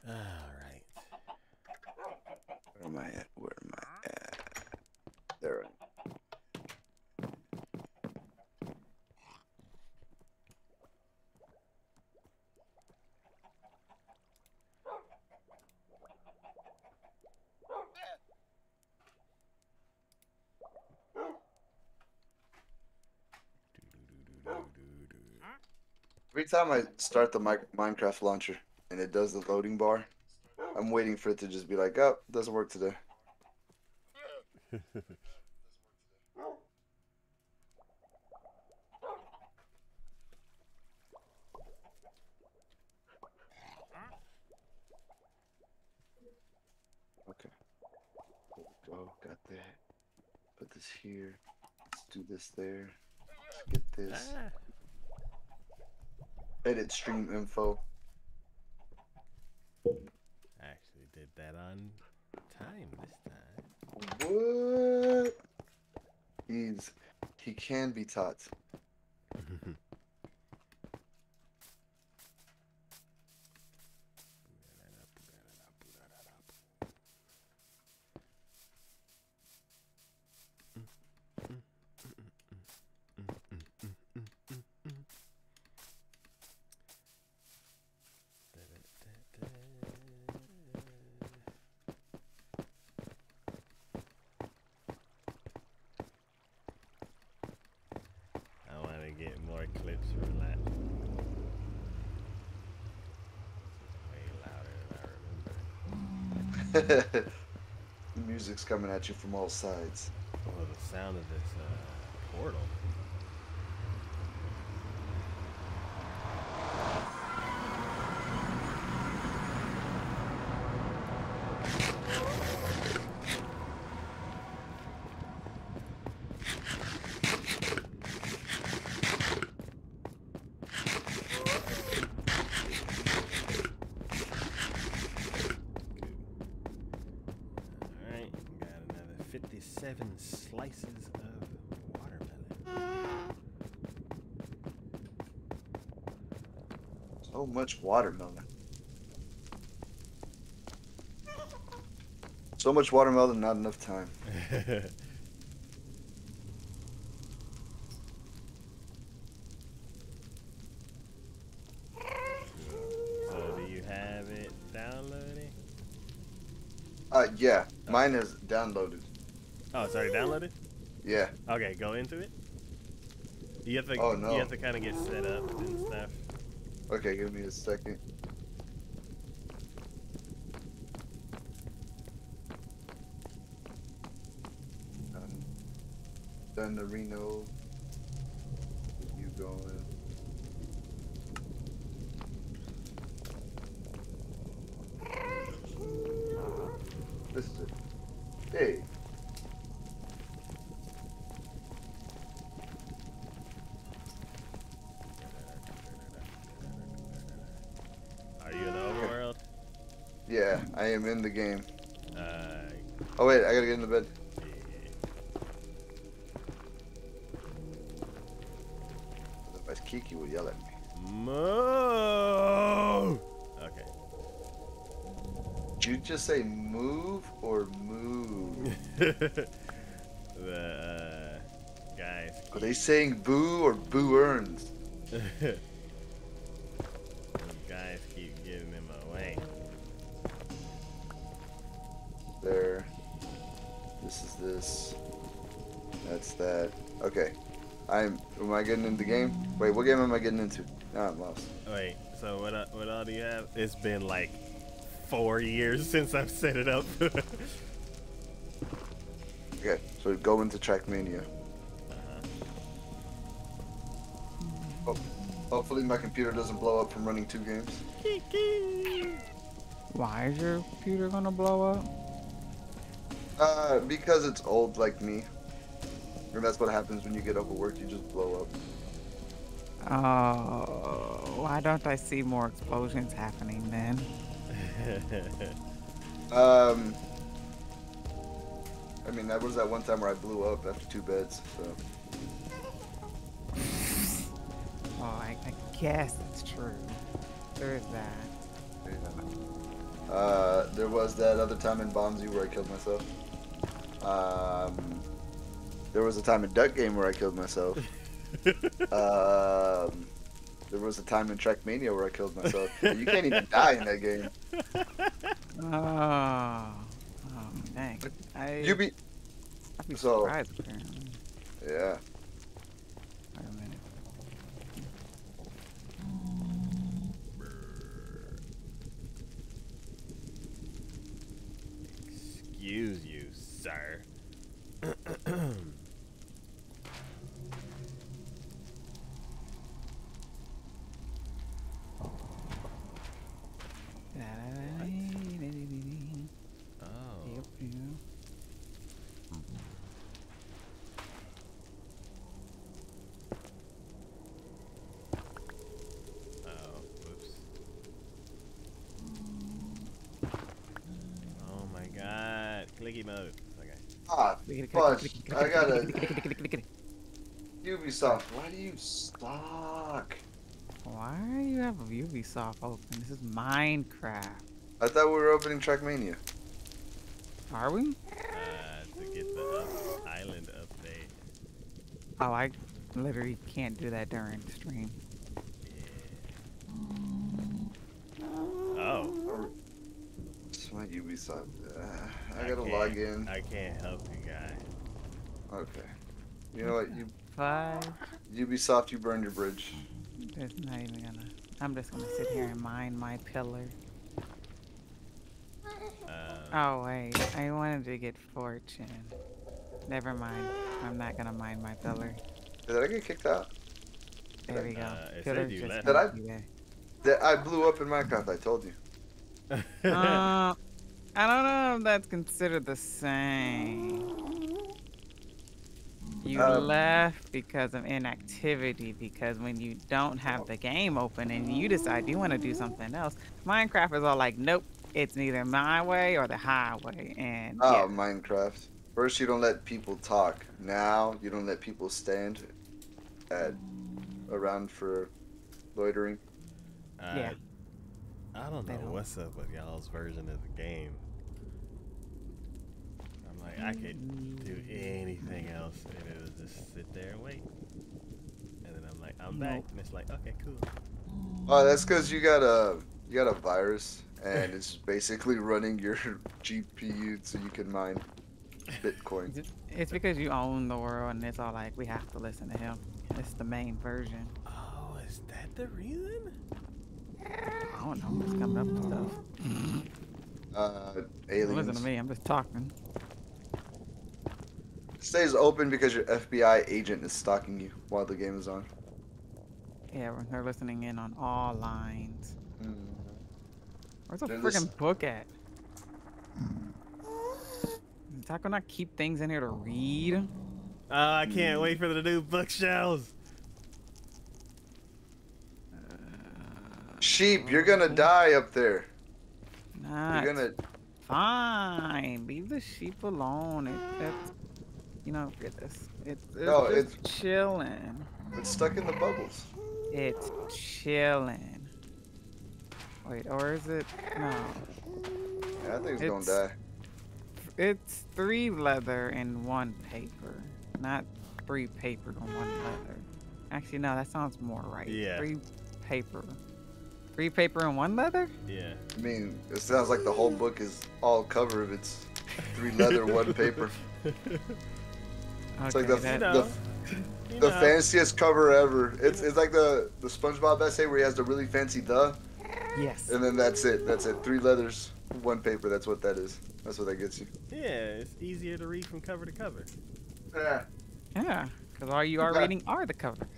All right. Where am I at? Where am I at? There. Every time I start the Minecraft launcher and it does the loading bar, I'm waiting for it to just be like, oh, it doesn't work today. Okay, there we go. Got that. Put this here. Let's do this there. Let's get this. Ah, Edit stream info. I actually did that on time this time. What? He's he can be taught. I want to get more clips from that. Way louder than I remember. The music's coming at you from all sides. Oh, the sound of this portal. Alright, got another 57 slices of watermelon. So much watermelon. So much watermelon, not enough time. So, do you have it downloaded? Yeah, mine is downloaded. Oh, it's already downloaded? Yeah. Okay, go into it. You have to, Oh no. you have to kind of get set up and stuff. Okay, give me a second. Done the Reno. Get you going. This is it. Hey. Are you in the overworld? Yeah, I am in the game. Uh, Oh wait, I gotta get in the bed. yeah. Otherwise Kiki will yell at me. Move! Okay. Did you just say move or move? The guys. Are they saying boo or boo earns? The guys keep giving him away. There. This is this. That's that. Okay. Am I getting into the game? Wait, what game am I getting into? Nah, I'm lost. Wait, so what all do you have? It's been like 4 years since I've set it up. Okay, so go into Trackmania. Oh, hopefully my computer doesn't blow up from running 2 games. Why is your computer gonna blow up? Because it's old like me. And that's what happens when you get overworked, you just blow Oh, why don't I see more explosions happening then? up. I mean, that was that one time where I blew up after 2 beds, so. Oh, I guess it's true. There is that. Yeah. There was that other time in Bombsy where I killed myself. There was a time in Duck Game where I killed myself. There was a time in Trackmania where I killed myself. You can't even die in that game. Oh, dang. You be I'd be so surprised apparently. yeah. Wait a minute. Excuse you, sir. Oh. Yep, yeah. Oh, whoops. Oh my god. Clicky mode. Okay. Ah, fudge. I gotta. Ubisoft, why do you suck? Why do you have Ubisoft open? This is Minecraft. I thought we were opening Trackmania. Are we? To get the island update. Oh, I literally can't do that during the stream. Oh. It's my Ubisoft. I gotta log in. I can't help you, guy. Okay. You know what? Ubisoft, you burned your bridge. It's not even gonna. I'm just gonna sit here and mine my pillar. Oh wait, I wanted to get fortune. Never mind. I'm not gonna mine my pillar. Did I get kicked out? There we go. It Pillar said you just left. won't be there. I blew up in Minecraft, I told you. I don't know if that's considered the same. You left because of inactivity, because when you don't have the game open and you decide you want to do something else, Minecraft is all like, nope, it's neither my way or the highway. And Oh, yeah. Minecraft. First you don't let people talk. Now you don't let people stand around for loitering. Yeah. I don't know what's up with y'all's version of the game. I'm like, I could do anything else and it would just sit there and wait. And then I'm like, I'm back, and it's like, okay, cool. Oh, that's because you got a virus, and it's basically running your GPU so you can mine Bitcoin. It's because you own the world and it's all like, we have to listen to him. It's the main version. Oh, is that the reason? I don't know. I'm just coming up with stuff. Aliens. Listen to me. I'm just talking. Stays open because your FBI agent is stalking you while the game is on. Yeah, they're listening in on all lines. Mm. Where's the freaking book at? Is Taco not keep things in here to read? I can't wait for the new bookshelves. Sheep, you're gonna die up there. Nah, You're gonna. fine. Leave the sheep alone. It's you know, get this. It's No, just chilling. It's stuck in the bubbles. It's chilling. Wait, or is it? No. Yeah, I think it's gonna die. It's 3 leather and 1 paper, not 3 paper and 1 leather. Actually, no, that sounds more right. Yeah. 3 paper. 3 paper and 1 leather? Yeah. I mean, it sounds like the whole book is all cover if it's 3 leather, 1 paper. It's like the fanciest cover ever. It's like the SpongeBob essay where he has the really fancy Yes. and then that's it. That's it. 3 leathers, 1 paper. That's what that is. That's what that gets you. Yeah, it's easier to read from cover to cover. Yeah. Yeah, because all you are reading are the covers.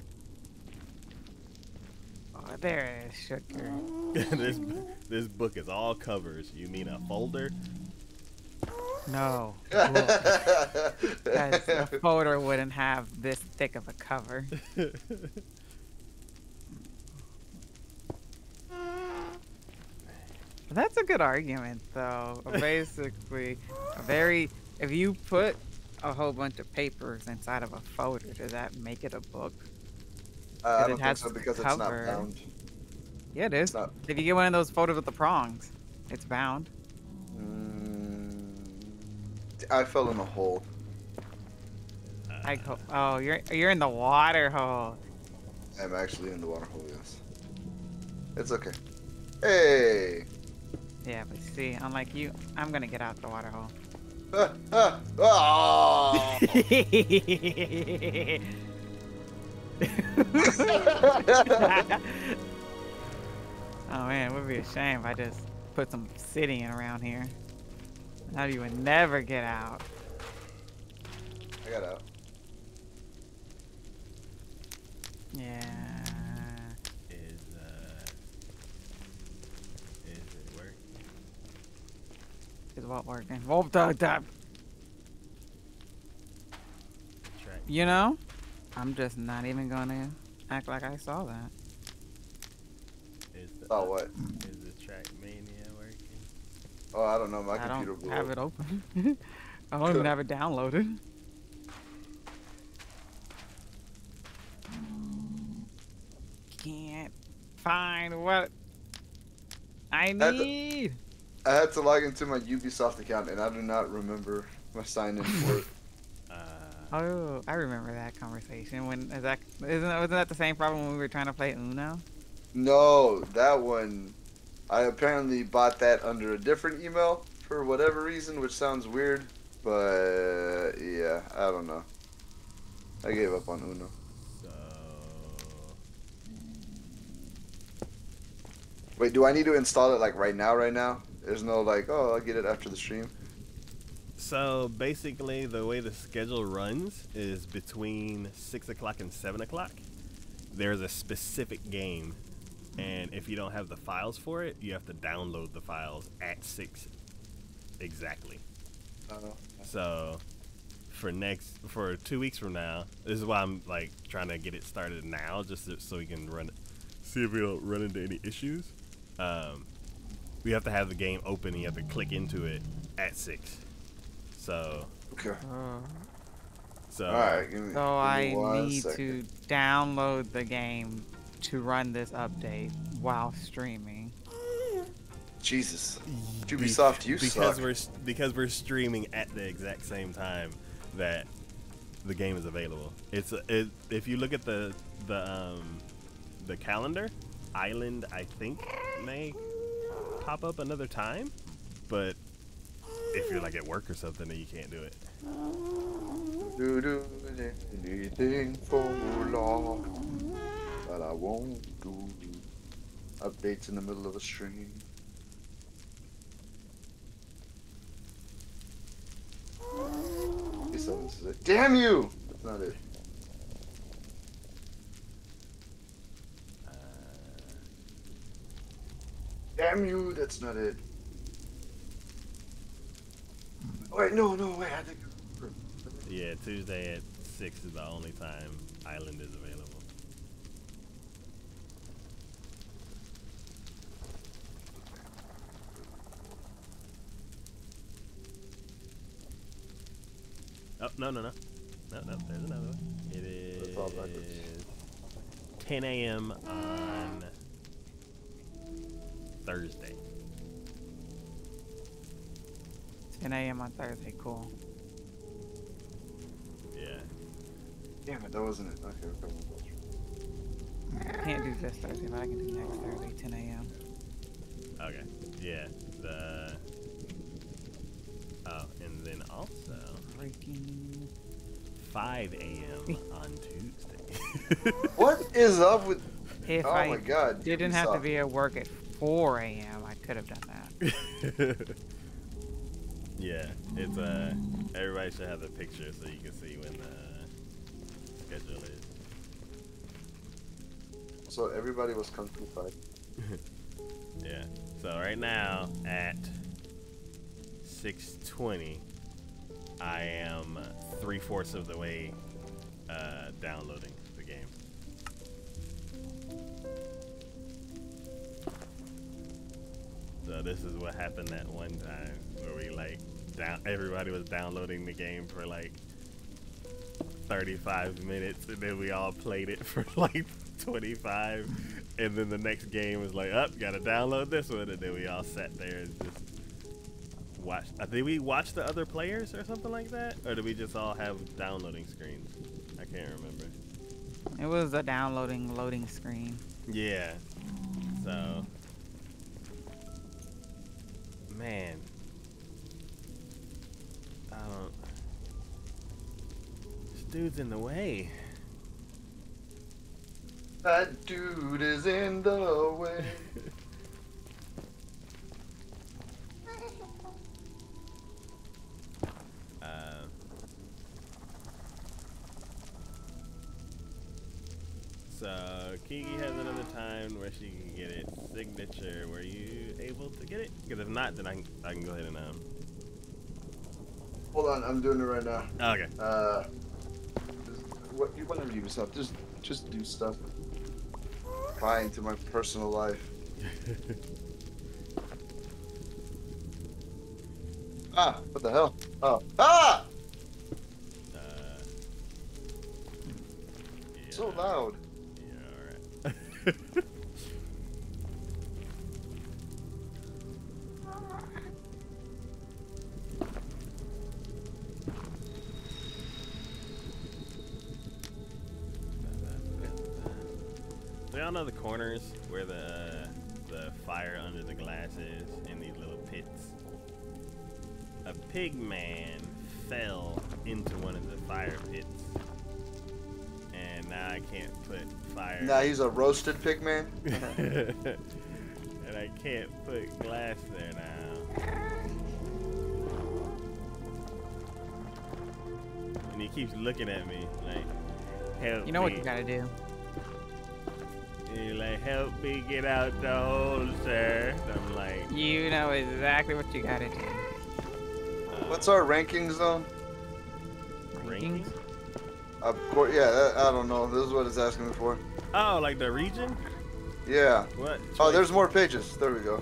Oh, there it is, sugar. this book is all covers. You mean a folder? No. Because a folder wouldn't have this thick of a cover. That's a good argument, though. Basically, if you put a whole bunch of papers inside of a folder, does that make it a book? I it don't think has so because it's cover. not bound. Yeah, it is. Not... If you get one of those folders with the prongs. It's bound. I fell in a hole. Oh, you're in the water hole. I'm actually in the water hole, yes. It's okay. Hey! Yeah, but see, unlike you, I'm gonna get out the water hole. Ah! Oh man, it would be a shame if I just put some obsidian around here. Now you would never get out. I got out. Yeah. Is it work? Is what working? Wolf dog tap. Track. You know, I'm just not even gonna act like I saw that. Is the, Oh, what? Is the track mania working? Oh, I don't know. My I computer don't blew have up. it open. I don't even have it downloaded. Can't find what I need. I had to log into my Ubisoft account, and I do not remember my sign-in for it. Oh, I remember that conversation. Wasn't that the same problem when we were trying to play Uno? No, that one, I apparently bought that under a different email for whatever reason, which sounds weird, but yeah, I don't know. I gave up on Uno. So Wait, do I need to install it like right now? Right now? There's no like, oh, I'll get it after the stream. So basically, the way the schedule runs is between 6 o'clock and 7 o'clock. There's a specific game, and if you don't have the files for it, you have to download the files at 6 exactly. So for 2 weeks from now, this is why I'm like trying to get it started now, just so we can see if we don't run into any issues. We have to have the game open, and you have to click into it at 6. So Okay. So Alright, give me I one need second. to download the game to run this update while streaming. Jesus. Ubisoft, you suck. because we're streaming at the exact same time that the game is available. If you look at the calendar, Island I think may pop up another time, but if you're like at work or something, then you can't do it. Do anything for long, but I won't do updates in the middle of a stream. This is it. Damn you! That's not it. Damn you! That's not it. Wait, no, wait. I think. Yeah, Tuesday at 6 is the only time Island is available. Oh, no, there's another one. It is 10 a.m. on Thursday. 10 a.m. on Thursday, cool. Yeah. Damn it, that wasn't it. Okay. I can't do this Thursday, but I can do next Thursday, 10 a.m. Okay. Yeah. And then also Freaking 5 a.m. on Tuesday. What is up with? If Oh I my God! didn't have to Ubisoft. be at work at 4 a.m., I could have done that. Yeah, it's everybody should have the picture so you can see when the schedule is. So everybody was kung fu fight. Yeah. So right now at 6:20, I am 3/4 of the way downloading the game. So this is what happened that one time where we everybody was downloading the game for like 35 minutes, and then we all played it for like 25, and then the next game was like, up, gotta download this one, and then we all sat there and just watched. Did we watch the other players or something like that, or did we just all have downloading screens? I can't remember. It was a loading screen. Yeah. So, man, I don't. This dude's in the way. That dude is in the way. So Kiki has another time where she can get it signature. Were you able to get it? Because if not, then I can go ahead and Hold on, I'm doing it right now. Okay. Whatever you stuff, just do stuff. Pry into my personal life. Ah, what the hell? Oh, ah! Yeah, So loud. Yeah, all right. So y'all know the corners where the fire under the glass is in these little pits. A pig man fell into one of the fire pits, and now I can't put fire. Now he's a roasted pig man. And I can't put glass there now. And he keeps looking at me like, help You know what me. you gotta do. And he's like, help me get out the hole, sir. And I'm like, You know exactly what you gotta do. What's our rankings though? ranking? Of course, yeah. I don't know. This is what it's asking me for. Oh, like the region? Yeah. What? Oh, there's more pages. There we go.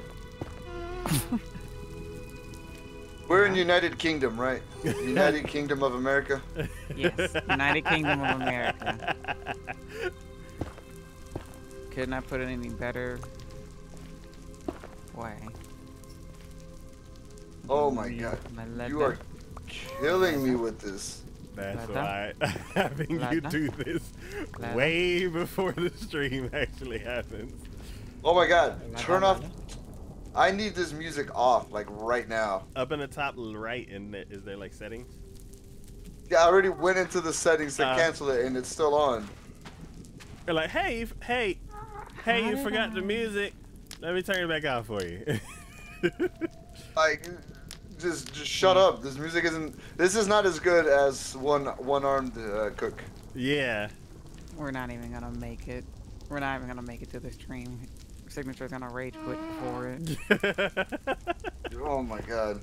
We're in United Kingdom, right? United Kingdom of America. Yes, United Kingdom of America. Couldn't I put it any better way? Oh my God. You are killing me with this. That's why having you do this way before the stream actually happens. Oh my God. Turn off. I need this music off, like right now. Up in the top right, is there like settings? Yeah, I already went into the settings to cancel it, and it's still on. They're like, hey, you forgot the music. Let me turn it back on for you. Like, just shut up. This music isn't. This is not as good as one-armed cook. Yeah. We're not even gonna make it. We're not even gonna make it to the stream. Signature's gonna rage quit before it. Oh my God.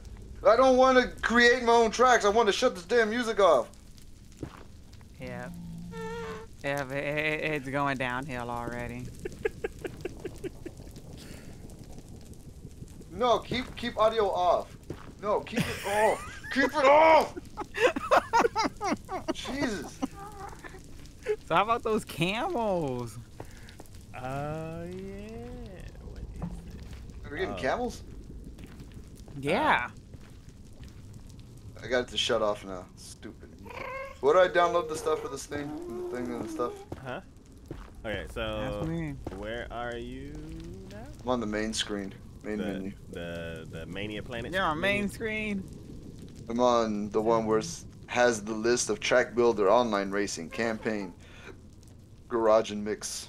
I don't want to create my own tracks. I want to shut this damn music off. Yeah. Yeah, it's going downhill already. No, keep audio off. No, keep it off. Keep it off. Jesus. So how about those camels? Oh yeah. What is it? We're getting camels? Yeah. I got it to shut off now. Stupid. Where do I download the stuff for this thing? The thing and the stuff? Huh? Okay, so That's me. where are you now? I'm on the main screen. Main menu. The Mania Planet. You're on main screen. I'm on the one where it has the list of track builder, online racing, campaign, garage and mix.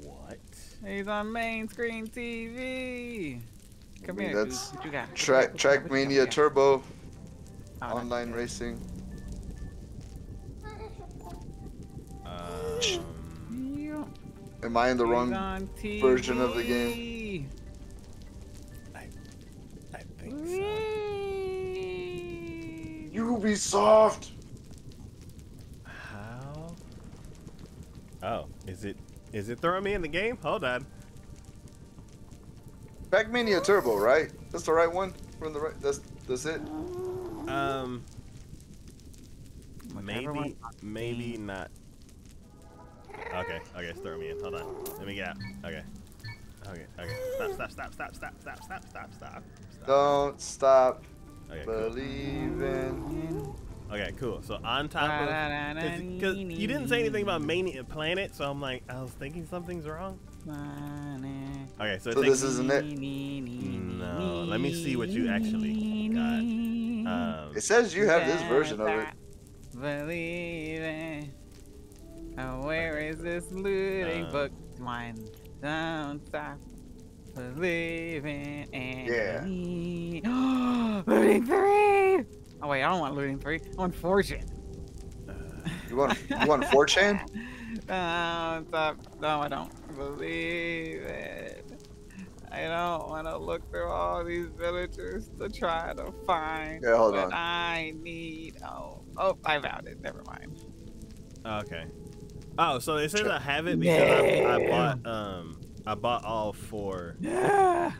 What? He's on main screen TV. Come here. That's dude. What you got? Track Mania Turbo, Oh, online racing. Yeah. Am I in the He's wrong on version of the game? TV. I think so. Ubisoft! How? Oh, is it throwing me in the game? Hold on. Trackmania Turbo, right? That's the right one? We're in the right. That's it. Maybe not. Okay, okay, throw me in. Hold on. Let me get out. Okay. Okay, okay. Stop. Don't stop Okay, cool. believing. Okay, cool. So on top of, because you didn't say anything about Mania Planet, so I'm like, I was thinking something's wrong. Okay, so, So this isn't it. No, let me see what you actually got. It says you have this version of it. Believe it. Oh, where is this looting book? Mine. Don't stop believing. Yeah. Looting 3! Oh wait, I don't want looting 3. I want fortune. You want 4chan? Stop. No, I don't believe it. I don't want to look through all these villagers to try to find Yeah, hold what on. I need. Oh, I found it. Never mind. Okay. Oh, so it says I have it because I bought all 4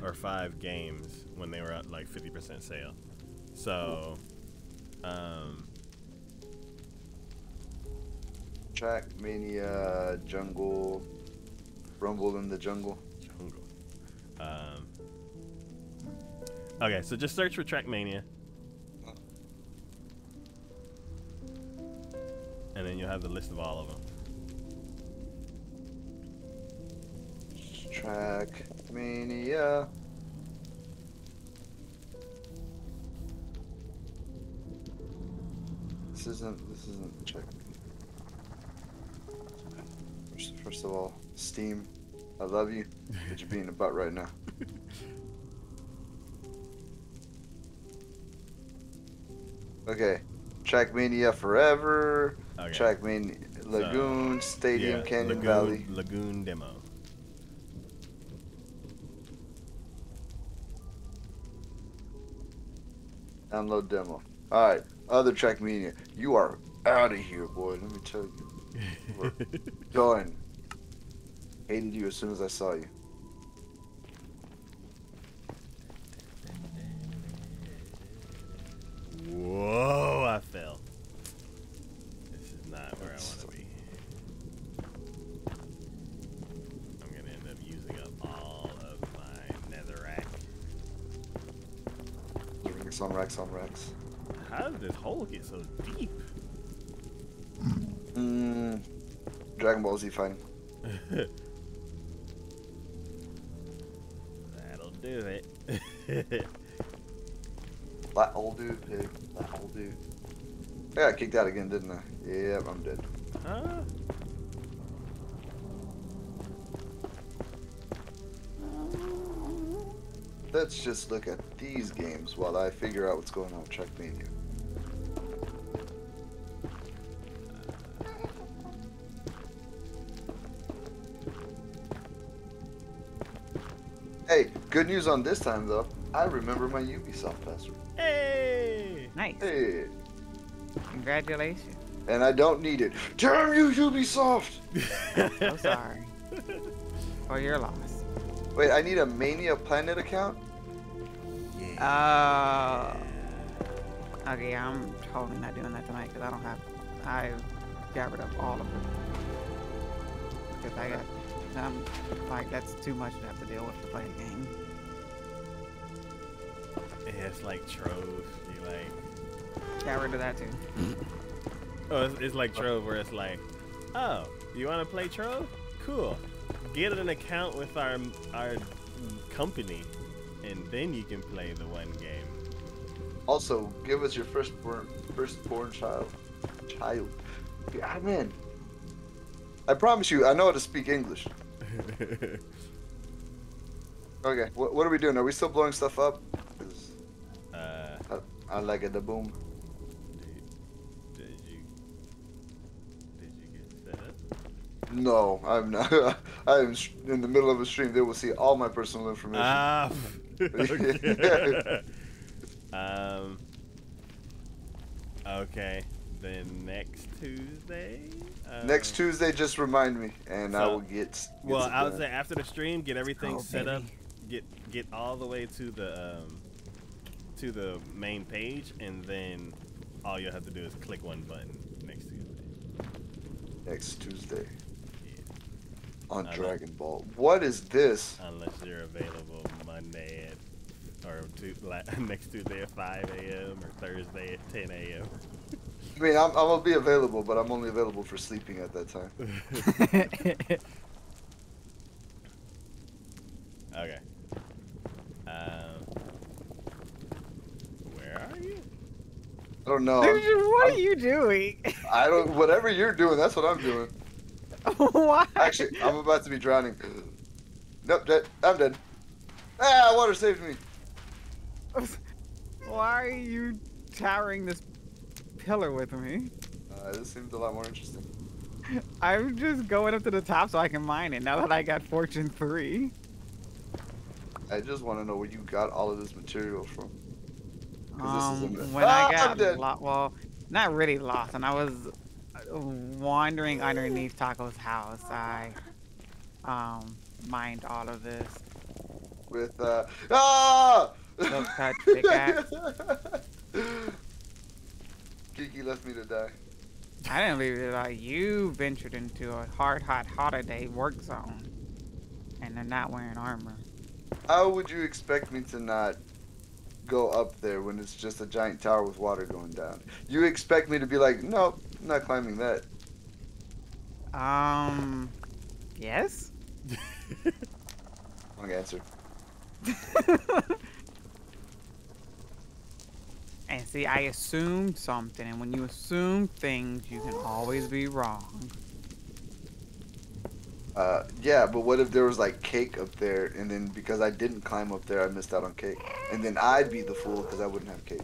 or 5 games when they were at like 50% sale. So, Trackmania, Jungle, Rumble in the Jungle. Okay, so just search for Trackmania. And then you'll have the list of all of them. Trackmania. This isn't check. First of all, Steam, I love you, but you're being a butt right now. Okay, Trackmania Forever, Okay. Trackmania Lagoon, Stadium, Yeah, Canyon Valley. Lagoon demo. Download demo. Alright, other Trackmania. You are out of here, boy, let me tell you. You are done. Hated you as soon as I saw you. Whoa, I fell. This is not where I want to be. I'm going to end up using up all of my netherrack. Racks on racks on racks. How did this hole get so deep? Dragon Ball Z fighting. That'll do it. That old dude, pig. That old dude. I got kicked out again, didn't I? Yep, I'm dead. Huh? Let's just look at these games while I figure out what's going on with Trackmania. Hey, good news on this time though. I remember my Ubisoft password. Hey! Nice. Hey, Congratulations. and I don't need it. Damn you, Ubisoft! So sorry for your loss. Wait, I need a Mania Planet account? Okay, I'm totally not doing that tonight because I got rid of all of them. Because like, that's too much to have to deal with to play a game. Yeah, it's like Trove. You like. Got rid of that too. Oh, it's like Trove where it's like, oh, you want to play Trove? Cool. Get an account with our company, and then you can play the one game. Also, give us your firstborn child. Yeah, man. I promise you, I know how to speak English. Okay, what are we doing? Are we still blowing stuff up? 'Cause I like it, the boom. Did you get set up? No, I'm not. I am in the middle of a stream. They will see all my personal information. Ah. Okay. Okay. Then next Tuesday. Next Tuesday, just remind me, and I will get. Well, some I would done. say after the stream, get everything go, set up, baby. get all the way to the main page, and then all you'll have to do is click one button next Tuesday. Next Tuesday. Yeah. on I know. Dragon Ball. What is this? Unless you're available Monday or next Tuesday at 5 a.m. or Thursday at 10 a.m. I mean, I'm gonna be available, but I'm only available for sleeping at that time. Okay. Where are you? I don't know. What are you doing? I don't. Whatever you're doing, that's what I'm doing. Why? Actually, I'm about to be drowning. Nope, dead. I'm dead. Ah, water saved me. Why are you towering this pillar with me? This seems a lot more interesting. I'm just going up to the top so I can mine it now that I got Fortune 3. I just want to know where you got all of this material from. 'Cause this is When I I'm got dead. well, not really lost, and I was wandering underneath Taco's house. I mined all of this. With ah! Silk touch pickaxe. Kiki left me to die. I didn't leave it out. You ventured into a hot holiday work zone, and they're not wearing armor. How would you expect me to not go up there when it's just a giant tower with water going down? You expect me to be like, nope, I'm not climbing that. Yes? Wrong answer. And see, I assumed something, and when you assume things, you can always be wrong. Yeah, but what if there was like cake up there, and then because I didn't climb up there, I missed out on cake, and then I'd be the fool because I wouldn't have cake.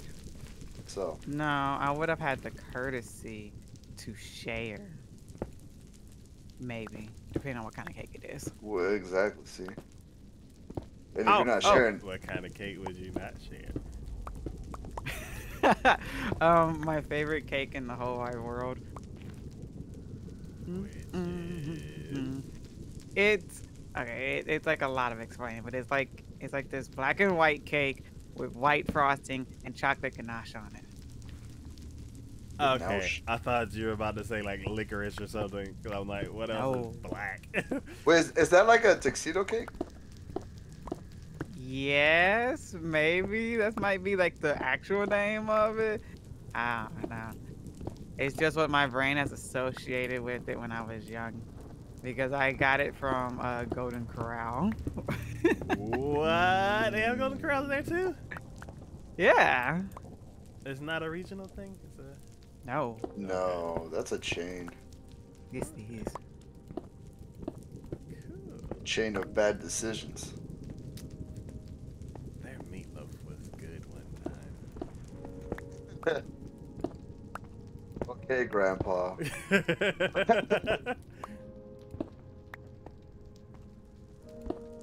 So No, I would have had the courtesy to share. Maybe, depending on what kind of cake it is. well, exactly. See, and if Oh, you're not oh. sharing, What kind of cake would you not share? My favorite cake in the whole wide world. Which is... It's okay. It's like a lot of explaining, but it's like this black and white cake with white frosting and chocolate ganache on it. Okay, Ganache. I thought you were about to say like licorice or something. Cause I'm like, what else is No. black? wait, is that like a tuxedo cake? Yes, maybe that might be like the actual name of it. I don't know. It's just what my brain has associated with it when I was young, because I got it from Golden Corral. What? They have Golden Corrals there too? Yeah. It's not a regional thing. It's a... No. No, that's a chain. Yes, it is. Cool. Chain of bad decisions. Their meatloaf was good one time. Okay, Grandpa.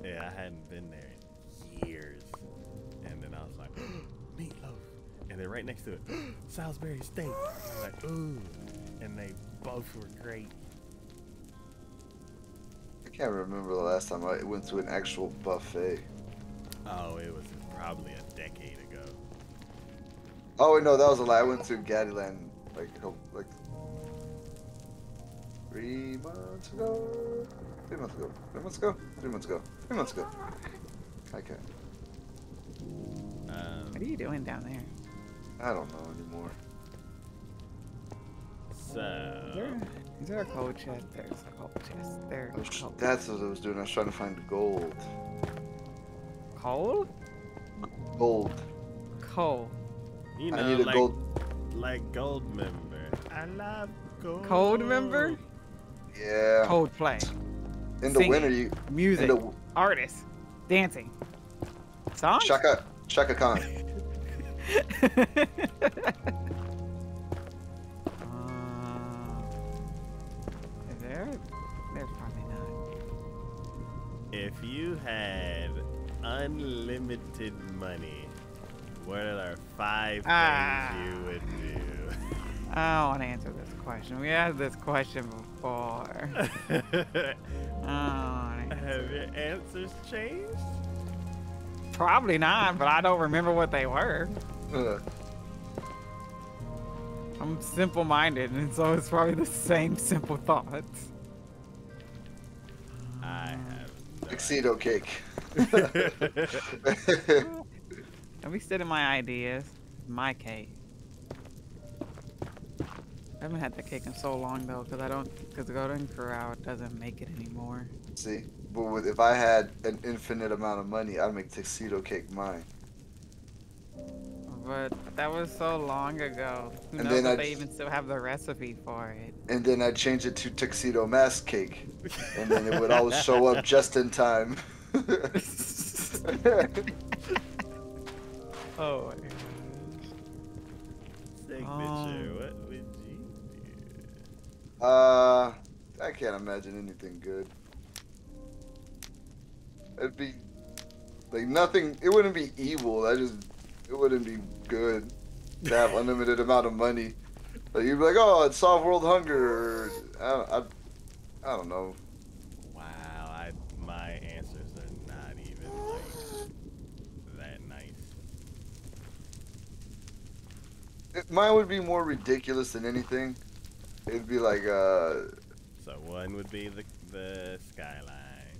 Yeah, I hadn't been there in years. And then I was like, meatloaf. And then right next to it, Salisbury steak. I was like, ooh. And they both were great. I can't remember the last time I went to an actual buffet. Oh, it was probably a decade ago. Oh wait, no, that was a lie. I went to Gaddyland like 3 months ago. 3 months ago. 3 months ago. 3 months ago. 3 months ago. Okay. What are you doing down there? I don't know anymore. So, Is there a cold chest? There's a cold chest. There's a cold. That's what I was doing. I was trying to find gold. Cold? Gold. Cold. you know, I need a like, gold. like gold member. I love gold. Cold member? Yeah. Cold play. In the Singing. winter, you. Music. In the Artists. Dancing. Songs? Shaka Khan. Is there? There's probably not. If you had unlimited money, what are 5 things you would do? I don't want to answer this question. We had this question before. I don't wanna answer. Have your answers changed? Probably not, but I don't remember what they were. I'm simple-minded, and so it's probably the same simple thoughts. I have no Tuxedo cake. Let me sit in my ideas. My cake. I haven't had the cake in so long though, because the Golden Corral doesn't make it anymore. See, but if I had an infinite amount of money, I'd make tuxedo cake mine. But that was so long ago. Who And knows then if I'd they even still have the recipe for it? and then I'd change it to tuxedo mask cake, and then it would always show up just in time. Oh my signature. What would you do? I can't imagine anything good. It'd be like nothing. It wouldn't be evil. It wouldn't be good to have unlimited amount of money. Like you'd be like, oh, it'd solve world hunger. Or, I don't know. Wow, my answers are not even like that nice. Mine would be more ridiculous than anything. It'd be like, So one would be the skyline.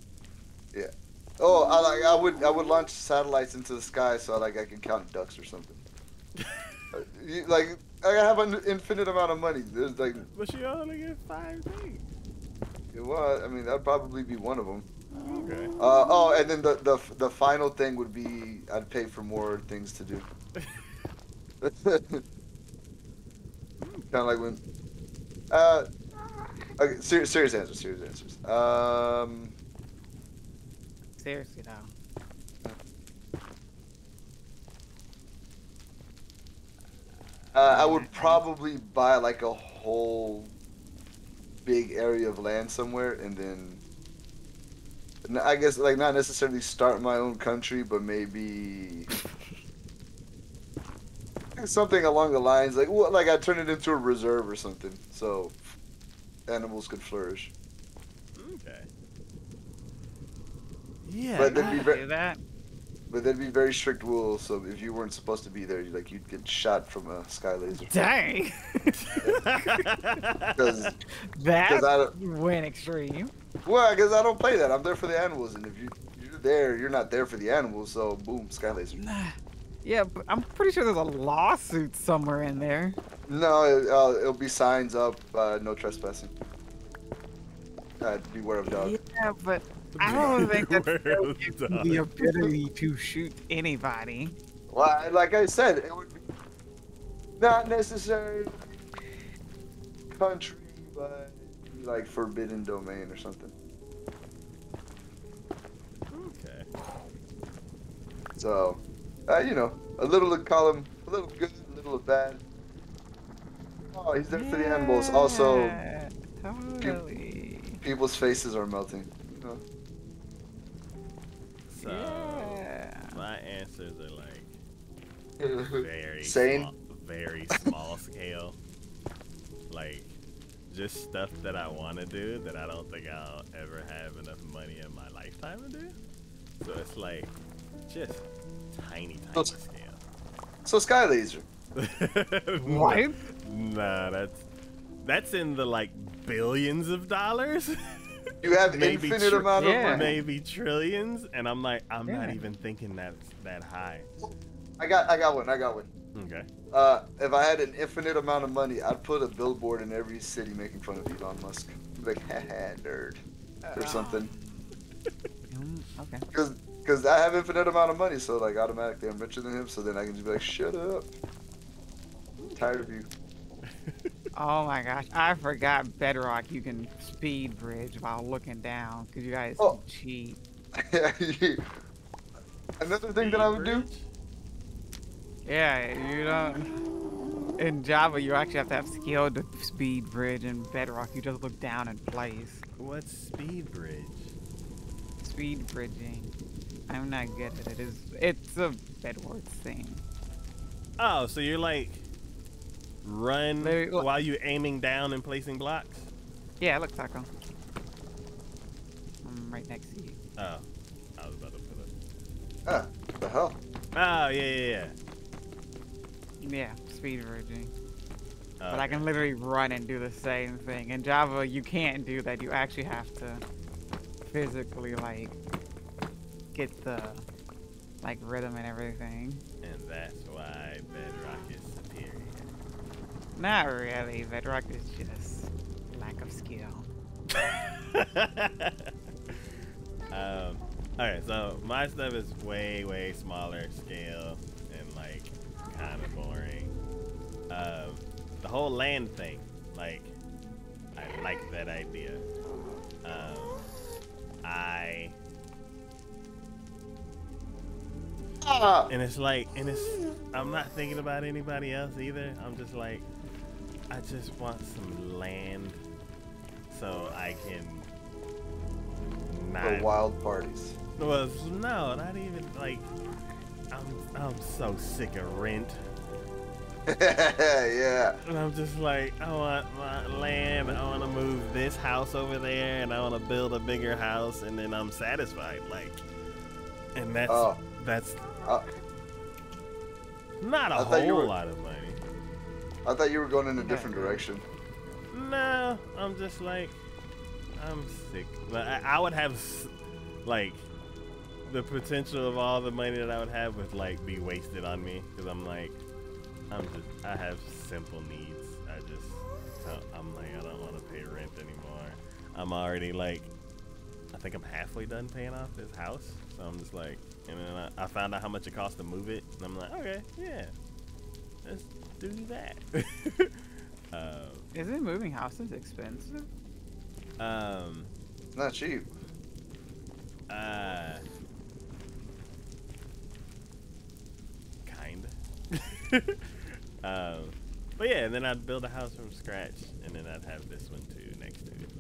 yeah. Oh, I would launch satellites into the sky so I can count ducks or something. Like I have an infinite amount of money. There's like, But you only get 5 things. well, I mean that'd probably be one of them. Okay. Oh, and then the final thing would be I'd pay for more things to do. Kind of like when, okay, serious answers. Seriously though. I would probably buy like a whole big area of land somewhere, and then I guess like not necessarily start my own country, but maybe something along the lines like I'd turn it into a reserve or something, so animals could flourish. Okay. Yeah. But I could do that. But there'd be very strict rules, so if you weren't supposed to be there, you'd get shot from a sky laser. Dang. Because That went extreme. well, because I don't play that. I'm there for the animals, and if you're there, you're not there for the animals. So boom, sky laser. Yeah, but I'm pretty sure there's a lawsuit somewhere in there. No, it'll be signs up, no trespassing. Beware of dog. Yeah, but I don't think that still gives you the ability to shoot anybody. Well, like I said, it would be not necessarily country, but like forbidden domain or something. Okay. So, you know, a little column, a little good, a little bad. Oh, he's there for the animals. Also, Totally. people's faces are melting. You know? So Yeah. my answers are like Sane. very small scale. Like just stuff that I want to do that I don't think I'll ever have enough money in my lifetime to do. So it's like just tiny scale. So sky laser. What? Nah, that's in the like billions of dollars. You have Maybe infinite amount of yeah. money. Maybe trillions, and I'm like, I'm not Yeah. even thinking that high. I got one. Okay. If I had an infinite amount of money, I'd put a billboard in every city making fun of Elon Musk. Like, haha, nerd, or something. Okay. Because I have infinite amount of money, so like automatically I'm richer than him. So then I can just be like, shut up. I'm tired of you. Oh my gosh, I forgot Bedrock. You can speed bridge while looking down because you guys Oh. cheat. Another thing that I would do. Yeah, you don't. In Java, you actually have to have skill to speed bridge. In Bedrock, you just look down in place. What's speed bridge? Speed bridging. I'm not good at it. It's a Bedwars thing. Oh, so you're like run There- while you're aiming down and placing blocks? Yeah, look, Taco. I'm right next to you. Oh, I was about to put it. What the hell? Oh, yeah. Yeah, speed bridging. Oh, But I can literally run and do the same thing. In Java, you can't do that. You actually have to physically like get the like rhythm and everything. And that's why Bedrock is superior. Not really. Bedrock is just lack of skill. Okay, so my stuff is way smaller scale and like kind of boring. The whole land thing, like, I like that idea. And it's like, I'm not thinking about anybody else either. I'm just like, I just want some land so I can not. For wild parties. Well, no, not even like. I'm so sick of rent. Yeah. And I'm just like, I want my land. I want to move this house over there, and I want to build a bigger house, and then I'm satisfied. Like, and that's not a whole lot of money. I thought you were going in a different direction. No, I'm just like, I'm sick. But I would have like the potential of all the money that I would have would like be wasted on me because I'm like, I have simple needs. I'm like, I don't want to pay rent anymore. I'm already like, I think I'm halfway done paying off this house. So I'm just like, and then I found out how much it costs to move it. And I'm like, okay, yeah, let's do that. Isn't moving houses expensive? Not cheap. Kinda. But yeah, and then I'd build a house from scratch, and then I'd have this one too next to it.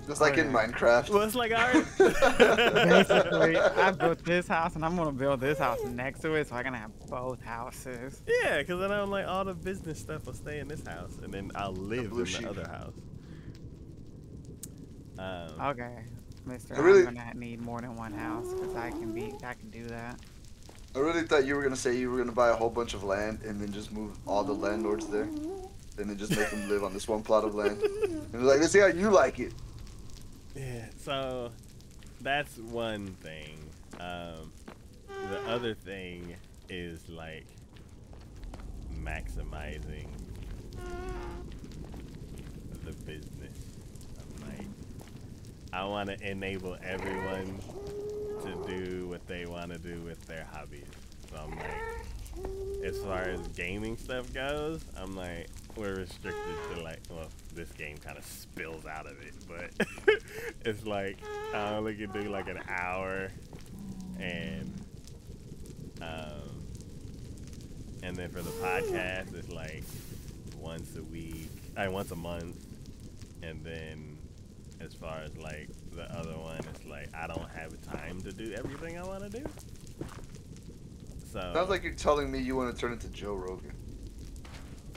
Just like in Minecraft. Well, it's like art. Basically, I built this house, and I'm gonna build this house next to it, so I can have both houses. Yeah, because then I'm like, all the business stuff will stay in this house, and then I'll live in the other house. Okay, Mister, really- I'm gonna need more than one house because I can do that. I really thought you were gonna say you were gonna buy a whole bunch of land and then just move all the landlords there, and then just make them live on this one plot of land. And they're like, let's see how you like it. Yeah, so that's one thing. The other thing is like maximizing the business. I'm like, I want to enable everyone to do what they want to do with their hobbies. So I'm like, as far as gaming stuff goes, I'm like, we're restricted to like, well, this game kind of spills out of it, but it's like I only can do like an hour, and then for the podcast, it's like once a month, and then as far as like the other one, it's like I don't have time to do everything I want to do. So Sounds like you're telling me you want to turn into Joe Rogan.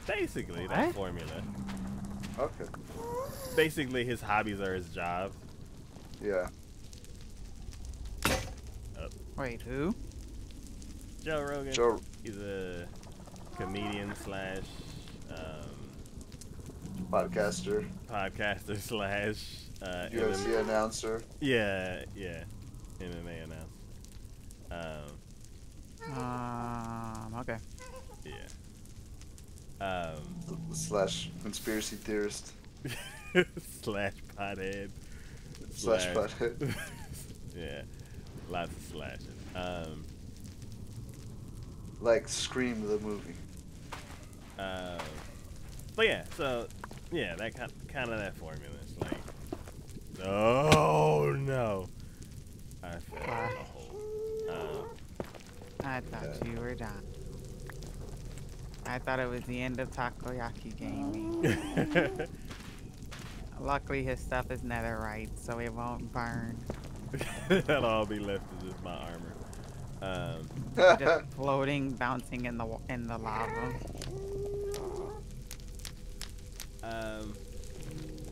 basically that formula. Okay. Basically, his hobbies are his job. Yeah. Wait, who? Joe Rogan. Joe. He's a comedian slash Podcaster. slash UFC announcer. yeah, MMA announcer. Okay. Yeah. Slash conspiracy theorist. Slash pothead. Slash butthead. Yeah, lots of slashes. Like Scream the movie. But yeah, so yeah, that kind of that formula. It's like, oh no, I fell in a hole. I thought you were done. I thought it was the end of Takoyaki gaming. Luckily, his stuff is netherite, so it won't burn. That'll all be left is just my armor. Just floating, bouncing in the lava.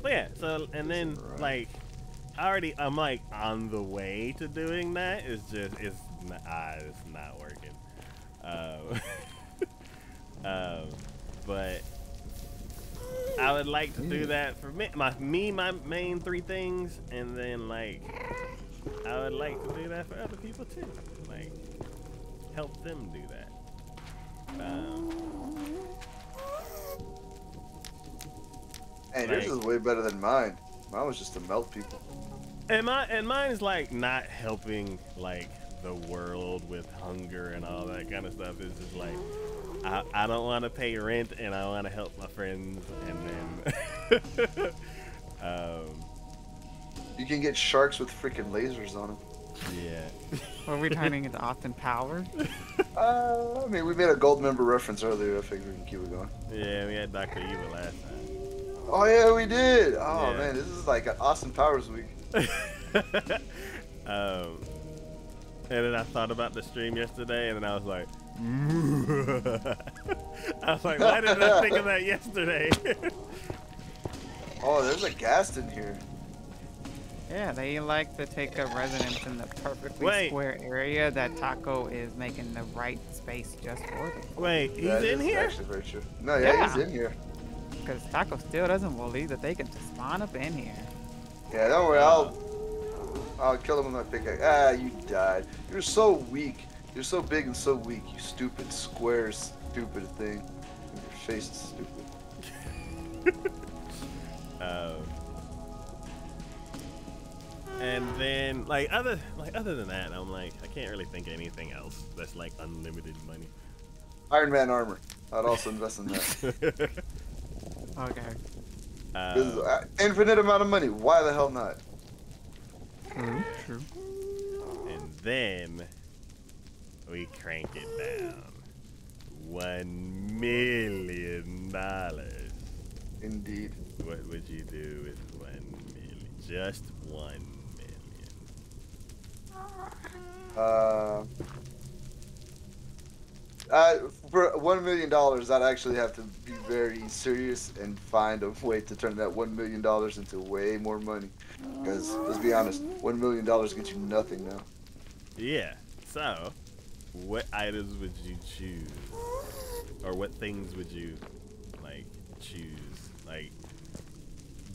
But yeah, so and then like I'm like on the way to doing that. It's not working. But I would like to do that for my main three things, and then like I would like to do that for other people too. Like help them do that. Hey, yours is way better than mine. Mine was just to melt people. And mine is like not helping like the world with hunger and all that kind of stuff. It's just like I don't want to pay rent and I want to help my friends, and then You can get sharks with freaking lasers on them. yeah. Were we turning into Austin Powers? I mean, we made a gold member reference earlier. I figured we can keep it going. Yeah, we had Dr. Evil last time. Oh yeah, we did. Oh Yeah. man, this is like an Austin Powers week. And then I thought about the stream yesterday, and then I was like, why didn't I think of that yesterday? Oh, there's a ghast in here. Yeah, they like to take up residence in the perfectly Wait. square area that Taco is making the right space just for them. Wait, he's That in is here? actually very true. No, yeah, he's Yeah. in here. Because Taco still doesn't believe that they can just spawn up in here. Yeah, don't worry. I'll kill him with my pickaxe. Ah, you died. You're so weak. You're so big and so weak. You stupid square, stupid thing. Your face is stupid. And then like other than that, I'm like I can't really think of anything else that's like unlimited money. Iron Man armor. I'd also invest in that. Okay. Infinite amount of money. Why the hell not? True. And then we crank it down. $1 million. Indeed. What would you do with 1 million? Just 1 million. For $1 million, I'd actually have to be very serious and find a way to turn that $1 million into way more money. Because let's be honest, $1 million gets you nothing now. Yeah. So, what items would you choose, or what things would you like choose? Like,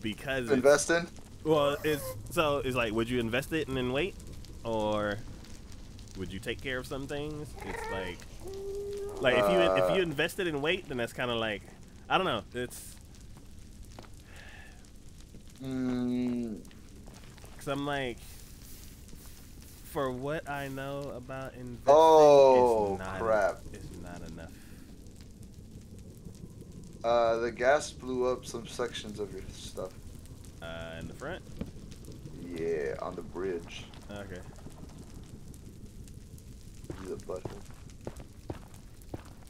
because Invest in? well, it's like, would you invest it and then wait, or would you take care of some things? It's like if you invested and wait, then that's kind of like, I don't know. It's because I'm like, for what I know about investing, Oh, it's not crap. It's not enough. The gas blew up some sections of your stuff. In the front. Yeah, on the bridge. Okay. The butthole.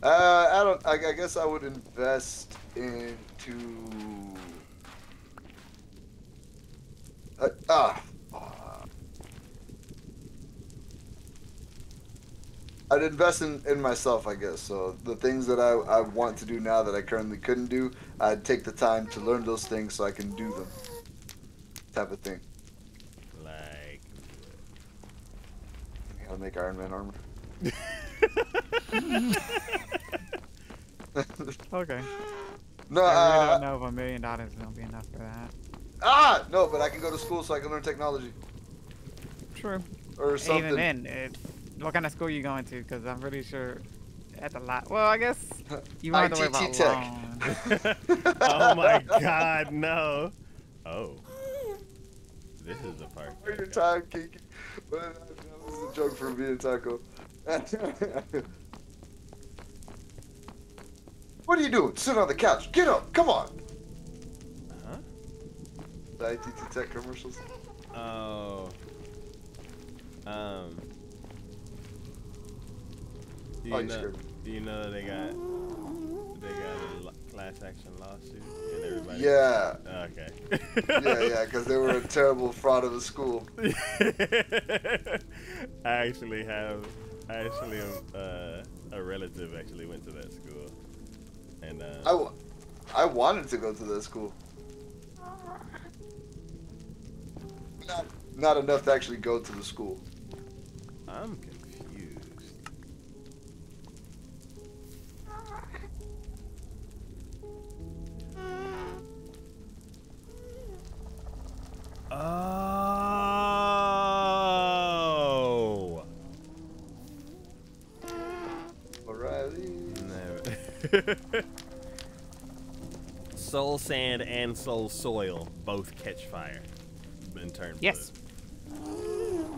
I guess I would invest into. I'd invest in myself, I guess. So the things that I want to do now that I currently couldn't do, I'd take the time to learn those things so I can do them. Type of thing. Like. How to make Iron Man armor. Okay. No, I really don't know if $1 million is gonna be enough for that. No, but I can go to school so I can learn technology True. or something. Even then, what kind of school you going to? Because I'm pretty sure at the lot. Well, I guess you won't have to worry about ITT Tech. loans. Oh my God, no. Oh. This is the part. For your time, Kiki. But that was a joke for me and Taco. What are you doing? Sit on the couch. Get up. Come on. Huh? The ITT Tech commercials. Oh. You scared me. Do you know they got a class action lawsuit and everybody? Yeah. Okay. Yeah, because they were a terrible fraud of a school. I actually a relative actually went to that school, and I wanted to go to that school. Not enough to actually go to the school. I'm confused. Soul Sand and Soul Soil both catch fire in terms Yes.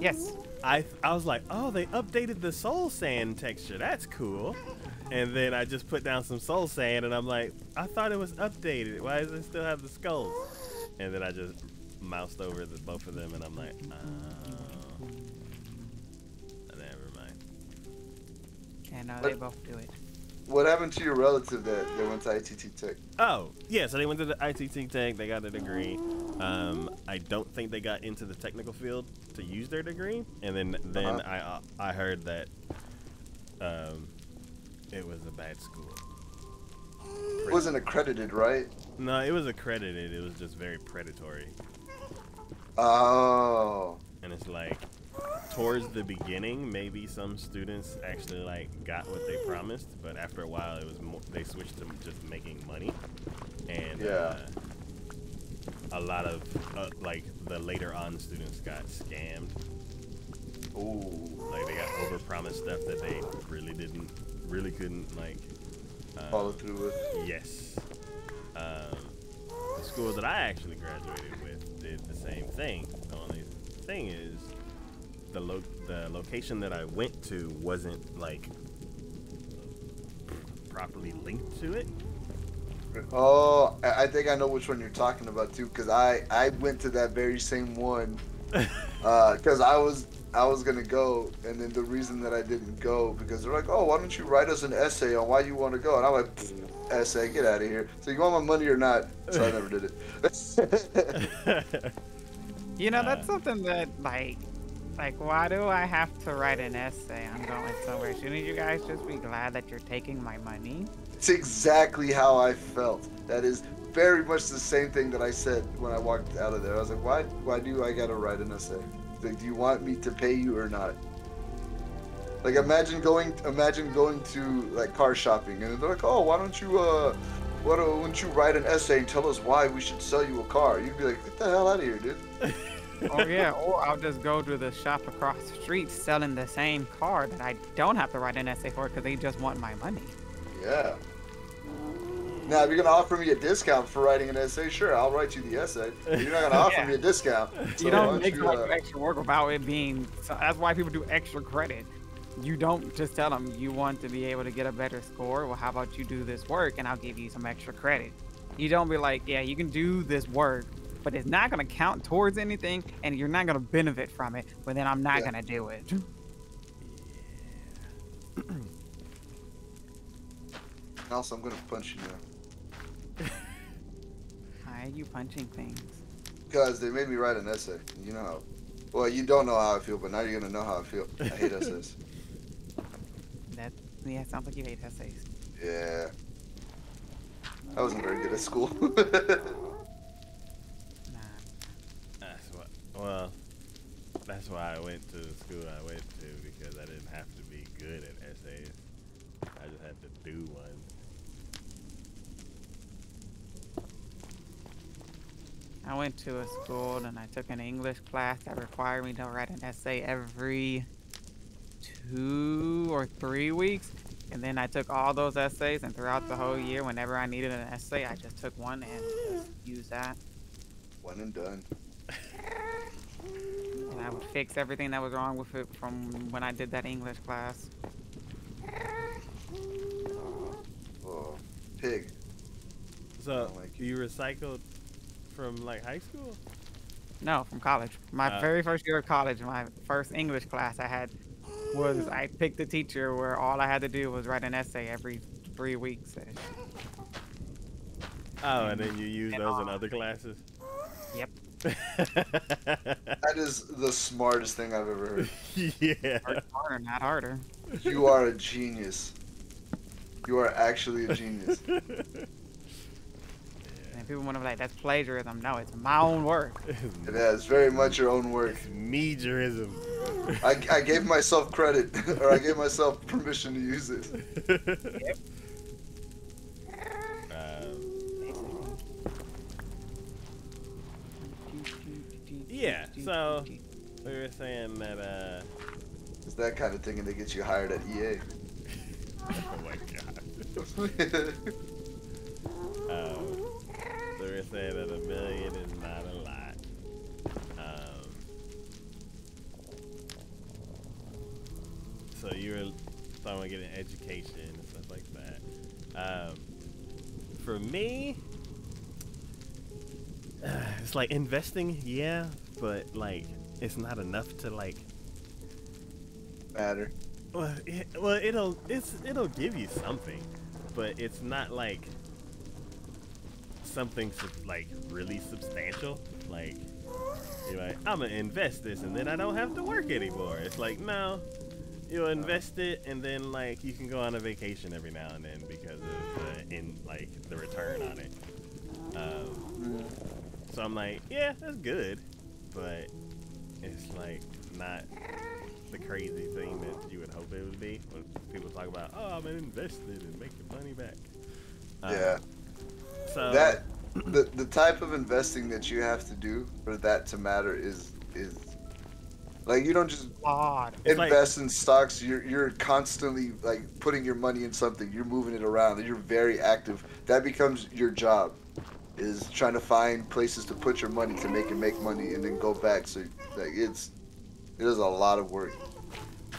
Yes. I was like, oh, they updated the Soul Sand texture. That's cool. And then I just put down some Soul Sand, and I'm like, I thought it was updated. Why does it still have the skulls? And then I just moused over both of them, and I'm like, oh, never mind. Yeah, no, they both do it. What happened to your relative that went to ITT Tech? Oh, yeah, so they went to the ITT Tech, they got a degree. I don't think they got into the technical field to use their degree. And then I heard that it was a bad school. It wasn't accredited, right? No, it was accredited. It was just very predatory. Oh. And it's like, towards the beginning, maybe some students actually like got what they promised, but after a while, it was they switched to just making money, and a lot of like the later on students got scammed. Ooh. Like they got overpromised stuff that they really couldn't like follow through with. Yes. The school that I actually graduated with did the same thing. The only thing is, the location that I went to wasn't like properly linked to it. Oh, I think I know which one you're talking about too, because I went to that very same one, because I was gonna go, and then the reason that I didn't go because they're like, oh, why don't you write us an essay on why you want to go? And I'm like, essay, get out of here. So you want my money or not? So I never did it. You know, that's something that like, why do I have to write an essay? I'm going somewhere. Shouldn't you guys just be glad that you're taking my money? It's exactly how I felt. That is very much the same thing that I said when I walked out of there. I was like, why do I gotta write an essay? Like, do you want me to pay you or not? Like, imagine going to like car shopping, and they're like, oh, why don't you write an essay and tell us why we should sell you a car? You'd be like, get the hell out of here, dude. Oh yeah, or I'll just go to the shop across the street selling the same car that I don't have to write an essay for because they just want my money. Yeah. Now, if you're gonna offer me a discount for writing an essay, sure, I'll write you the essay. But you're not gonna offer me a discount. So You don't make extra work without it being. So that's why people do extra credit. You don't just tell them you want to be able to get a better score. Well, how about you do this work and I'll give you some extra credit. You don't be like, yeah, you can do this work, but it's not gonna count towards anything, and you're not gonna benefit from it. But then I'm not gonna do it. Also, I'm gonna punch you now. Why are you punching things? Because they made me write an essay. You know how. Well, you don't know how I feel, but now you're gonna know how I feel. I hate essays. Yeah, sounds like you hate essays. Yeah. I wasn't very good at school. That's why I went to the school I went to, because I didn't have to be good at essays. I just had to do one. I went to a school and I took an English class that required me to write an essay every 2 or 3 weeks. And then I took all those essays, and throughout the whole year, whenever I needed an essay, I just took one and just used that. One and done. And I would fix everything that was wrong with it from when I did that English class. Oh, pig. So you recycled from like high school? No, from college. My very first year of college, my first English class I had was I picked a teacher where all I had to do was write an essay every 3 weeks. Oh, and then you use those in other classes? Yep. That is the smartest thing I've ever heard. Yeah. Harder, not harder. You are a genius. You are actually a genius. And people want to be like, that's plagiarism. No, it's my own work. It is very much your own work. It's meagerism. I gave myself credit, or I gave myself permission to use it. Yep. Yeah, so we were saying that It's that kind of thing, and they get you hired at EA. oh my god. So we're saying that $1 million is not a lot. So you were talking about getting education and stuff like that. For me, it's like investing, yeah, but like it's not enough to like. Matter. Well, it'll give you something, but it's not like something like really substantial. Like you're like, I'm gonna invest this and then I don't have to work anymore. It's like, no, you'll invest it and then like you can go on a vacation every now and then because of the return on it. So I'm like, yeah, that's good, but it's like not the crazy thing that you would hope it would be when people talk about, oh, I'm invested and making money back. Yeah. So That the type of investing that you have to do for that to matter is like you don't just God. invest in stocks. You're constantly like putting your money in something. You're moving it around. You're very active. That becomes your job. Is trying to find places to put your money to make money and then go back. So like it is a lot of work.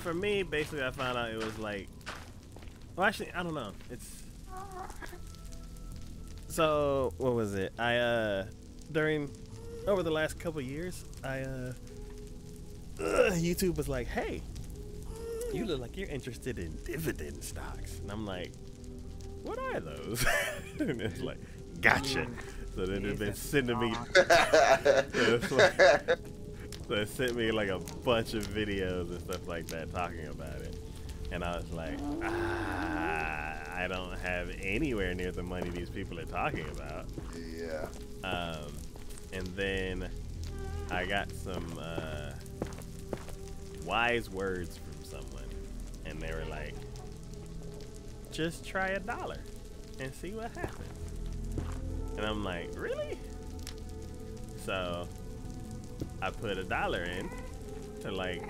for me, basically, I found out it was like, well, actually, I don't know. It's so what was it? During over the last couple years, YouTube was like, hey, you look like you're interested in dividend stocks, and I'm like, what are those? And it's like, gotcha. So then they've been sending me. So it sent me like a bunch of videos and stuff like that talking about it. And I was like, I don't have anywhere near the money these people are talking about. Yeah. And then I got some wise words from someone. And they were like, just try $1 and see what happens. And I'm like, really? So I put $1 in to like,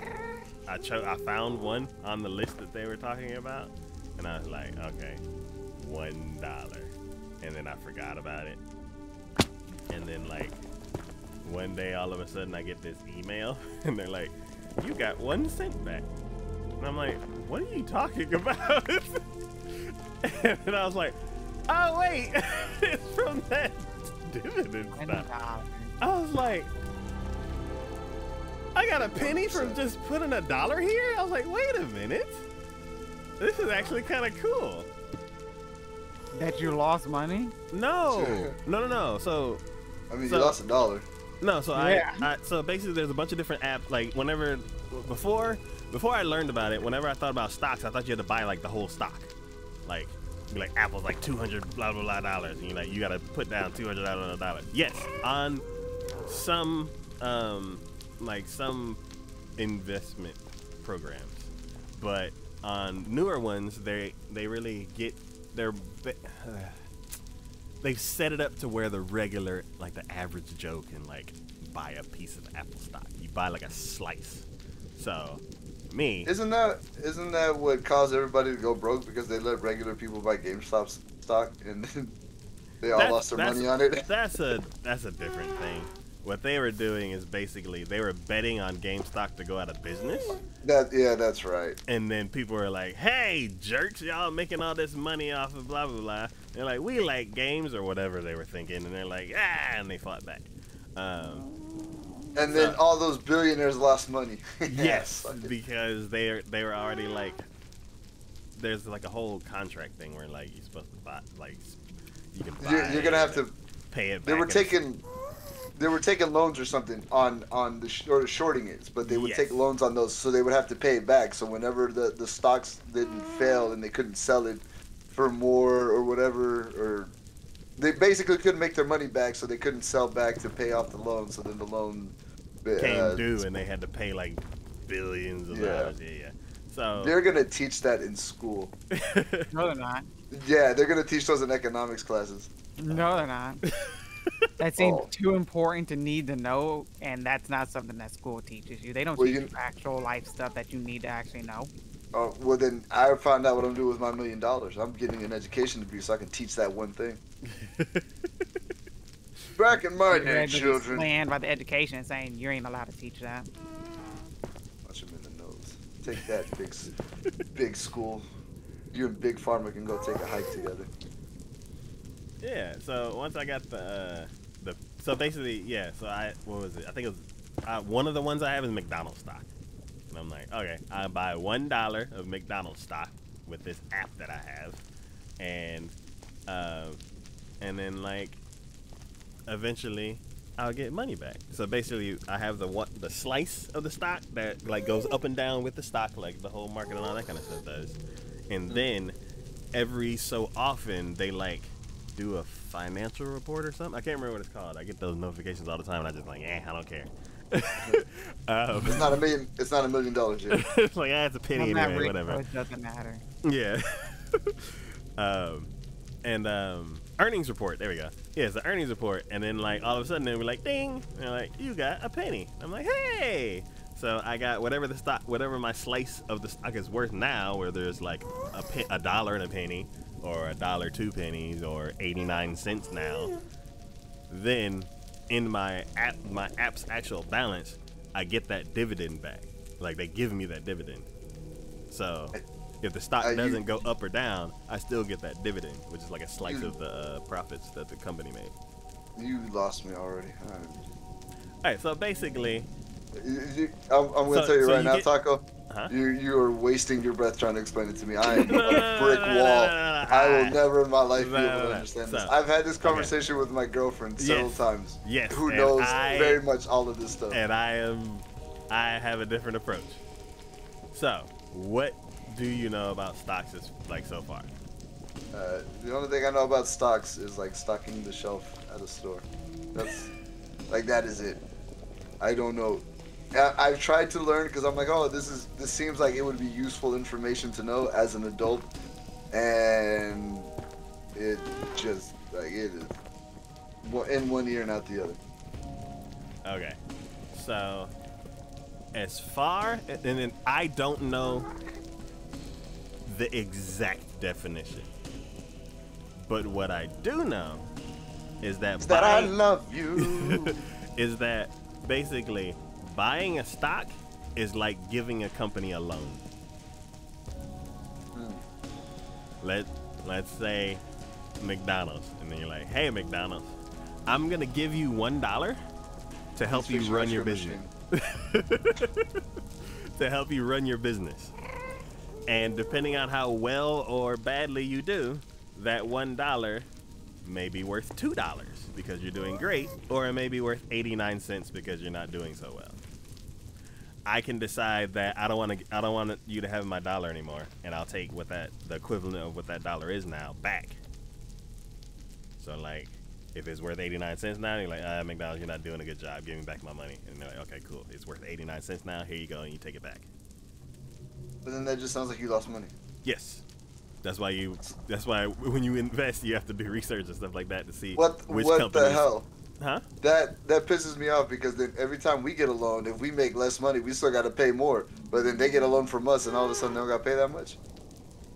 I found one on the list that they were talking about, and I was like, okay, $1, and then I forgot about it, and then like one day all of a sudden I get this email, and they're like, you got 1 cent back, and I'm like, what are you talking about? And I was like, oh wait, it's from that dividend stuff. I was like, I got a penny from just putting $1 here? I was like, wait a minute. This is actually kind of cool. That you lost money? No. No. So, I mean, you lost $1. No, so yeah. so basically there's a bunch of different apps. Like whenever, before I learned about it, whenever I thought about stocks, I thought you had to buy like the whole stock. Like Apple's like $200 blah blah blah dollars, and you got to put down $200 on a dollar. Yes, on some like some investment programs, but on newer ones they really get they've set it up to where the regular, like the average Joe can like buy a piece of Apple stock. You buy like a slice. So me, Isn't that what caused everybody to go broke, because they let regular people buy GameStop stock and then they all lost their money on it? That's a different thing. What they were doing is basically they were betting on GameStop to go out of business. That's right. And then people were like, hey, jerks, y'all making all this money off of blah, blah, blah. They're like, we like games or whatever they were thinking. And they're like, and they fought back. And then all those billionaires lost money. Yes, because they were already like, there's like a whole contract thing where like you're supposed to buy, like you can buy. You're gonna have to pay it back. They were taking loans or something on the shorting it, but they would take loans on those, so they would have to pay it back. So whenever the stocks didn't fail and they couldn't sell it for more or whatever, or they basically couldn't make their money back, so they couldn't sell back to pay off the loan. So then the loan came due, and they had to pay like billions of dollars. Yeah. So they're gonna teach that in school. No, they're not. Yeah, they're gonna teach those in economics classes. No, they're not. That seems too important to need to know, and that's not something that school teaches you. They don't teach you actual life stuff that you need to actually know. Well, then I found out what I'm doing with my $1 million. I'm getting an education degree so I can teach that one thing. Back in my You're day, just children. slammed by the education saying you ain't allowed to teach that. Punch him in the nose. Take that, big school. You and Big Pharma can go take a hike together. Yeah. So once I got so basically, yeah. So what was it? I think it was one of the ones I have is McDonald's stock, and I'm like, okay, I buy $1 of McDonald's stock with this app that I have, and then like eventually I'll get money back. So basically, I have the slice of the stock that like goes up and down with the stock, like the whole market and all that kind of stuff does. And then every so often they like do a financial report or something. I can't remember what it's called. I get those notifications all the time, and I just like, I don't care. It's not $1 million. It's not $1 million yet. It's like, it's a penny On that anyway, rate, whatever. it doesn't matter. Yeah. And earnings report. There we go. Yeah, it's the earnings report, and then like all of a sudden they were like, ding, and they're like, you got a penny. I'm like, hey. So I got whatever my slice of the stock is worth now, where there's like a dollar and a penny, or $1 2 pennies, or 89 cents now. Then in my app's actual balance, I get that dividend back. Like they give me that dividend. So if the stock doesn't go up or down, I still get that dividend, which is like a slice of the profits that the company made. You lost me already. All right, so basically, I'm going to tell you right now, Taco. Uh-huh. You are wasting your breath trying to explain it to me. I am a brick wall. I will never in my life be able to understand this. I've had this conversation with my girlfriend several times. Yes. Who knows very much all of this stuff. And I have a different approach. So, what do you know about stocks like so far? The only thing I know about stocks is like stocking the shelf at a store. That's like that is it. I don't know. I've tried to learn because I'm like, oh, this seems like it would be useful information to know as an adult, and it just like it is in one ear and out the other. Okay, so as far and then I don't know the exact definition, but what I do know is that I love you. Is that basically buying a stock is like giving a company a loan. Let's say McDonald's, and then you're like, hey McDonald's, I'm gonna give you $1 to help you run your business. To help you run your business. And depending on how well or badly you do, that $1 may be worth $2 because you're doing great, or it may be worth 89 cents because you're not doing so well. I can decide that I don't want you to have my dollar anymore, and I'll take the equivalent of what that dollar is now back. So like, if it's worth 89 cents now, you're like, McDonald's, you're not doing a good job giving back my money. And they're like, okay, cool. It's worth 89 cents now. Here you go, and you take it back. But then that just sounds like you lost money. Yes. That's why when you invest, you have to do research and stuff like that to see what companies. the hell. Huh? That pisses me off because then every time we get a loan, if we make less money, we still got to pay more. But then they get a loan from us, and all of a sudden they don't got to pay that much.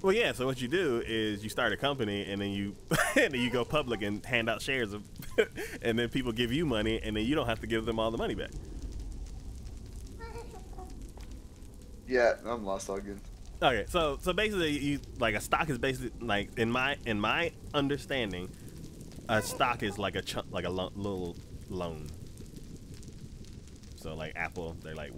Well, yeah. So what you do is you start a company, and then you and then you go public and hand out shares of, and then people give you money, and then you don't have to give them all the money back. Yeah, I'm lost again. Okay, so basically, you like a stock is basically like in my understanding, a stock is like a chunk, like a little loan. So like Apple, they're like,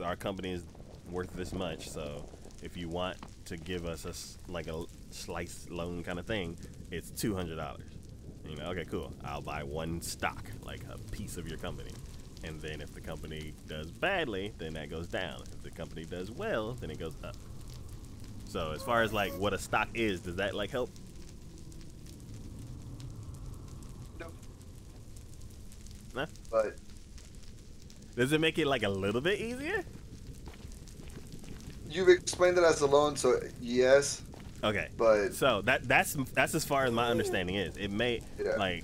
our company is worth this much, so if you want to give us like a slice loan kind of thing, it's $200. You know, okay, cool. I'll buy one stock, like a piece of your company. And then if the company does badly, then that goes down. If the company does well, then it goes up. So as far as like what a stock is, does that like help? No. Nah? But Does it make it like a little bit easier? you've explained it as a loan, so yes. Okay. But so that's as far as my understanding is. It may like,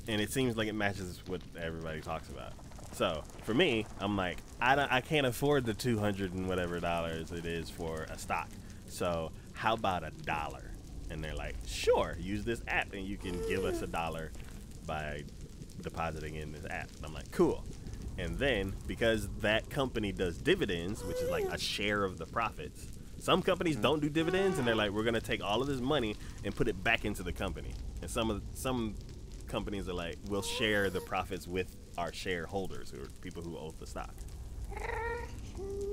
and it seems like it matches what everybody talks about. So for me, I'm like, I can't afford the 200 and whatever dollars it is for a stock. So how about $1? And they're like, sure, use this app and you can give us $1 by depositing in this app. And I'm like, cool. And then because that company does dividends, which is like a share of the profits, some companies don't do dividends, and they're like, we're gonna take all of this money and put it back into the company. And some companies are like, we'll share the profits with our shareholders, who are people who own the stock.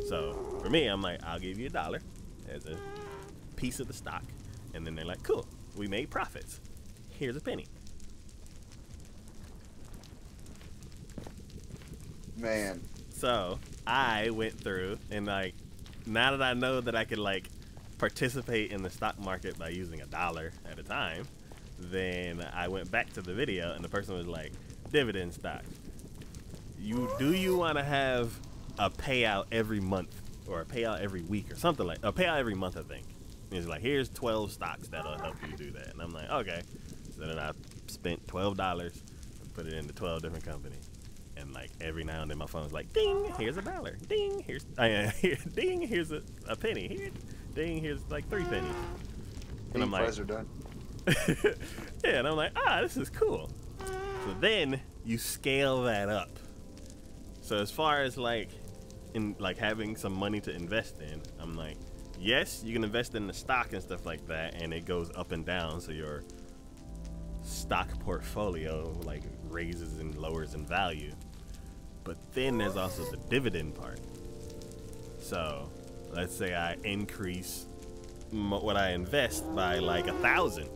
So for me, I'm like, I'll give you $1 as a piece of the stock. And then they're like, cool, we made profits. Here's a penny. Man. So I went through and like, now that I know that I could like participate in the stock market by using $1 at a time, then I went back to the video and the person was like, dividend stock. Do you want to have a payout every month or a payout every week or something like a payout every month, I think. And he's like, here's 12 stocks that'll help you do that. And I'm like, okay. So then I spent $12 and put it into 12 different companies. And like every now and then my phone's like, ding, here's $1. Ding, here's ding, here's a penny. Here, ding, here's like 3 pennies. And I'm like, fries are done. yeah, and I'm like, this is cool. So then you scale that up. So as far as like in like having some money to invest in, I'm like, yes, you can invest in the stock and stuff like that, and it goes up and down, so your stock portfolio like raises and lowers in value. But then there's also the dividend part. So let's say I increase what I invest by like 1,000.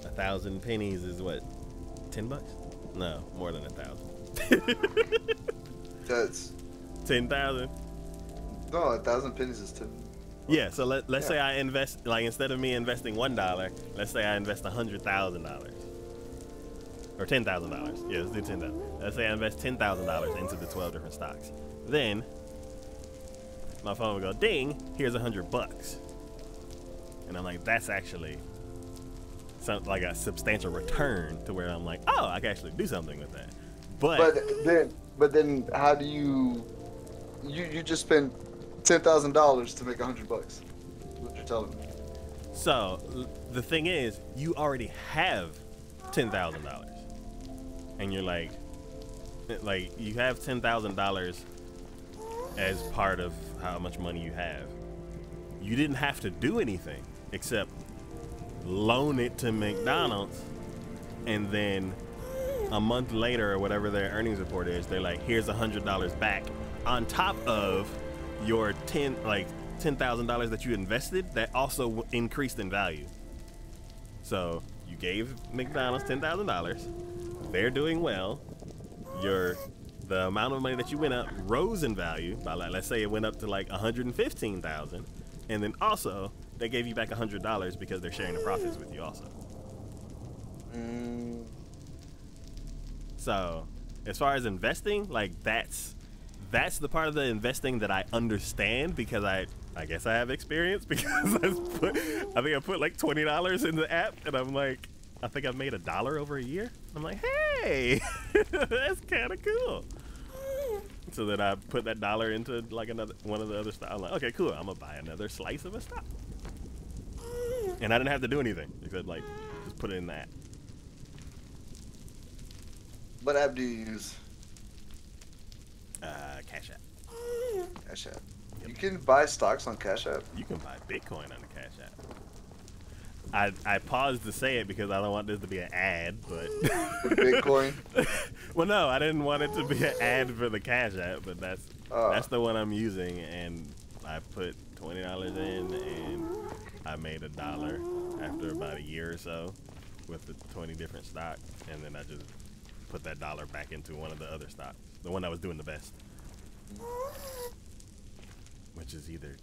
1,000 pennies is what, $10? No, more than 1,000. That's 10,000. no, 1,000 pennies is 10. Yeah, so let's say I invest, like instead of me investing $1, let's say I invest $100,000 or $10,000. Yeah, let's do 10,000. Let's say I invest $10,000 into the 12 different stocks. Then my phone would go, ding, here's $100. And I'm like, that's actually something like a substantial return to where I'm like, oh, I can actually do something with that. But then how do you just spent $10,000 to make $100? That's what you're telling me. So the thing is, you already have $10,000, and you're like you have $10,000 as part of how much money you have. You didn't have to do anything except loan it to McDonald's, and then a month later or whatever their earnings report is, they're like, here's $100 back on top of your $10,000 that you invested that also increased in value. So you gave McDonald's $10,000. They're doing well. The amount of money that you went up rose in value by like, let's say it went up to like 115,000, and then also they gave you back $100 because they're sharing the profits with you also. So as far as investing, like that's the part of the investing that I understand, because I guess I have experience, because I think I put like $20 in the app, and I'm like, I think I've made $1 over a year. I'm like, hey, that's kind of cool. So then I put that dollar into like one of the other stocks. I'm like, okay, cool. I'm gonna buy another slice of a stock, and I didn't have to do anything except like just put it in the app. What app do you use? Cash App. Cash App. Yep. You can buy stocks on Cash App. You can buy Bitcoin on the Cash App. I paused to say it because I don't want this to be an ad, but For Bitcoin. well, no, I didn't want it to be an ad for the Cash App, but that's the one I'm using, and I put $20 in, and I made $1 after about a year or so with the 20 different stocks, and then I just put that dollar back into one of the other stocks, the one that was doing the best, which is either,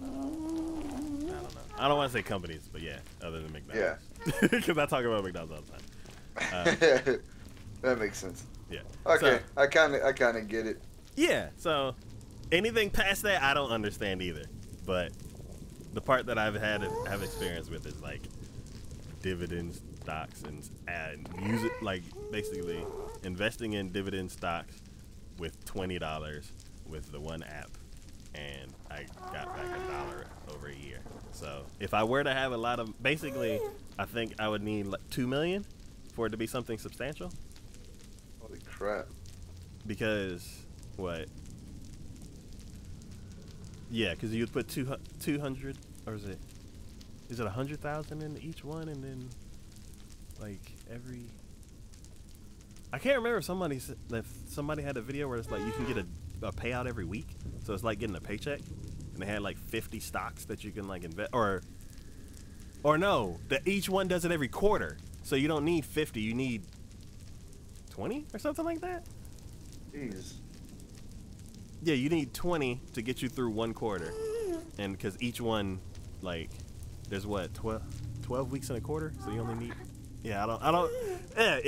I don't know. I don't want to say companies, but yeah, other than McDonald's. Yeah. Because I talk about McDonald's all the time. That makes sense. Yeah. Okay, so, I kind of get it. Yeah. So anything past that, I don't understand either. But the part that have experience with is like dividends, stocks, and use it like basically investing in dividend stocks with $20 with the one app, and I got back $1 over a year. So if I were to have a lot of, basically, I think I would need like 2 million for it to be something substantial. Holy crap! Because what? Yeah, because you'd put 200, or is it 100,000 in each one, and then like every. I can't remember. Somebody had a video where it's like you can get a payout every week, so it's like getting a paycheck, and they had like 50 stocks that you can like invest, or no, that each one does it every quarter, so you don't need 50, you need 20 or something like that. Jeez. Yeah, you need 20 to get you through one quarter, and because each one, like, there's what 12 weeks in a quarter, so you only need. Yeah, I don't. Yeah,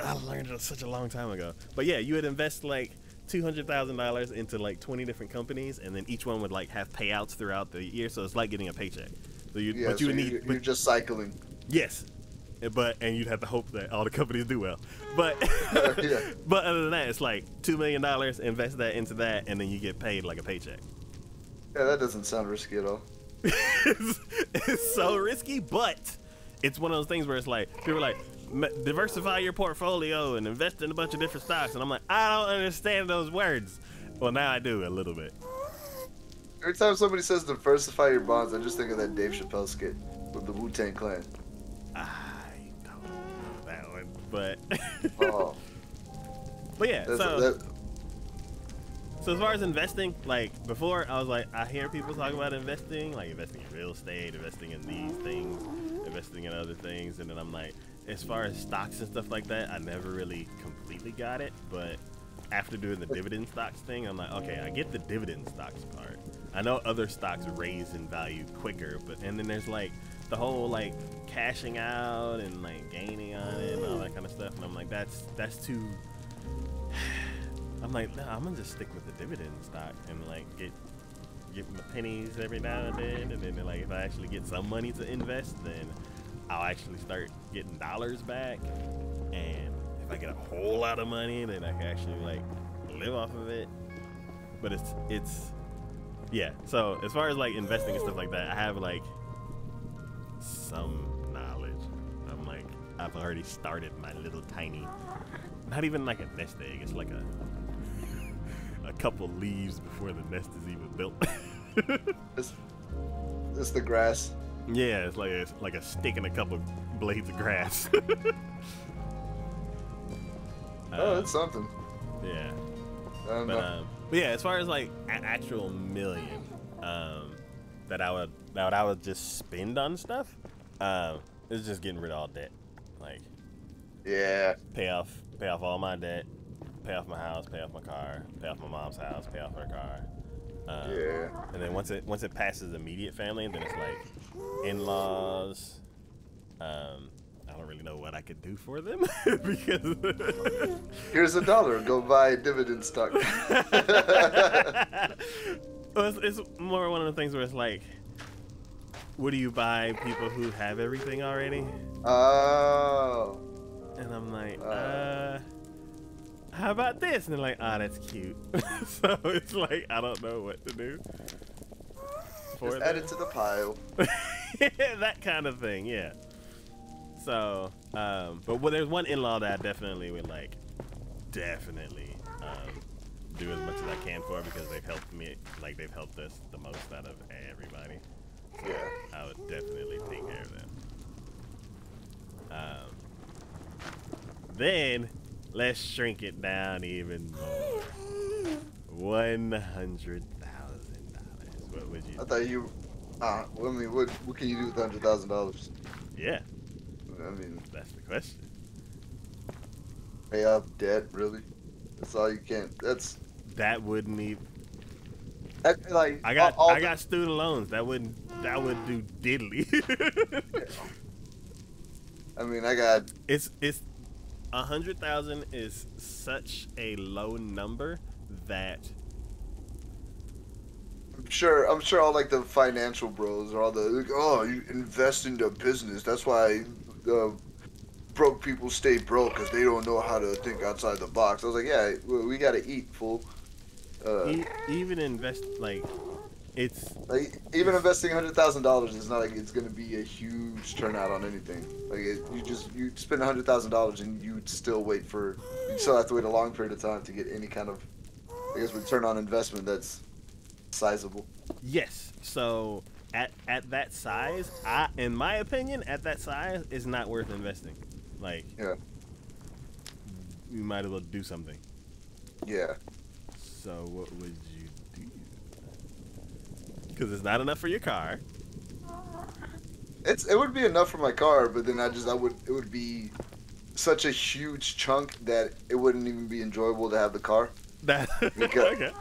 I learned it such a long time ago. But yeah, you would invest like $200,000 into like 20 different companies, and then each one would like have payouts throughout the year. So it's like getting a paycheck. So you, Yeah, but you so would need. you're just cycling. Yes, and you'd have to hope that all the companies do well. But Yeah. but other than that, it's like $2 million. Invest that into that, and then you get paid like a paycheck. Yeah, that doesn't sound risky at all. It's so risky, but it's one of those things where it's like people are like, diversify your portfolio and invest in a bunch of different stocks, and I'm like, I don't understand those words. Well, now I do a little bit. Every time somebody says diversify your bonds, I just think of that Dave Chappelle skit with the Wu-Tang Clan. I don't know that one, but Oh, but yeah. So as far as investing, like before, I was like, I hear people talk about investing, like investing in real estate, investing in these things, investing in other things, and then I'm like, as far as stocks and stuff like that, I never really completely got it. But after doing the dividend stocks thing, I'm like, okay, I get the dividend stocks part. I know other stocks raise in value quicker, and then there's like the whole like cashing out and like gaining on it and all that kind of stuff, and I'm like, that's too. I'm like, nah, I'm gonna just stick with the dividend stock and like get my pennies every now and then like if I actually get some money to invest, then I'll actually start getting dollars back. And if I get a whole lot of money, then I can actually like live off of it. But it's yeah. So as far as like investing and stuff like that, I have like some knowledge. I'm like, I've already started my little tiny, not even like a nest egg. It's like a couple leaves before the nest is even built. It's the grass. Yeah, it's like a stick and a couple blades of grass. Oh, that's something. Yeah. I don't know. But yeah, as far as like an actual million, that I would just spend on stuff, it's just getting rid of all debt. Like, Yeah. pay off all my debt, pay off my house, pay off my car, pay off my mom's house, pay off her car. Yeah. And then once it passes immediate family, then it's like in-laws. I don't really know what I could do for them because Here's $1. Go buy a dividend stock. Well, it's more one of the things where it's like, what do you buy people who have everything already? Oh. And I'm like, how about this? And they're like, that's cute. So it's like, I don't know what to do. Just add it to the pile. That kind of thing, yeah. So, but there's one in-law that I definitely would like, do as much as I can for because they've helped me, like they've helped us the most out of everybody. So Yeah. I would definitely take care of them. Then let's shrink it down even more. $100,000. What would you? I thought you. I mean, what can you do with $100,000? Yeah, I mean, that's the question. pay off debt, really? That's all you can. That wouldn't even. Like I got student loans. That would do diddly. I mean, I got. It's 100,000 is such a low number that I'm sure all like the financial bros are all the like, oh, you invest into business. That's why broke people stay broke because they don't know how to think outside the box. I was like, yeah, we gotta eat, fool. Even invest like it's Like even investing $100,000 is not like it's gonna be a huge turnout on anything. Like you spend $100,000 and you'd still you still have to wait a long period of time to get any kind of, I guess, return on investment that's sizable. yes. So at that size, in my opinion, at that size, it's not worth investing. Like, Yeah, you might as well do something. yeah. So what would you do? Because it's not enough for your car. It would be enough for my car, but then it would be such a huge chunk that it wouldn't even be enjoyable to have the car. That Because, okay.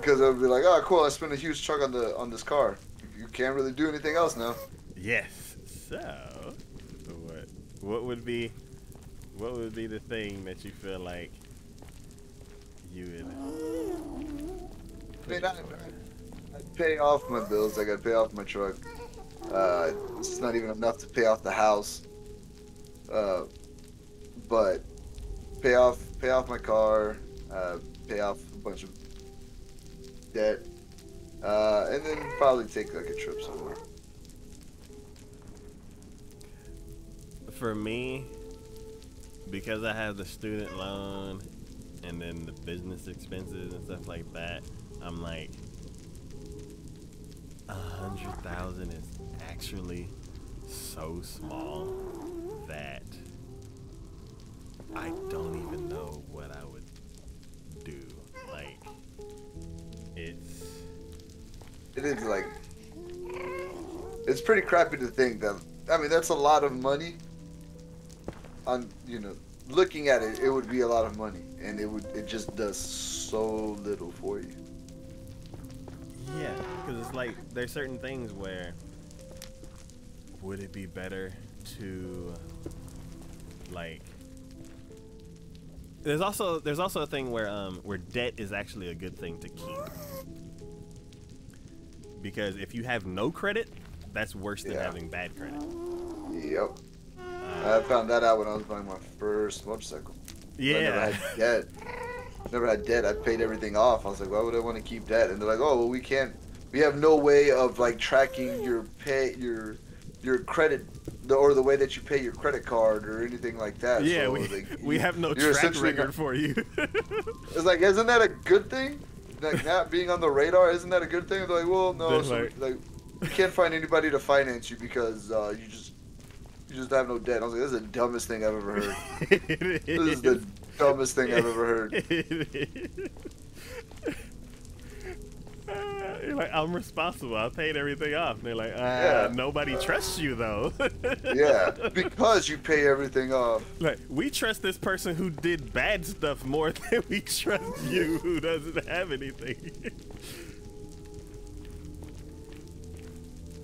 because I would be like, oh, cool, I spent a huge chunk on this car. You can't really do anything else now. Yes. So what would be the thing that you feel like you would? I mean, I'd pay off my bills. I gotta pay off my truck. It's not even enough to pay off the house. But pay off my car. Pay off a bunch of debt. And then probably take like a trip somewhere. For me, because I have the student loan and then the business expenses and stuff like that, I'm like, 100,000 is actually so small that I don't even know what I would do. Like, it is like, it's pretty crappy to think that, I mean, that's a lot of money. Looking at it, it would be a lot of money, and it just does so little for you. yeah, because it's like there's certain things where would it be better to like. There's also a thing where debt is actually a good thing to keep, because if you have no credit, that's worse than having bad credit. Yep. I found that out when I was buying my first motorcycle. Yeah. I never had debt. Never had debt. I paid everything off. I was like, why would I want to keep debt? And they're like, oh, well, we have no way of like tracking your credit, or the way that you pay your credit card or anything like that. Yeah, so, we have no track record for you. It's like, isn't that a good thing? Like, not being on the radar, isn't that a good thing? They're like, well, no, so we can't find anybody to finance you because you just have no debt. I was like, this is the dumbest thing I've ever heard. This is the dumbest thing I've ever heard. You're like, I'm responsible. I paid everything off. And they're like, nobody trusts you though. Yeah, because you pay everything off. Like, we trust this person who did bad stuff more than we trust you who doesn't have anything.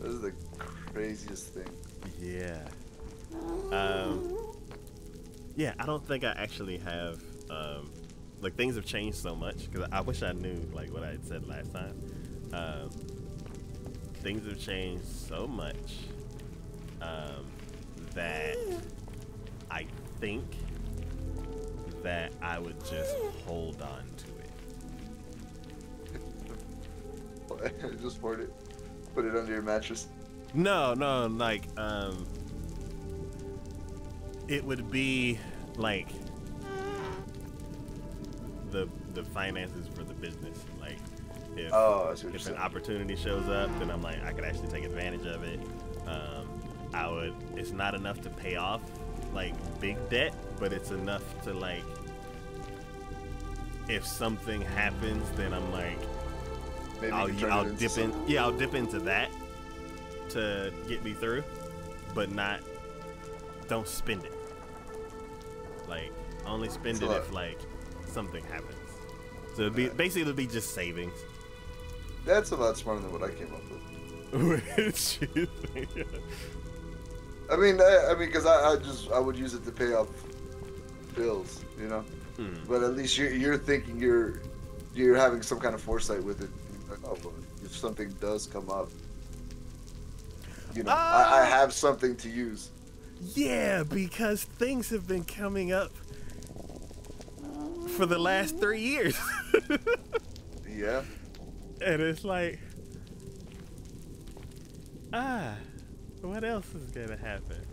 This is the craziest thing. Yeah. Yeah, I don't think I actually have, like, things have changed so much, because I wish I knew, like, what I had said last time. Things have changed so much, that I think that I would just hold on to it. Just hoard it. Put it under your mattress. No, like, it would be like the finances for the business. Like, if an opportunity shows up, then I'm like, I could actually take advantage of it. It's not enough to pay off like big debt, but it's enough to, like, if something happens, then I'm like, Maybe I'll dip into that to get me through, but don't spend it. Like, only spend it if, like, something happens. So it'll be just savings. That's a lot smarter than what I came up with. Which you think? I mean, because I would use it to pay off bills, you know. But at least you're thinking you're having some kind of foresight with it. Like, oh, well, if something does come up, you know, I have something to use. Yeah, because things have been coming up for the last 3 years. Yeah. And it's like, what else is gonna happen?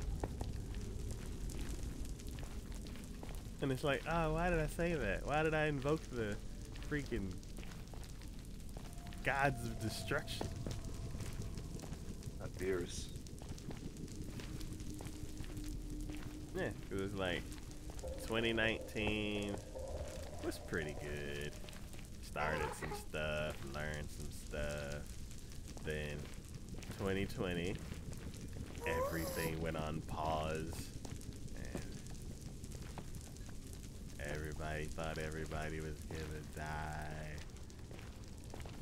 And it's like, why did I say that? Why did I invoke the freaking gods of destruction? Not Beerus. Yeah, it was like 2019 was pretty good. Started some stuff, learned some stuff. Then 2020, everything went on pause, and everybody thought everybody was gonna die.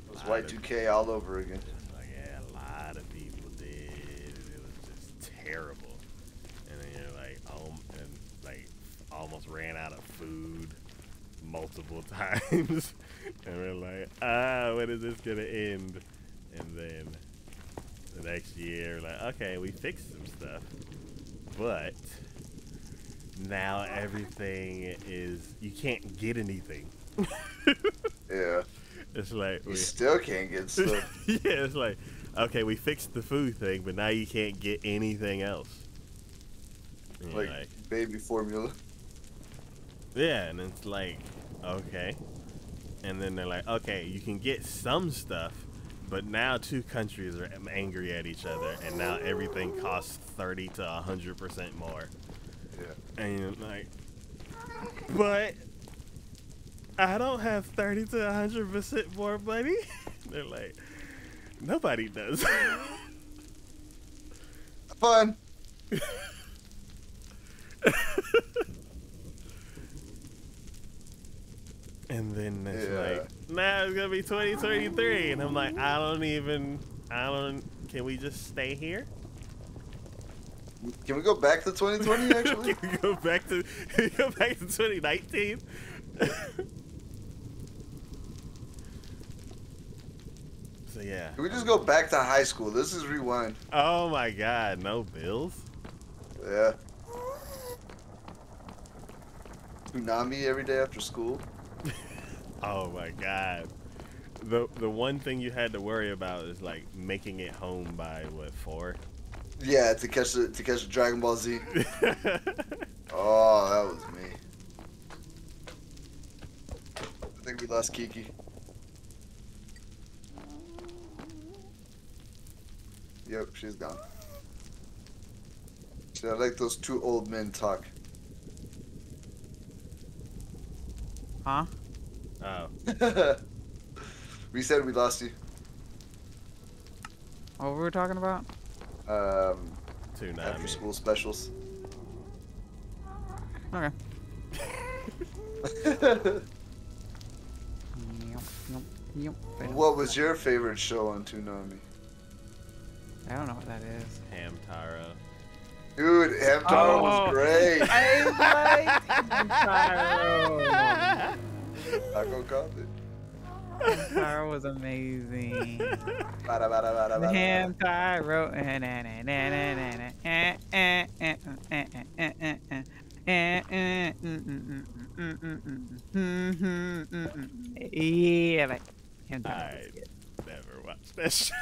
It was Y2K all over again. Like, yeah, a lot of people did. And it was just terrible. And then you're like, and like almost ran out of food multiple times. And we're like, when is this gonna end? And then the next year, like, okay, we fixed some stuff, but now everything is, you can't get anything. Yeah. It's like You still can't get stuff. yeah, it's like, okay, we fixed the food thing, but now you can't get anything else. And you're Like baby formula. yeah, and it's like, okay. And then they're like, okay, you can get some stuff, but now 2 countries are angry at each other, and now everything costs 30 to 100% more. Yeah. And you're like, but I don't have 30 to 100% more money. They're like, nobody does. Fun. And then it's Yeah. like, nah, it's gonna be 2023, and I'm like, can we just stay here? Can we go back to 2020 actually? Can we go back to 2019? So yeah. Can we just go back to high school? This is rewind. Oh my God, no bills. Yeah. Tsunami every day after school. Oh my God. The one thing you had to worry about is like making it home by what, 4? Yeah, to catch the Dragon Ball Z. Oh, that was me. I think we lost Kiki. Yep, she's gone. See, I like those 2 old men talk. Huh? Oh. We said we lost you. What were we talking about? Tsunami. After school specials. Okay. Yep. What was your favorite show on Toonami? I don't know what that is. Hamtaro. Dude, Hamtaro was great. I like Hamtaro. Taco Coffee. Hamtaro was amazing. Bada, bada, bada, bada. Hamtaro. Yeah, like Hamtaro. I never watched that show.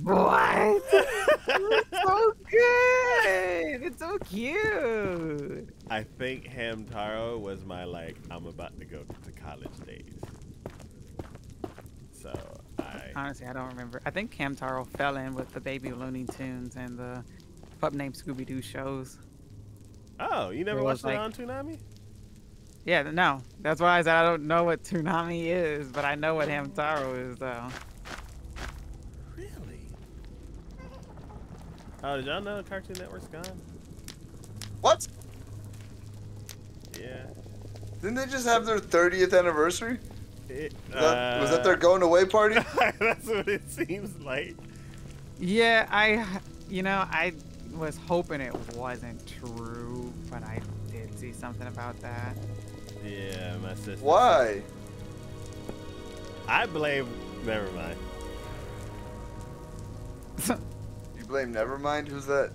What? It's so good. It's so cute. I think Hamtaro was my like, I'm about to go to college days. So Honestly, I don't remember. I think Hamtaro fell in with the Baby Looney Tunes and the Pup Named Scooby Doo shows. Oh, you never It was watched it like- on Toonami? Yeah, no. That's why I said I don't know what Toonami is, but I know what Hamtaro is, though. Really? Oh, did y'all know Cartoon Network's gone? What? Yeah. Didn't they just have their 30th anniversary? Was that their Uh, going away party? That's what it seems like. Yeah, I was hoping it wasn't true, but I did see something about that. Yeah, my sister. Why? I blame. Never mind. You blame Nevermind? Who's that?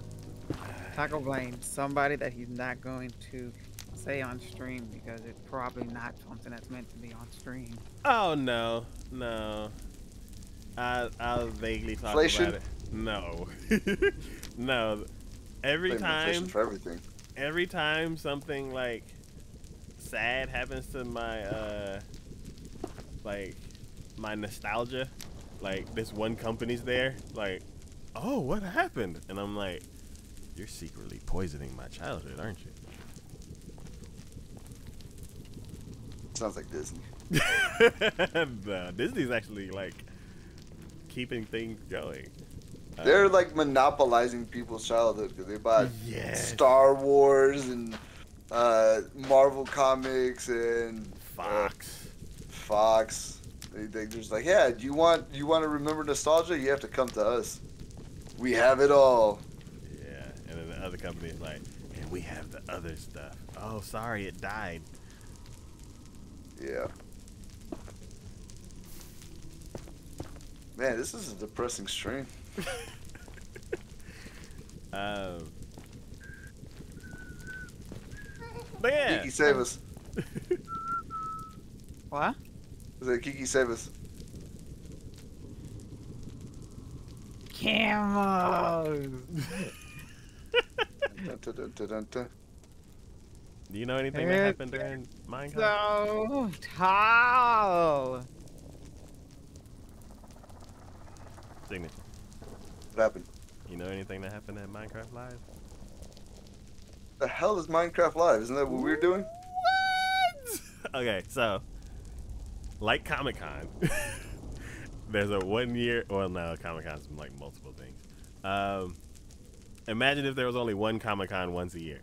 Taco Blaine, somebody that he's not going to say on stream because it's probably not something that's meant to be on stream. Oh no, no. I'll vaguely talk Inflation? about it. No, no. Every Blame inflation time, for everything. every time something like sad happens to my like my nostalgia, like this one company's there, like, oh, what happened? And I'm like, you're secretly poisoning my childhood, aren't you? Sounds like Disney. No, Disney's actually like keeping things going. They're like monopolizing people's childhood because they bought Yes. Star Wars and Marvel comics and Fox. Fox. They just like, yeah. Do you want to remember nostalgia? You have to come to us. We have it all. Yeah, and then the other company's like, and we have the other stuff. Oh, sorry, it died. Yeah. Man, this is a depressing stream. But yeah. Kiki, save us. What? I said, Kiki, save us. Camels. Dun, dun, dun, dun, dun, dun. Do you know anything that happened during Minecraft? So tall. Signature. What happened? You know anything that happened at Minecraft Live? The hell is Minecraft Live? Isn't that what we're doing? What? Okay, so like Comic Con, there's a 1 year. Well, no, Comic Con's like multiple things. Imagine if there was only one Comic Con once a year,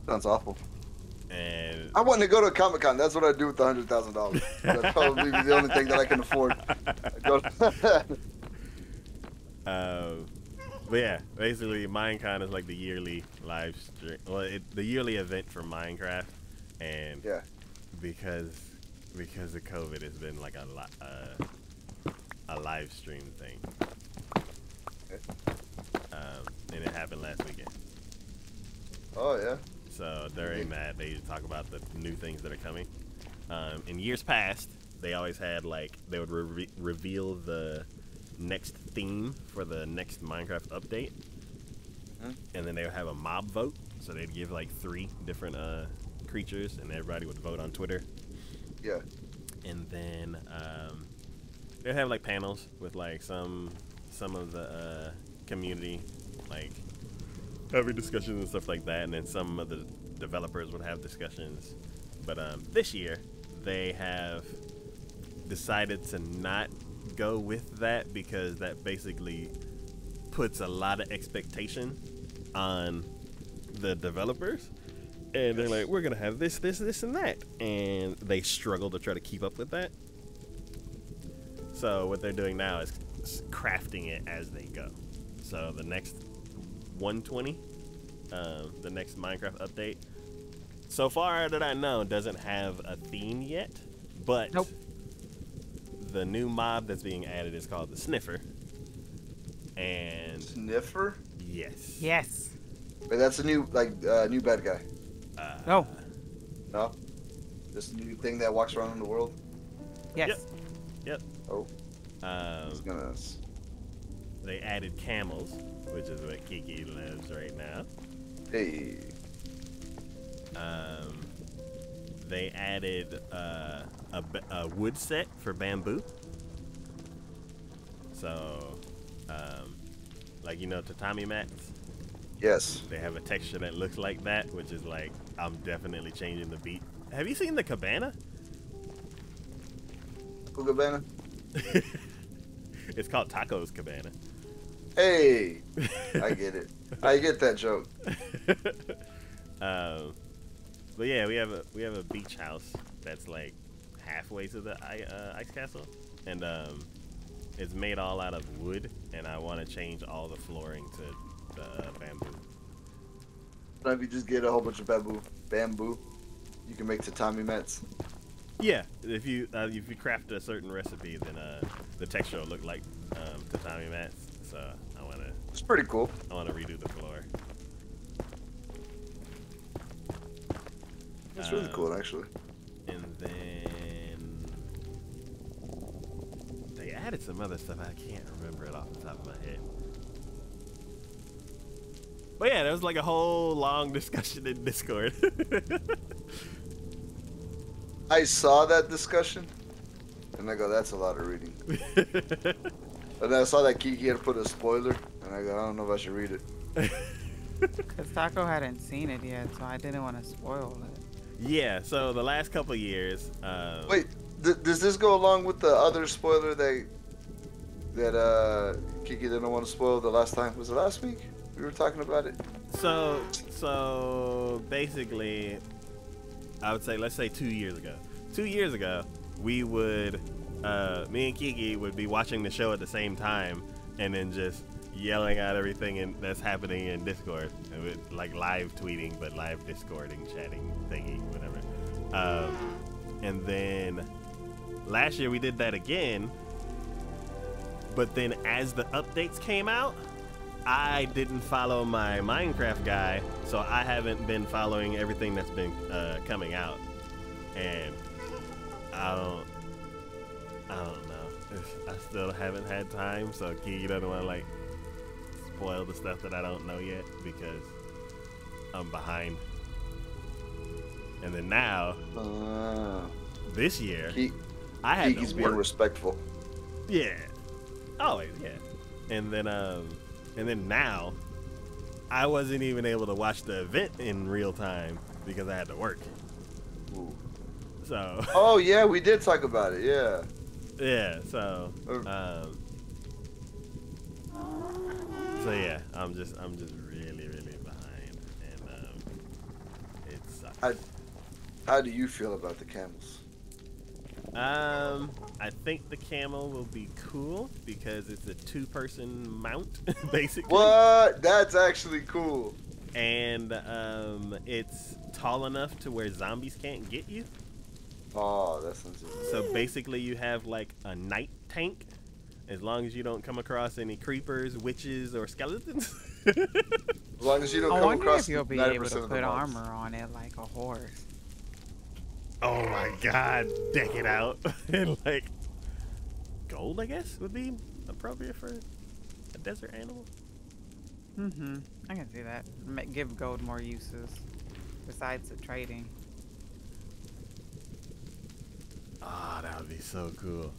Sounds awful. and I want to go to a Comic Con. That's what I do with the $100,000. That'd probably be the only thing that I can afford. but yeah, basically Minecon is like the yearly live stream. Well, the yearly event for Minecraft, and Yeah. because of COVID, it's been like a live stream thing. And it happened last weekend. Oh yeah. So during that, they talk about the new things that are coming. In years past, they always had like they would reveal the next theme for the next Minecraft update, and then they would have a mob vote. So they'd give like 3 different creatures, and everybody would vote on Twitter. Yeah. And then they'd have like panels with like some of the community, like having discussions and stuff like that, and then some of the developers would have discussions. But this year they have decided to not go with that because that basically puts a lot of expectation on the developers, and they're like, we're gonna have this, and that, and they struggle to try to keep up with that. So what they're doing now is crafting it as they go. So the next 120, the next Minecraft update, so far that I know, doesn't have a theme yet, but Nope. the new mob that's being added is called the Sniffer. And Sniffer? yes. Yes. Wait, that's a new new bad guy. No. No. This new thing that walks around in the world. Yes. Yep. Oh. It's Um, gonna. they added camels, which is where Kiki lives right now. Hey. They added a wood set for bamboo. So, like, you know, tatami mats, Yes. they have a texture that looks like that, which is like, I'm definitely changing the beat. Have you seen the cabana? Cabana. It's called Tacos Cabana. Hey. I get it. I get that joke. But yeah, we have a beach house that's like halfway to the ice castle, and it's made all out of wood, and I want to change all the flooring to the bamboo. If you just get a whole bunch of bamboo, you can make tatami mats. Yeah, if you craft a certain recipe, then the texture will look like tatami mats. So I want to It's pretty cool. I want to redo the floor. It's really cool, actually. And then they added some other stuff. I can't remember it off the top of my head. But yeah, there was like a whole long discussion in Discord. I saw that discussion, and I go, that's a lot of reading. And I saw that Kiki had put a spoiler, and I go, I don't know if I should read it. Because Taco hadn't seen it yet, so I didn't want to spoil it. Yeah, so the last couple years. Wait, does this go along with the other spoiler that Kiki didn't want to spoil the last time? Was it last week? We were talking about it. So basically, I would say, let's say 2 years ago. 2 years ago, we would, me and Kiki would be watching the show at the same time, and then just yelling out everything that's happening in Discord, and with, like live tweeting, but live Discording, chatting, thingy, whatever. And then last year we did that again, but then as the updates came out, I didn't follow my Minecraft guy, so I haven't been following everything that's been coming out, and I don't know. I still haven't had time, so Kiki doesn't want to like spoil the stuff that I don't know yet because I'm behind. And then now, this year, I had Kiki's to being work. respectful. Yeah, always, yeah. And then now, I wasn't even able to watch the event in real time because I had to work. Ooh. So. Oh yeah, we did talk about it. Yeah. Yeah. So. So yeah, I'm just really behind, and it sucks. How do you feel about the camels? I think the camel will be cool because it's a 2-person mount, basically. What? That's actually cool. And it's tall enough to where zombies can't get you. Oh, that sounds good. So basically, you have like a night tank, as long as you don't come across any creepers, witches, or skeletons. As long as you don't I come wonder across if you'll be 90% able to of the put mobs. armor on it like a horse. Oh my god, deck it out. And like, gold, I guess, would be appropriate for a desert animal. Mm-hmm. I can see that. Give gold more uses besides the trading. Ah, that would be so cool.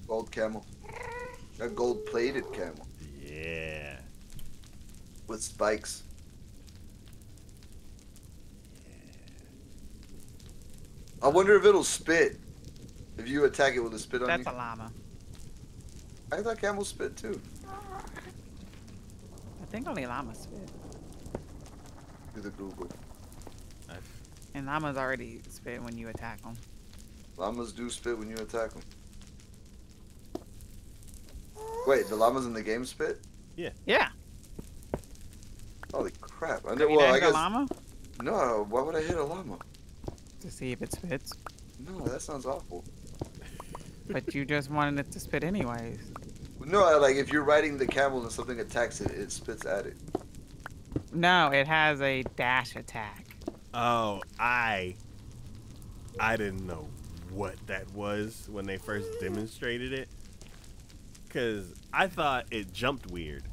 Gold camel. A gold-plated camel Yeah. with spikes. I wonder if it'll spit. If you attack it with a spit on you. That's a llama. I thought camels spit too. I think only llamas spit. Do the Google. And llamas already spit when you attack them. Llamas do spit when you attack them. Wait, the llamas in the game spit? Yeah. Holy crap! I Have know. you Well, I named a guess llama? no. Why would I hit a llama? To see if it spits. No, that sounds awful. But you just wanted it to spit anyways. No, like if you're riding the camel and something attacks it, it spits at it. No, it has a dash attack. Oh, I didn't know what that was when they first demonstrated it, because I thought it jumped weird.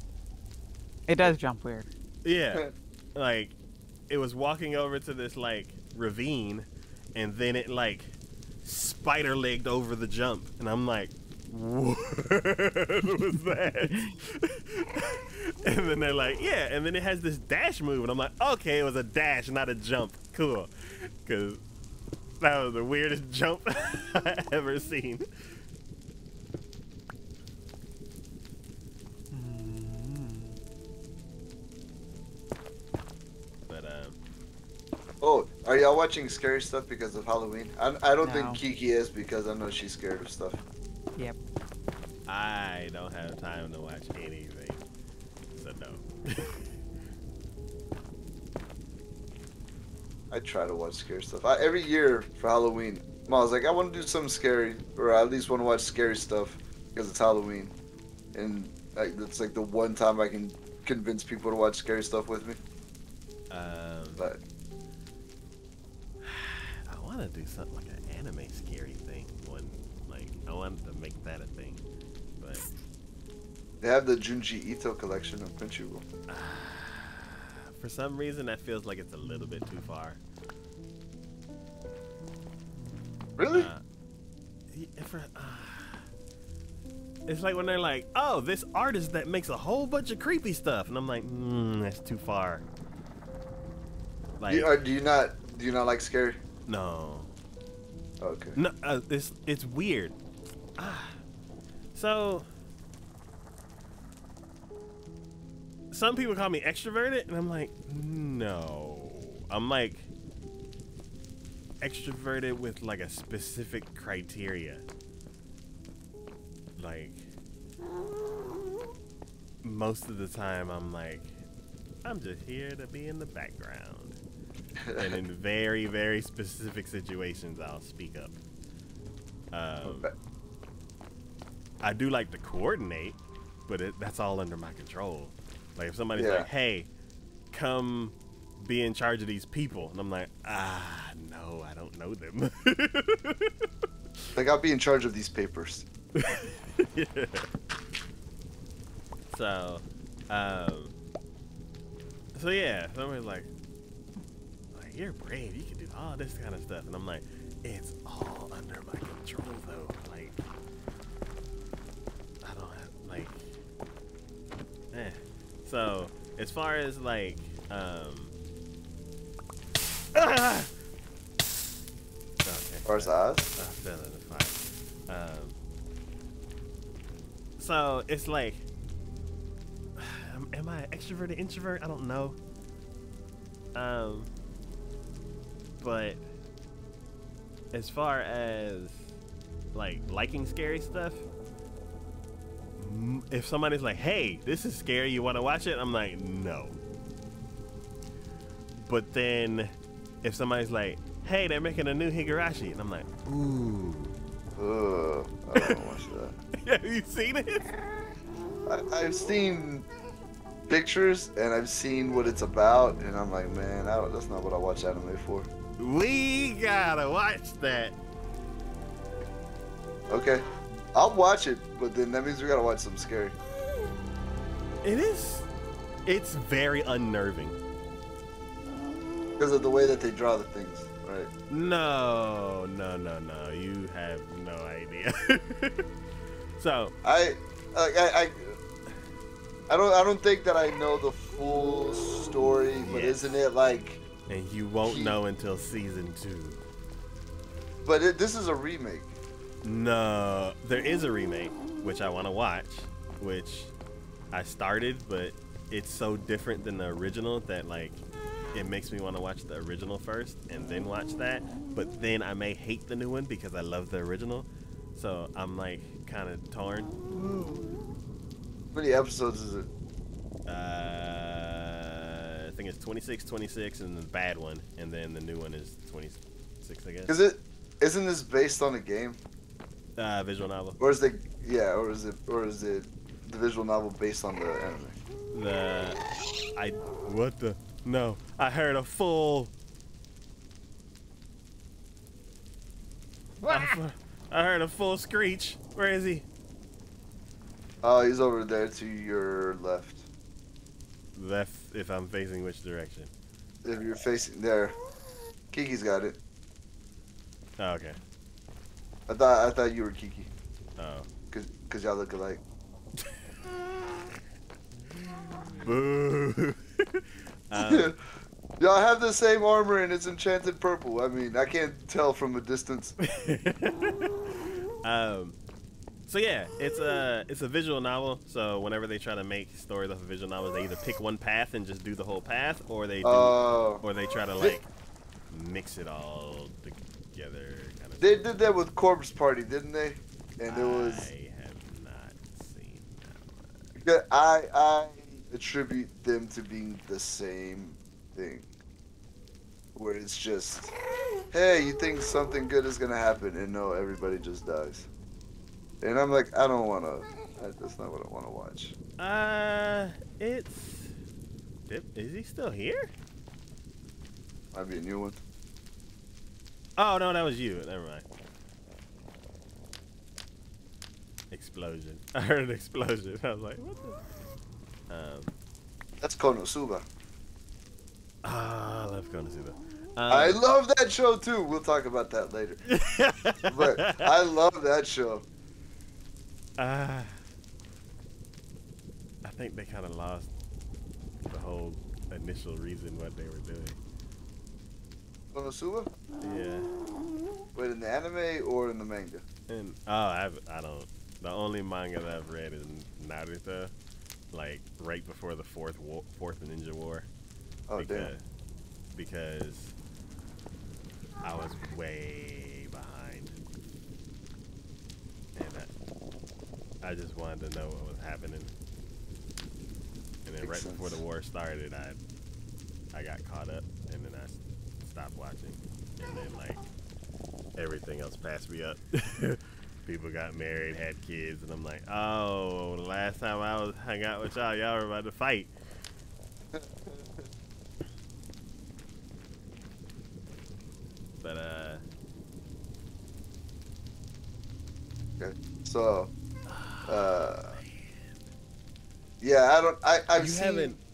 It does jump weird. Yeah, like it was walking over to this like ravine, and then it like spider-legged over the jump, and I'm like, what was that? And then they're like, yeah, and then it has this dash move, and I'm like, okay, it was a dash, not a jump. Cool, because that was the weirdest jump I ever seen. But Oh, are y'all watching scary stuff because of Halloween? I don't No. think Kiki is because I know she's scared of stuff. Yep. I don't have time to watch anything, so no. I try to watch scary stuff. Every year for Halloween, Mom's like, I want to do something scary, or I at least want to watch scary stuff because it's Halloween. And Like that's like the one time I can convince people to watch scary stuff with me. But I want to do something like an anime scary thing. I wanted to make that a thing, but they have the Junji Ito collection of Crunchyroll. for some reason that feels like it's a little bit too far. Really? It's like when they're like, "Oh, this artist that makes a whole bunch of creepy stuff," and I'm like, "That's too far." Like, do you not like scary? no, Okay. no, it's weird. So, some people call me extroverted, and I'm like, no, I'm like extroverted with like a specific criteria. Like, most of the time I'm like, I'm just here to be in the background. And in very, very specific situations, I'll speak up. Okay. I do like to coordinate, but that's all under my control. Like, if somebody's like, hey, come be in charge of these people, and I'm like, no, I don't know them. Like, I'll be in charge of these papers. Yeah. So yeah, somebody's like, you're brave, you can do all this kind of stuff, and I'm like, it's all under my control though. Like, I don't have, like, So as far as like okay. As far as eyes? Fine. So it's like, am I an extroverted introvert? I don't know. But as far as like liking scary stuff, if somebody's like, "Hey, this is scary, you want to watch it?" I'm like, "No." But then if somebody's like, "Hey, they're making a new Higurashi," and I'm like, "Ooh." I don't watch that. Have you seen it? I've seen pictures and I've seen what it's about, and I'm like, man, that's not what I watch anime for. We gotta watch that. Okay, I'll watch it, but then that means we gotta watch something scary. It's very unnerving. Because of the way that they draw the things, right? No. You have no idea. So I don't think that I know the full story, but Yes. isn't it like? And you won't know until season 2. But this is a remake. No, there is a remake, which I want to watch, which I started, but it's so different than the original that like it makes me want to watch the original first and then watch that. But then I may hate the new one because I love the original. So I'm like kind of torn. How many episodes is it? I think it's 26, and the bad one, and then the new one is 26, I guess. Isn't this based on a game? Visual novel. Or is it the visual novel based on the anime? No, I heard a full. I heard a full screech. Where is he? Oh, he's over there to your left. Left if I'm facing which direction? If you're facing there, Kiki's got it. Oh, okay. I thought you were Kiki, Oh. cause y'all look alike. Boo. Y'all have the same armor and it's enchanted purple. I mean, I can't tell from a distance. So yeah, it's a visual novel. So whenever they try to make stories off of visual novels, they either pick one path and just do the whole path, or they try to like mix it all together. Kind of. They did that with Corpse Party, didn't they? And it was. I have not seen that one. I attribute them to being the same thing, where it's just, hey, you think something good is gonna happen, and no, everybody just dies. And I'm like, I don't want to That's not what I want to watch. It's. Is he still here? Might be a new one. Oh no, that was you. Never mind. Explosion. I heard an explosion. I was like, what the? That's Konosuba. I love Konosuba. I love that show too. We'll talk about that later. But I love that show. I think they kind of lost the whole initial reason what they were doing. Konosuba? Yeah. Wait, in the anime or in the manga? And I don't. The only manga that I've read is Naruto, like right before the fourth Ninja War. Oh damn. Because I was way behind, and I just wanted to know what was happening. And then right before the war started, I got caught up, and then I stopped watching, and then like everything else passed me up. People got married, had kids, and I'm like, oh, the last time I hung out with y'all were about to fight. But okay. So yeah,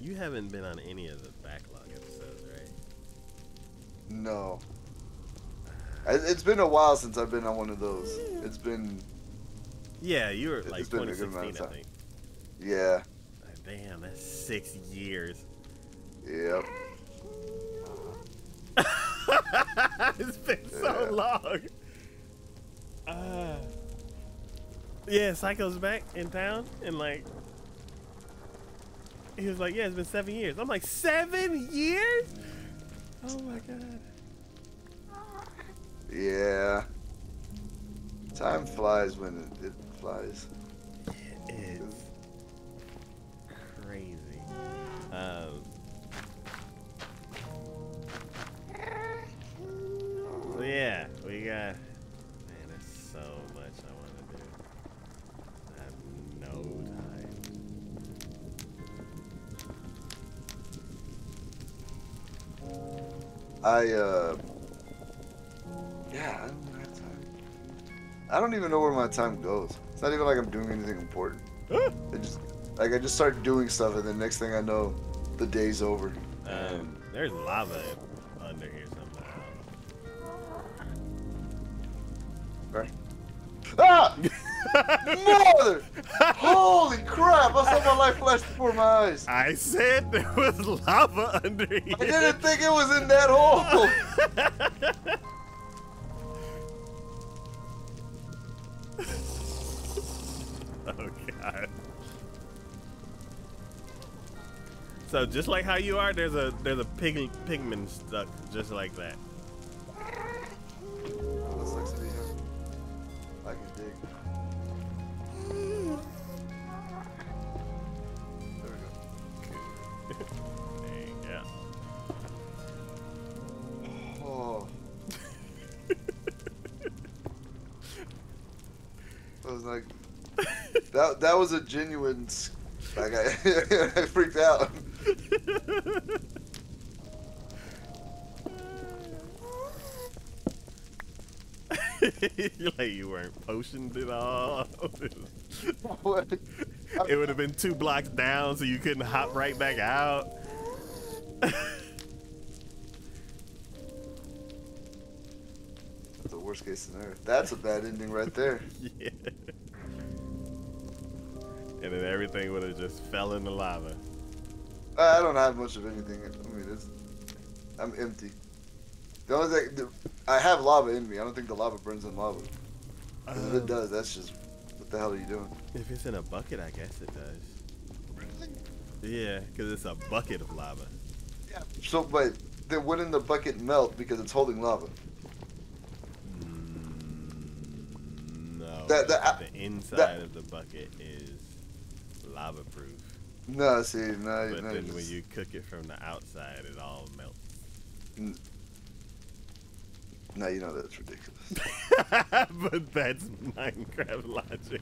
you haven't been on any of the backlog episodes, right? No. It's been a while since I've been on one of those. It's been. Yeah, you were like 2016, I think. Yeah. Damn, that's 6 years. Yep. It's been so long. Yeah, Psycho's back in town, and like, he was like, yeah, it's been 7 years. I'm like, 7 years? Oh my god. Yeah. Time flies when it flies. It's crazy. So yeah, we got. Man, there's so much I want to do. I have no time. Yeah, I don't have time. I don't even know where my time goes. It's not even like I'm doing anything important. I just start doing stuff, and the next thing I know, the day's over. There's lava under here somehow. Right. Ah! Mother! Holy crap! I saw my life flash before my eyes. I said there was lava under here. I didn't think it was in that hole. Oh god. So just like how you are, there's a pigman stuck just like that. Looks like to me, huh? I can dig. There we go. There you go. Oh. I was like, that was a genuine. Like I freaked out. Like you weren't potioned at all. What? It would have been 2 blocks down, so you couldn't hop right back out. That's the worst case scenario. That's a bad ending right there. Yeah. And then everything would have just fell in the lava. I don't have much of anything. I mean, I'm empty. The only thing, I have lava in me. I don't think the lava burns in lava. 'Cause if it does, that's just, what the hell are you doing? If it's in a bucket, I guess it does. Yeah, because it's a bucket of lava. Yeah. So, but then wouldn't the bucket melt because it's holding lava? No. The inside of the bucket is lava proof. No, see, no. But no, then when you cook it from the outside, it all melts. No, you know that's ridiculous. But that's Minecraft logic.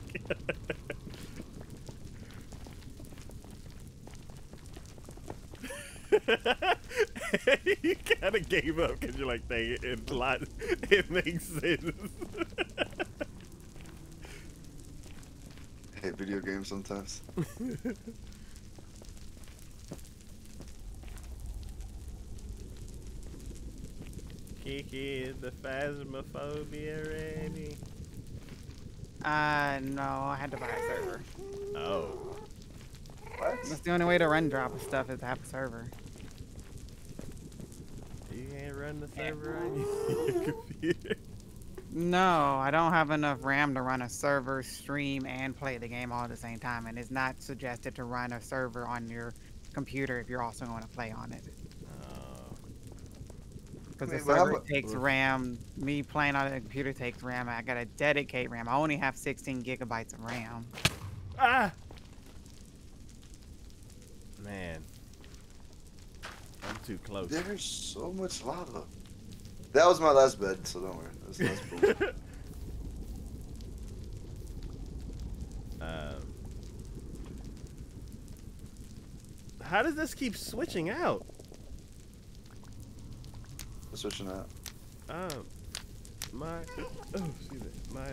You kind of gave up because you're like, dang it, it makes sense. I hate video games sometimes. Kiki, is the phasmophobia ready? No, I had to buy a server. Oh. What? That's the only way to run drop stuff is to have a server. You can't run the server on your computer. No, I don't have enough RAM to run a server, stream, and play the game all at the same time. And it's not suggested to run a server on your computer if you're also going to play on it. Oh. Because I the mean, but how server mu- takes RAM. Me playing on the computer takes RAM. I gotta dedicate RAM. I only have 16 gigabytes of RAM. Ah! Man. I'm too close. There's so much lava. That was my last bed, so don't worry. That's cool. How does this keep switching out? Switching out. Excuse me. My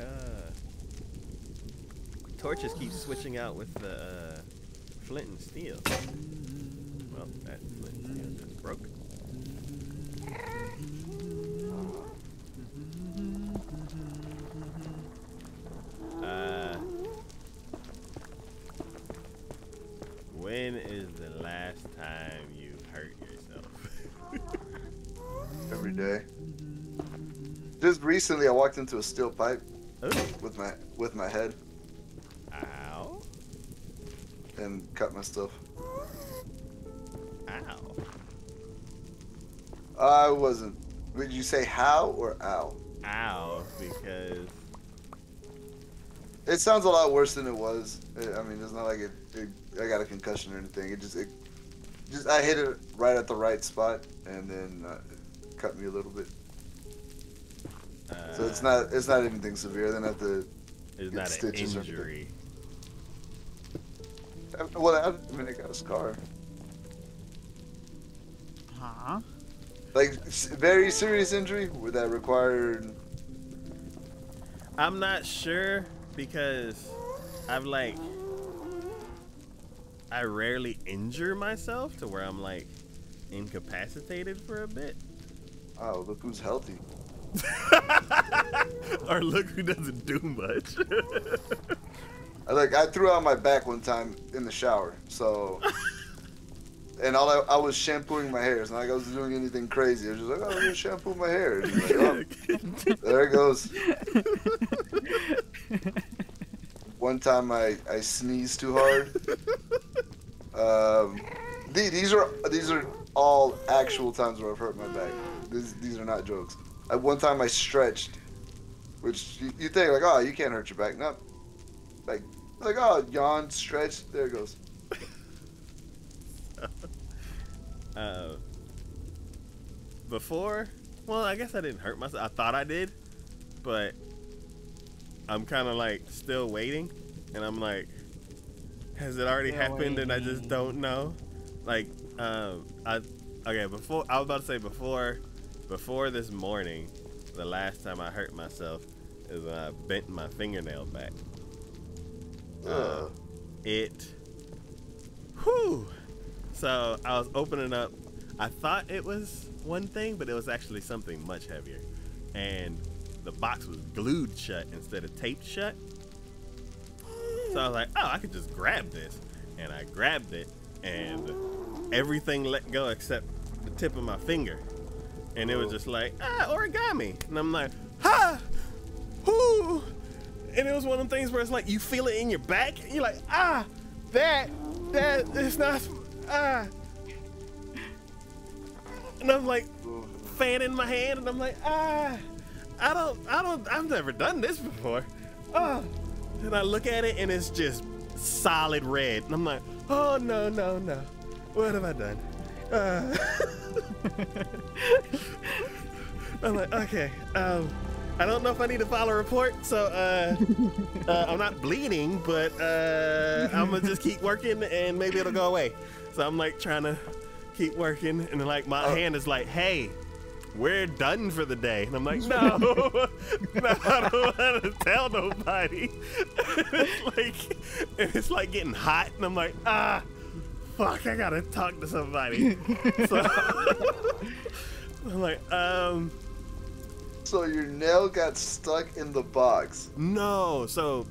torches keep switching out with the flint and steel. Well, that flint and steel just broke. When is the last time you hurt yourself? Every day. Just recently, I walked into a steel pipe Ooh. with my head Ow. and cut myself. Ow. I wasn't. Would you say how or ow? Ow, because It sounds a lot worse than it was. I mean, it's not like I got a concussion or anything. It just I hit it right at the right spot and then it cut me a little bit. So it's not anything severe. Then I have to it's get not an stitches or injury. Well, I mean, I got a scar. Huh? Like very serious injury that required. I'm not sure because I rarely injure myself to where I'm like incapacitated for a bit. Oh, look who's healthy. Or look who doesn't do much. I threw out my back one time in the shower. So. And I was shampooing my hair. It's not like I was doing anything crazy. I was just like, oh, I'm gonna shampoo my hair. And like, oh, there it goes. One time I sneezed too hard. These are all actual times where I've hurt my back. These are not jokes. One time I stretched, which you think like, oh, you can't hurt your back. No, like oh, yawn, stretch, there it goes. Before, well, I guess I didn't hurt myself. I thought I did, but I'm kind of like still waiting, and I'm like, has it already happened and I just don't know? Like, before I was about to say before this morning, the last time I hurt myself is when I bent my fingernail back. So I was opening up. I thought it was one thing, but it was actually something much heavier. And the box was glued shut instead of taped shut. So I was like, oh, I could just grab this. And I grabbed it, and everything let go except the tip of my finger. And it was just like, origami. And I'm like, ha! Whoo! And it was one of them things where it's like, you feel it in your back, and you're like, that is not, And I'm like, fanning my hand, and I'm like, I've never done this before. And I look at it, and it's just solid red. And I'm like, oh, no. What have I done? I'm like, okay, I don't know if I need to file a report, so I'm not bleeding, but I'm gonna just keep working and maybe it'll go away. So I'm like trying to keep working, and then like my hand is like, hey, we're done for the day. And I'm like, no, no, I don't want to tell nobody. It's like getting hot, and I'm like, fuck, I gotta talk to somebody. So I'm like, So your nail got stuck in the box. no. So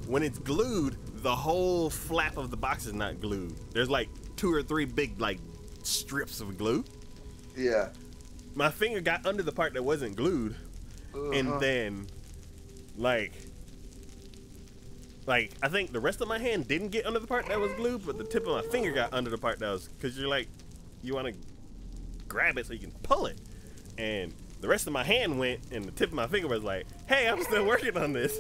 when it's glued, the whole flap of the box is not glued. There's like 2 or 3 big like strips of glue. Yeah. My finger got under the part that wasn't glued, and then like I think the rest of my hand didn't get under the part that was glued, but the tip of my finger got under the part that was, because you're like, you want to grab it so you can pull it, and the rest of my hand went, and the tip of my finger was like, hey, I'm still working on this.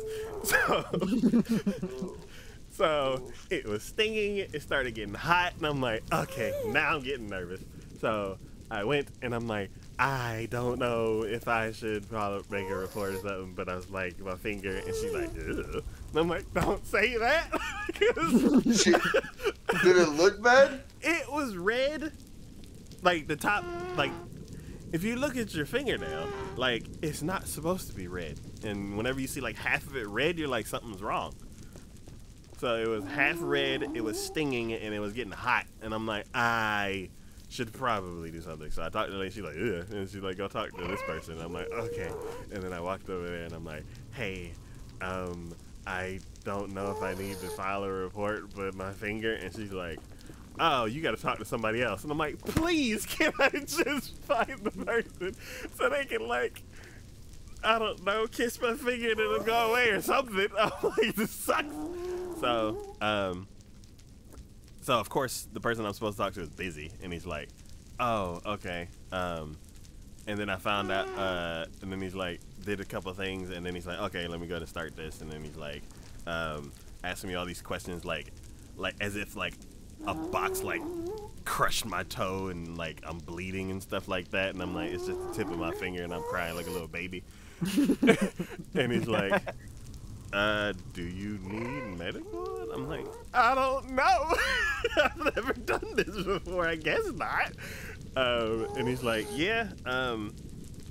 So it was stinging, it started getting hot, and I'm like, okay, now I'm getting nervous. So I went, and I'm like, I don't know if I should probably make a report or something, but I was like, my finger, and she's like, ugh. And I'm like, don't say that. Did it look bad? It was red. Like the top, like if you look at your fingernail, like it's not supposed to be red. And whenever you see like half of it red, you're like, something's wrong. So it was half red, it was stinging, and it was getting hot. And I'm like, I should probably do something. So I talked to her, and she's like, ugh. And she's like, go talk to this person. And I'm like, okay. And then I walked over there, and I'm like, hey, I don't know if I need to file a report, but my finger. And she's like, oh, you got to talk to somebody else. And I'm like, please, can I just find the person so they can, like, I don't know, kiss my finger and it'll go away or something. I'm like, this sucks. So of course, the person I'm supposed to talk to is busy, and he's like, oh, okay. And then I found out, and then he's like, did a couple things, and then he's like, okay, let me go to start this, and then he's like, asking me all these questions, like as if like a box like crushed my toe and like I'm bleeding and stuff like that, and I'm like, it's just the tip of my finger, and I'm crying like a little baby. And he's like, do you need medical? And I'm like, I don't know. I've never done this before. I guess not. And he's like, yeah. I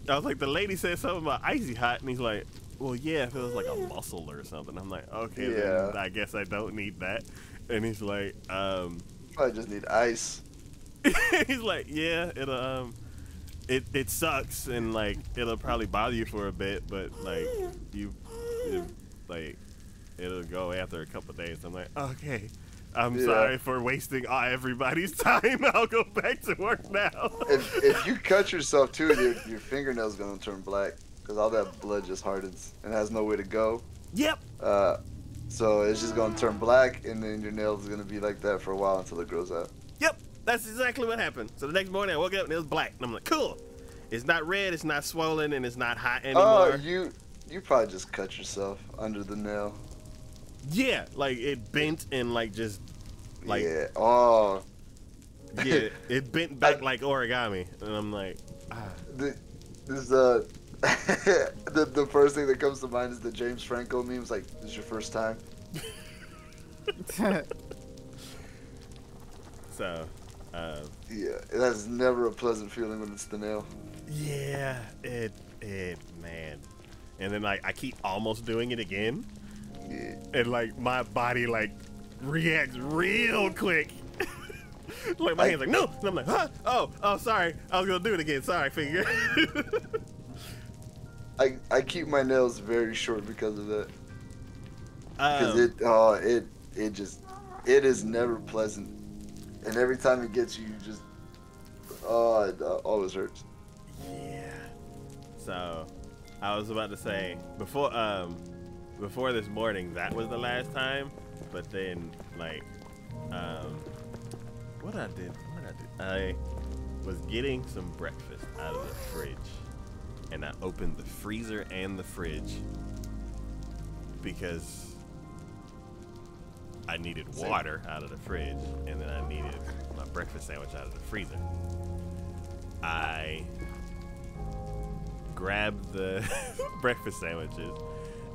was like, the lady said something about icy hot, and he's like, well, yeah, if it was like a muscle or something. I'm like, okay, then I guess I don't need that. And he's like, I just need ice. he's like, yeah, it sucks, and like it'll probably bother you for a bit, but like it'll go after a couple days. I'm like, okay, I'm sorry for wasting everybody's time. I'll go back to work now. If you cut yourself too, your fingernail's gonna turn black because all that blood just hardens and has nowhere to go. Yep. So it's just gonna turn black, and then your nail's gonna be like that for a while until it grows out. Yep. That's exactly what happened. So the next morning I woke up and it was black, and I'm like, cool. It's not red, it's not swollen, and it's not hot anymore. Oh, you probably just cut yourself under the nail. Yeah, like it bent and like just like oh yeah, it bent back like origami, and I'm like, the first thing that comes to mind is the James Franco memes, like, this is your first time. So yeah, that's never a pleasant feeling when it's the nail. yeah, it man. And then like I keep almost doing it again, and like my body like reacts real quick. Like my hand's like, no, and I'm like, huh? Oh, sorry, I was gonna do it again. Sorry, finger. I keep my nails very short because of that. Because it is never pleasant, and every time it gets you, just it always hurts. Yeah. So I was about to say before this morning that was the last time, but then like what I did, I was getting some breakfast out of the fridge, and I opened the freezer and the fridge because I needed water out of the fridge, and then I needed my breakfast sandwich out of the freezer. I grabbed the breakfast sandwiches,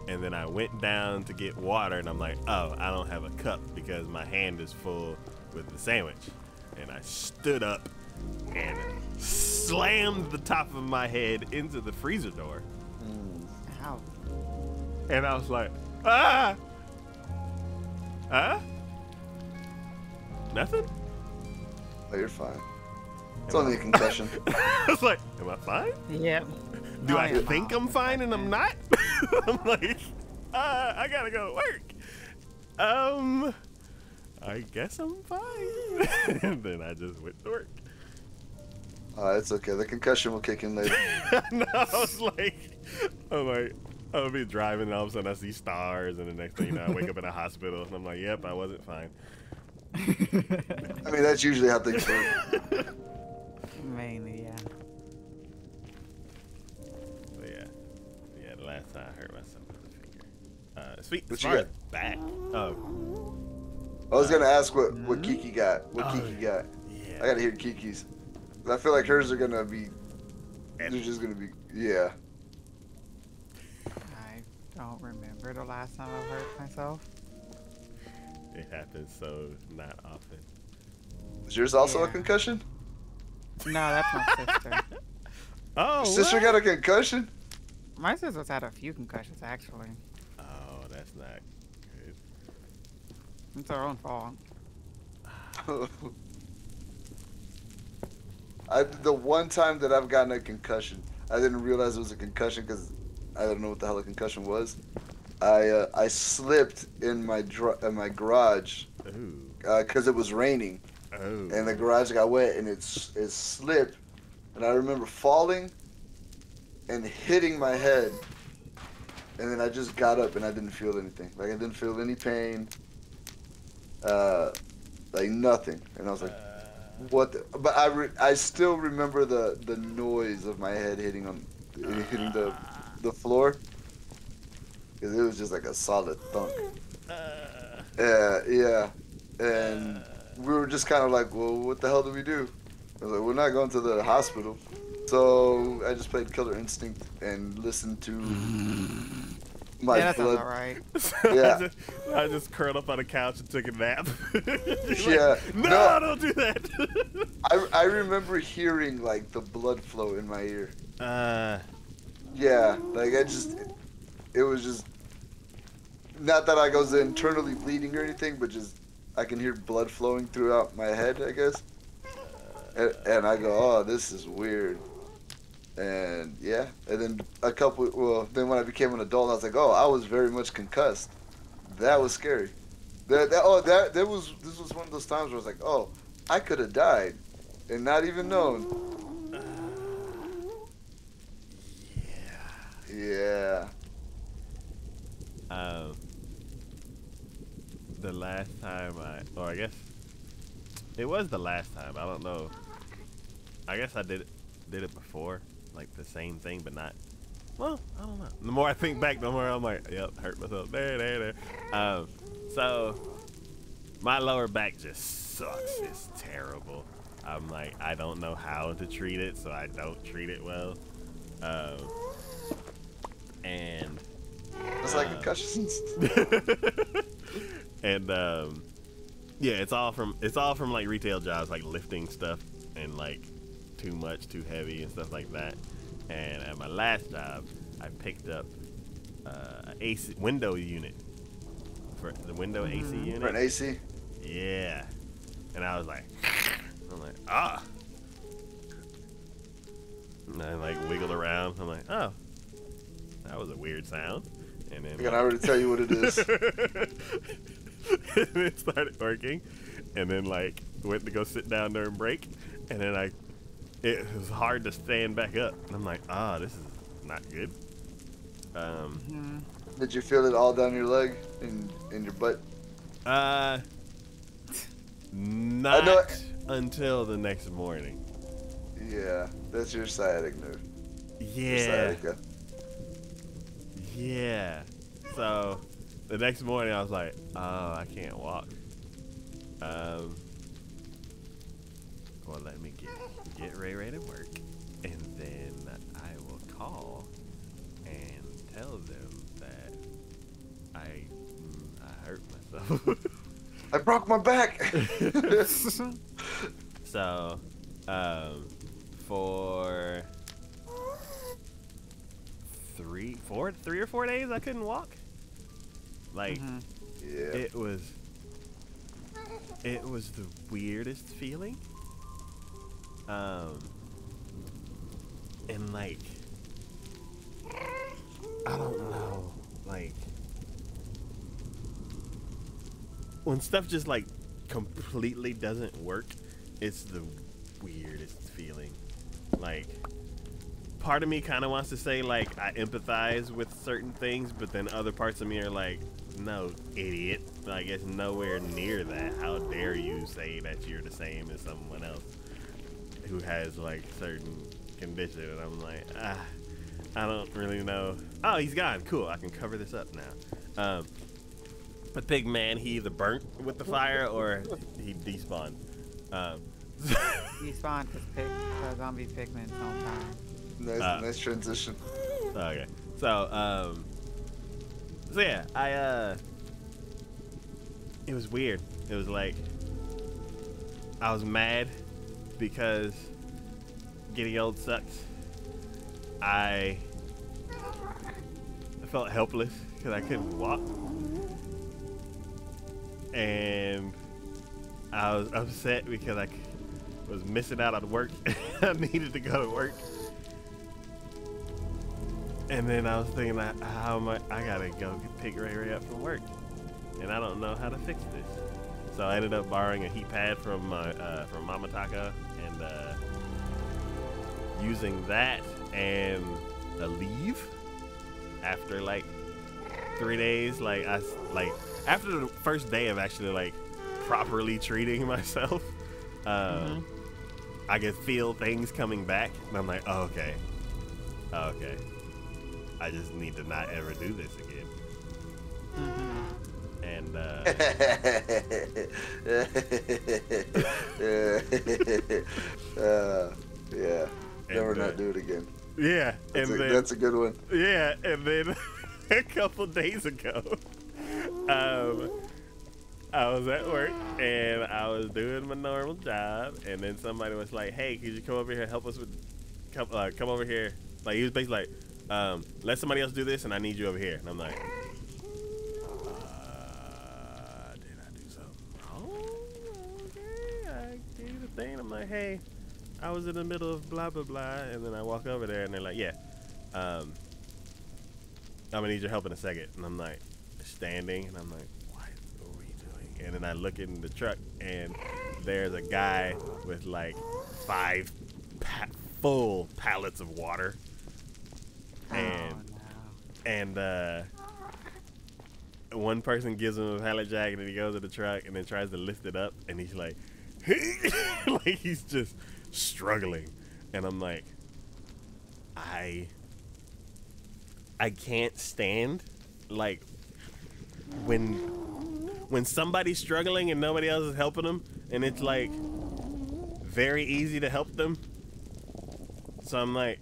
and then I went down to get water, and I'm like, oh, I don't have a cup because my hand is full with the sandwich. and I stood up and slammed the top of my head into the freezer door. Ow. And I was like, ah! Huh? Nothing? Oh, you're fine. It's only a concussion. I was like, am I fine? Yep. Do Oh, I yeah, think Mom. I'm fine and I'm not? I'm like, I gotta go to work. I guess I'm fine. And then I just went to work. It's okay. The concussion will kick in later. No, I was like, I'll be driving and all of a sudden I see stars and the next thing you know I wake up in a hospital and I'm like, yep, I wasn't fine. I mean, that's usually how things work. Mainly, yeah. But yeah, the last time I hurt myself with a finger. Sweet, What as you far got? as back. Oh, I was gonna ask what Kiki got. What Oh, Kiki got. yeah. I gotta hear Kiki's. I feel like hers are gonna be. They're just gonna be. Yeah. I don't remember the last time I hurt myself. It happens so not often. Is yours also a Yeah. concussion? No, that's my sister. Oh, Your sister what? got a concussion? My sister's had a few concussions, actually. Oh, that's not good. It's her own fault. The one time that I've gotten a concussion, I didn't realize it was a concussion because I don't know what the hell a concussion was. I slipped in my garage Ooh. because it was raining Oh. and the garage got wet and it slipped, and I remember falling and hitting my head, and then I just got up and I didn't feel anything. Like I didn't feel any pain, like nothing, and I was like, what? But I still remember the noise of my head hitting the floor, because it was just like a solid thunk. Yeah, and we were just kind of like, well, what the hell do we do? I was like, we're not going to the hospital. So I just played Killer Instinct and listened to my Yeah, that sounds blood. alright. Yeah. I just curled up on the couch and took a nap. Yeah. No, No. don't do that. I remember hearing like the blood flow in my ear. uh, Yeah, like it was just, not that I was internally bleeding or anything, but just I can hear blood flowing throughout my head, I guess. And I go, oh, this is weird. And yeah, and then then when I became an adult, I was like, oh, I was very much concussed. That was scary. This was one of those times where I was like, oh, I could have died and not even known. Yeah. The last time I guess it was the last time. I don't know. I guess I did it before, like the same thing, but not. Well, I don't know. The more I think back, the more I'm like, yep, hurt myself. There. So my lower back just sucks. It's terrible. I'm like, I don't know how to treat it, so I don't treat it well. And It's like concussions. and yeah, it's all from like retail jobs, like lifting stuff and like too much, too heavy and stuff like that. And at my last job, I picked up an AC window unit for the window AC unit. For an AC? Yeah, and I was like, ah, and I like wiggled around. I'm like, oh, that was a weird sound. And then I can already tell you what it is. and it started working, and then like went to go sit down during break, and then it was hard to stand back up, and I'm like, this is not good. Did you feel it all down your leg and in your butt? Not until the next morning. Yeah, that's your sciatic nerve. Your Yeah. sciatica. Yeah. So the next morning I was like, oh, I can't walk. Well, let me get ready to work, and then I will call and tell them that I hurt myself. I broke my back. So, for 3 or 4 days, I couldn't walk. Like, Yeah. it was the weirdest feeling. And like, I don't know, like, when stuff just like completely doesn't work, it's the weirdest feeling. Like, part of me kind of wants to say like I empathize with certain things, but then other parts of me are like, no, idiot. Like, it's nowhere near that. How dare you say that you're the same as someone else who has like certain condition? And I'm like, I don't really know. Oh, he's gone. Cool. I can cover this up now. But Pig Man, he either burnt with the fire or he despawned. Despawned because zombie pigmen on time. Nice transition. Okay. So yeah, it was weird. It was like, I was mad because getting old sucks. I felt helpless because I couldn't walk. And I was upset because I was missing out on work. I needed to go to work. And then I was thinking, how am I gotta go pick Ray Ray up from work. And I don't know how to fix this. So I ended up borrowing a heat pad from Mama Taco and using that and a leave after like 3 days. Like, after the first day of actually like properly treating myself, I could feel things coming back, and I'm like, oh, okay. I just need to not ever do this again. And yeah, never not do it again. Yeah, That's a good one. Yeah, and then a couple days ago, I was at work and I was doing my normal job, and then somebody was like, "Hey, could you come over here and help us with come over here?" Like, he was basically like, "Let somebody else do this, and I need you over here." And I'm like, "Did I do something wrong?" Okay, I gave you the thing. I'm like, "Hey, I was in the middle of blah blah blah," and then I walk over there, and they're like, "Yeah, I'm gonna need your help in a second." And I'm like, standing, and I'm like, what are we doing? And then I look in the truck, and there's a guy with like 5 full pallets of water. And one person gives him a pallet jack, and then he goes to the truck and then tries to lift it up, and he's like, like he's just struggling. And I'm like, I can't stand like when somebody's struggling and nobody else is helping them, and it's like very easy to help them. So I'm like,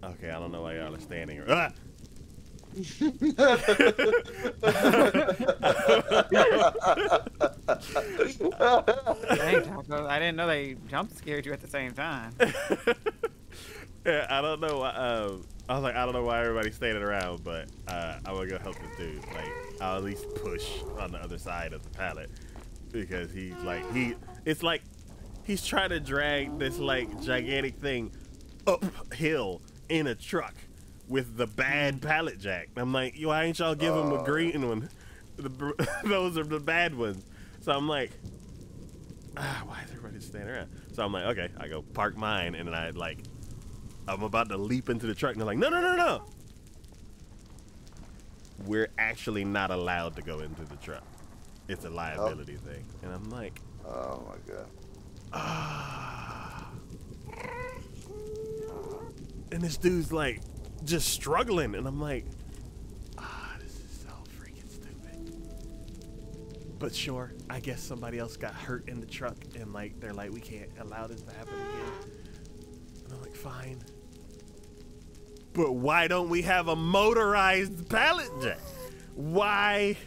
okay, I don't know why y'all are standing. Ah! Dang, Taco, I didn't know they jump scared you at the same time. Yeah, I don't know why. I was like, I don't know why everybody's standing around, but I'm gonna go help this dude. Like, I'll at least push on the other side of the pallet, because he's like, it's like he's trying to drag this like gigantic thing uphill in a truck with the bad pallet jack. I'm like, why ain't y'all give him a green one? Those are the bad ones. So I'm like, why is everybody standing around? So I'm like, okay, I go park mine, and then I'm about to leap into the truck, and they're like, no. We're actually not allowed to go into the truck. It's a liability thing. And I'm like, oh my god. And this dude's like just struggling, and I'm like, this is so freaking stupid. But sure, I guess somebody else got hurt in the truck, and like they're like, we can't allow this to happen again. And I'm like, fine. But why don't we have a motorized pallet jack? Why?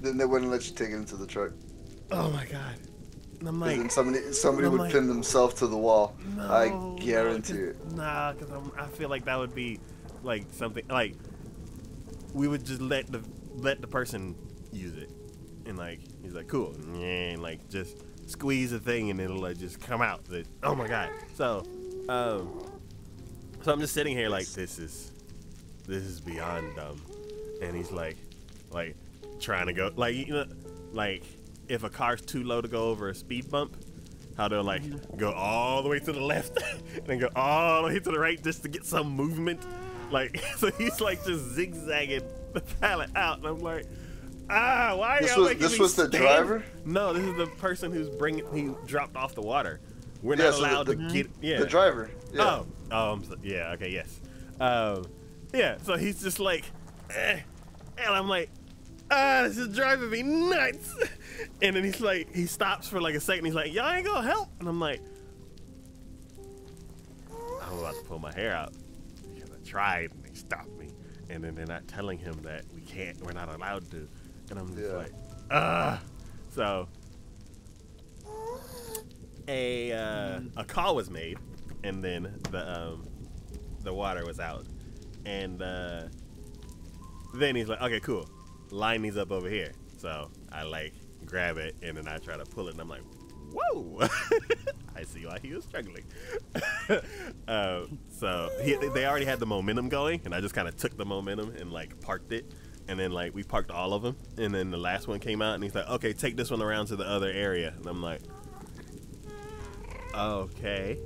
Then they wouldn't let you take it into the truck. Oh my god. And I'm Because like, then somebody I'm would like, pin themselves to the wall. I no, guarantee it. nah, because I feel like that would be like something like we would just let the person use it, and like he's like cool, and like just squeeze the thing and it'll like just come out. That oh my god. So I'm just sitting here like this is beyond dumb, and he's like trying to go like if a car's too low to go over a speed bump, how they'll like go all the way to the left and then go all the way to the right just to get some movement. Like so he's like just zigzagging the pallet out, and I'm like, why are y'all making me This was the stand? driver? No, this is the person he dropped off the water. We're not allowed to get the driver. Yeah. Yeah, okay, yes. Yeah, so he's just like, and I'm like, this is driving me nuts. And then he's like, he stops for like a second. He's like, y'all ain't gonna help? And I'm like, I'm about to pull my hair out because I tried and they stopped me. And then they're not telling him that we're not allowed to. And I'm just like, So a call was made, and then the water was out, and then he's like, okay, cool, line these up over here. So I like grab it, and then I try to pull it, and I'm like, whoa. I see why he was struggling. So they already had the momentum going, and I just kind of took the momentum and like parked it. And then like we parked all of them, and then the last one came out, and he's like, okay, take this one around to the other area. And I'm like, okay.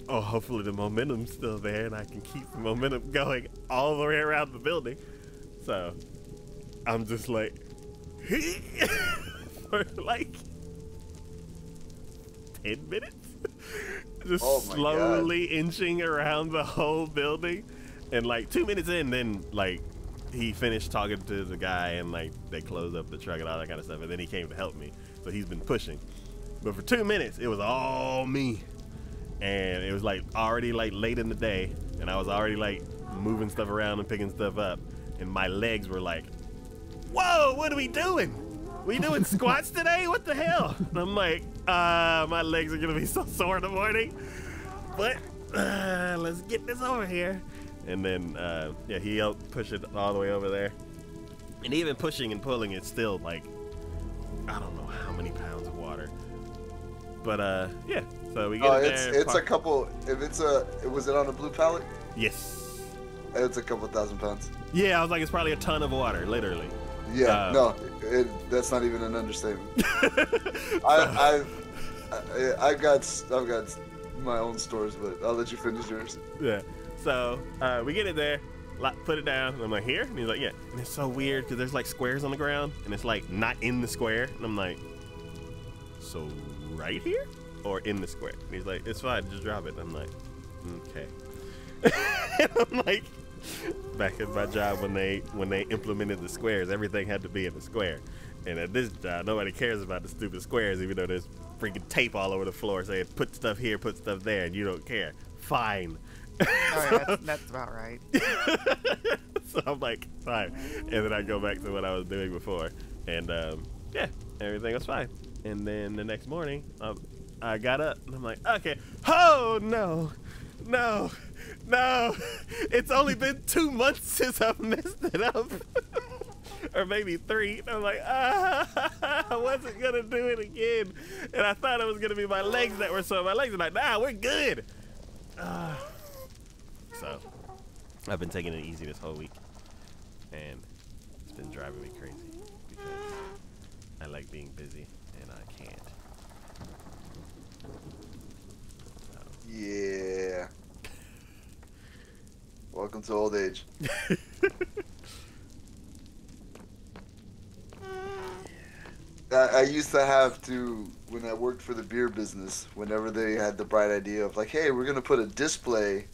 Oh, hopefully the momentum's still there and I can keep the momentum going all the way around the building. So I'm just like for like 10 minutes just slowly inching around the whole building. And like 2 minutes in, then like he finished talking to the guy, and like they closed up the truck and all that kind of stuff, and then he came to help me. So he's been pushing. But for 2 minutes, it was all me. And it was like already like late in the day, and I was already like moving stuff around and picking stuff up, and my legs were like, whoa, what are we doing? We doing squats today? What the hell? And I'm like, my legs are gonna be so sore in the morning, but let's get this over here. And then yeah, he helped push it all the way over there, and even pushing and pulling, it's still like I don't know how many pounds of water. But yeah, so we get there. It's a couple. Was it on a blue pallet? Yes. It's a couple thousand pounds. Yeah, I was like, it's probably a ton of water, literally. Yeah, no, that's not even an understatement. I've got my own stories, but I'll let you finish yours. Yeah. So we get it there, put it down, and I'm like, here? And he's like, yeah. And it's so weird because there's like squares on the ground, and it's like not in the square. And I'm like, so right here or in the square? And he's like, it's fine, just drop it. And I'm like, okay. And I'm like, back at my job when they implemented the squares, everything had to be in the square. And at this job, nobody cares about the stupid squares, even though there's freaking tape all over the floor saying put stuff here, put stuff there, and you don't care. Fine. All right, that's about right. So I'm like, fine. And then I go back to what I was doing before. And yeah, everything was fine. And then the next morning, I got up and I'm like, okay, oh no, it's only been 2 months since I've messed it up. Or maybe 3. And I'm like, I wasn't gonna do it again. And I thought it was gonna be my legs that were sore. My legs are like, nah, we're good. So I've been taking it easy this whole week, and it's been driving me crazy because I like being busy and I can't. So. Yeah. Welcome to old age. I used to have to, when I worked for the beer business, whenever they had the bright idea of like, hey, we're going to put a display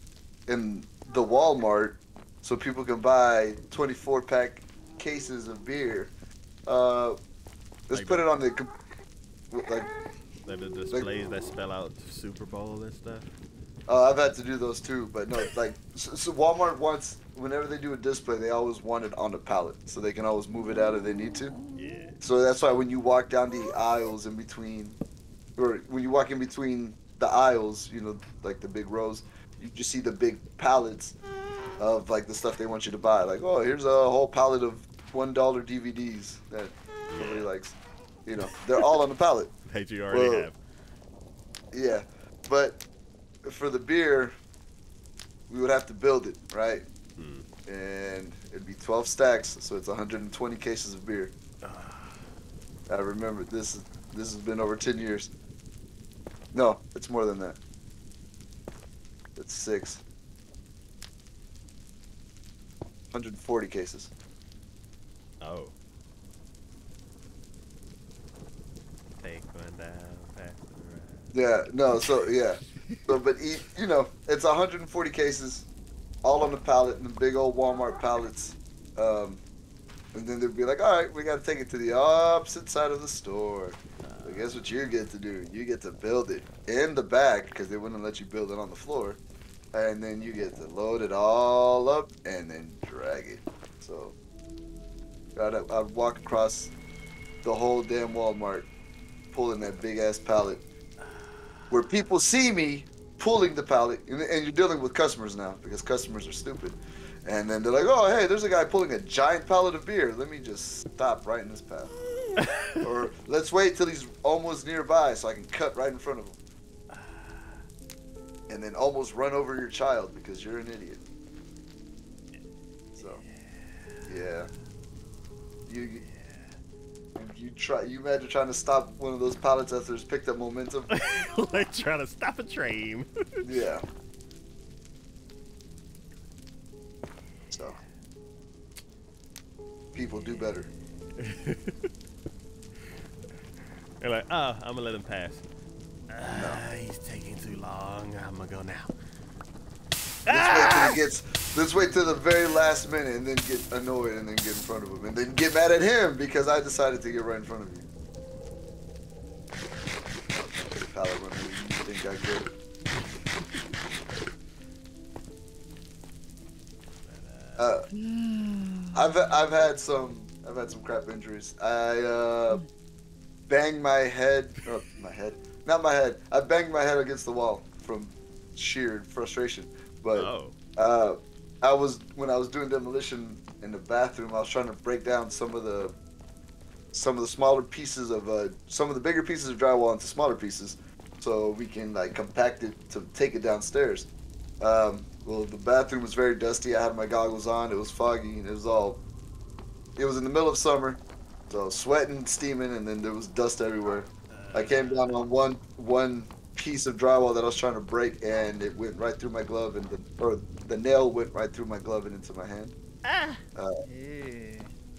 in the Walmart so people can buy 24-pack cases of beer. Let's like put it on the, like the displays that spell out Super Bowl and stuff. I've had to do those too, but no, like, so Walmart wants, whenever they do a display, they always want it on a pallet, so they can always move it out if they need to. Yeah. So that's why when you walk down the aisles in between, or when you walk in between the aisles, you know, like the big rows, you just see the big pallets of like the stuff they want you to buy. Like, oh, here's a whole pallet of $1 DVDs that nobody Yeah. likes. You know, they're all on the pallet. That you already Well, have. yeah, but for the beer, we would have to build it, right? Hmm. And it'd be 12 stacks, so it's 120 cases of beer. I remember this. This has been over 10 years. No, it's more than that. It's 140 cases. Oh. Take one down, pass it Yeah, no, so yeah. So, but you know, it's 140 cases, all on the pallet in the big old Walmart pallets. And then they'd be like, all right, we got to take it to the opposite side of the store. So guess what you get to do? You get to build it in the back because they wouldn't let you build it on the floor. And then you get to load it all up and then drag it. So I'd walk across the whole damn Walmart pulling that big ass pallet where people see me pulling the pallet. And you're dealing with customers now because customers are stupid. And then they're like, oh, hey, there's a guy pulling a giant pallet of beer. Let me just stop right in his path. Or let's wait till he's almost nearby so I can cut right in front of him. And then almost run over your child because you're an idiot. So, yeah. You imagine trying to stop one of those pallets after it's picked up momentum. like trying to stop a train. Yeah. So, people do better. They're like, oh, I'm gonna let him pass. He's taking too long. I'm gonna go now. Let's wait till the very last minute and then get annoyed and then get in front of him and then get mad at him because I decided to get right in front of you. Pallet runner, you think I could? I've had some crap injuries. I banged my head, not my head. I banged my head against the wall from sheer frustration. But when I was doing demolition in the bathroom, I was trying to break down some of the smaller pieces of some of the bigger pieces of drywall into smaller pieces, so we can like compact it to take it downstairs. Well, the bathroom was very dusty. I had my goggles on. It was foggy, and it was in the middle of summer, so I was sweating, steaming, and then there was dust everywhere. I came down on one piece of drywall that I was trying to break, and it went right through my glove, and the nail went right through my glove and into my hand.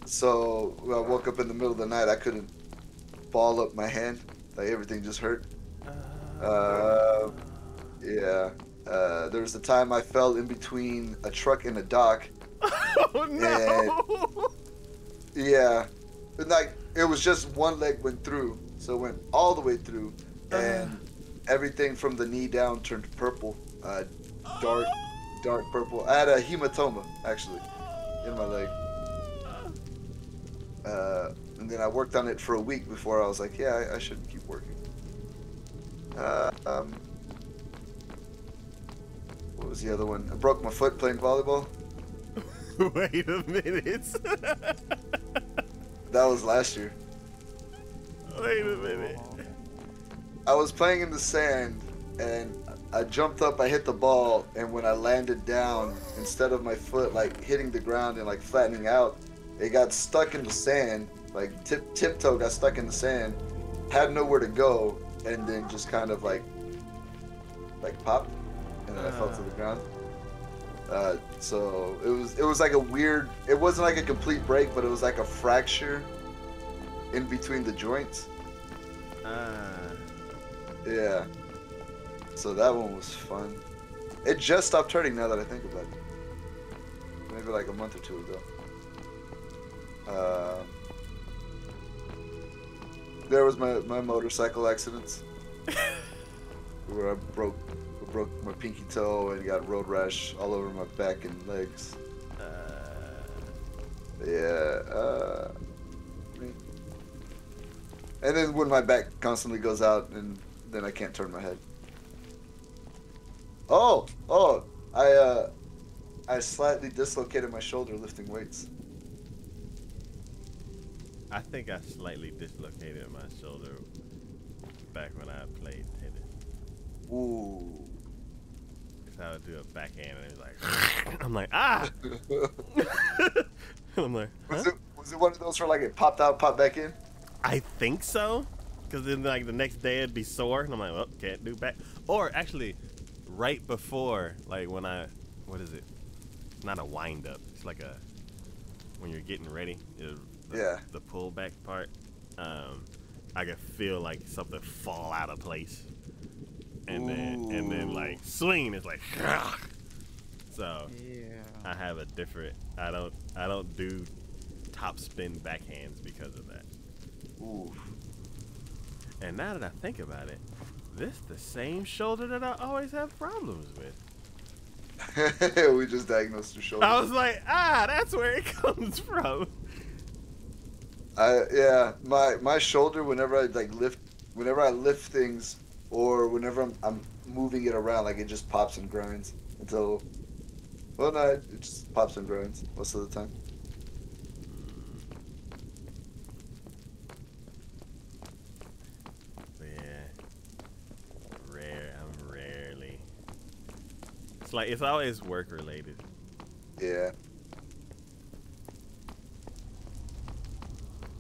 So when I woke up in the middle of the night, I couldn't ball up my hand. Like everything just hurt. Yeah. There was the time I fell in between a truck and a dock. Oh no! Yeah. But like it was just one leg went through, so it went all the way through, and everything from the knee down turned purple, dark purple. I had a hematoma actually in my leg. And then I worked on it for a week before I was like, yeah, I shouldn't keep working. What was the other one? I broke my foot playing volleyball. Wait a minute. That was last year. Wait a minute. I was playing in the sand, and I jumped up, I hit the ball, and when I landed down, instead of my foot like hitting the ground and like flattening out, it got stuck in the sand, like tiptoe got stuck in the sand, had nowhere to go, and then just kind of like popped, and then I fell to the ground. So it was like a weird, it wasn't like a complete break, but it was like a fracture in between the joints. Yeah. So that one was fun. It just stopped hurting now that I think about it. Maybe like a month or two ago. There was my motorcycle accidents where I broke my pinky toe and got road rash all over my back and legs. Yeah. And then when my back constantly goes out, and then I can't turn my head. Oh, I slightly dislocated my shoulder lifting weights. I think I slightly dislocated my shoulder back when I played tennis. Ooh. Because I would do a backhand and it was like, I'm like, ah! I'm like, huh? Was it one of those where like it popped out, popped back in? I think so. Because then like the next day it'd be sore. And I'm like, well, can't do back. Or actually, right before, like when what is it? It's not a wind up. It's like when you're getting ready. The pull back part. I could feel like something fall out of place. And then like swing is like, so Yeah. I have a different, I don't do top spin backhands because of that. Ooh. And now that I think about it, this the same shoulder that I always have problems with. We just diagnosed your shoulder. I was like, that's where it comes from. My shoulder, whenever I lift things, or whenever I'm moving it around, like it just pops and grinds until, well, no, it just pops and grinds most of the time. I'm rarely. It's like it's always work related. Yeah.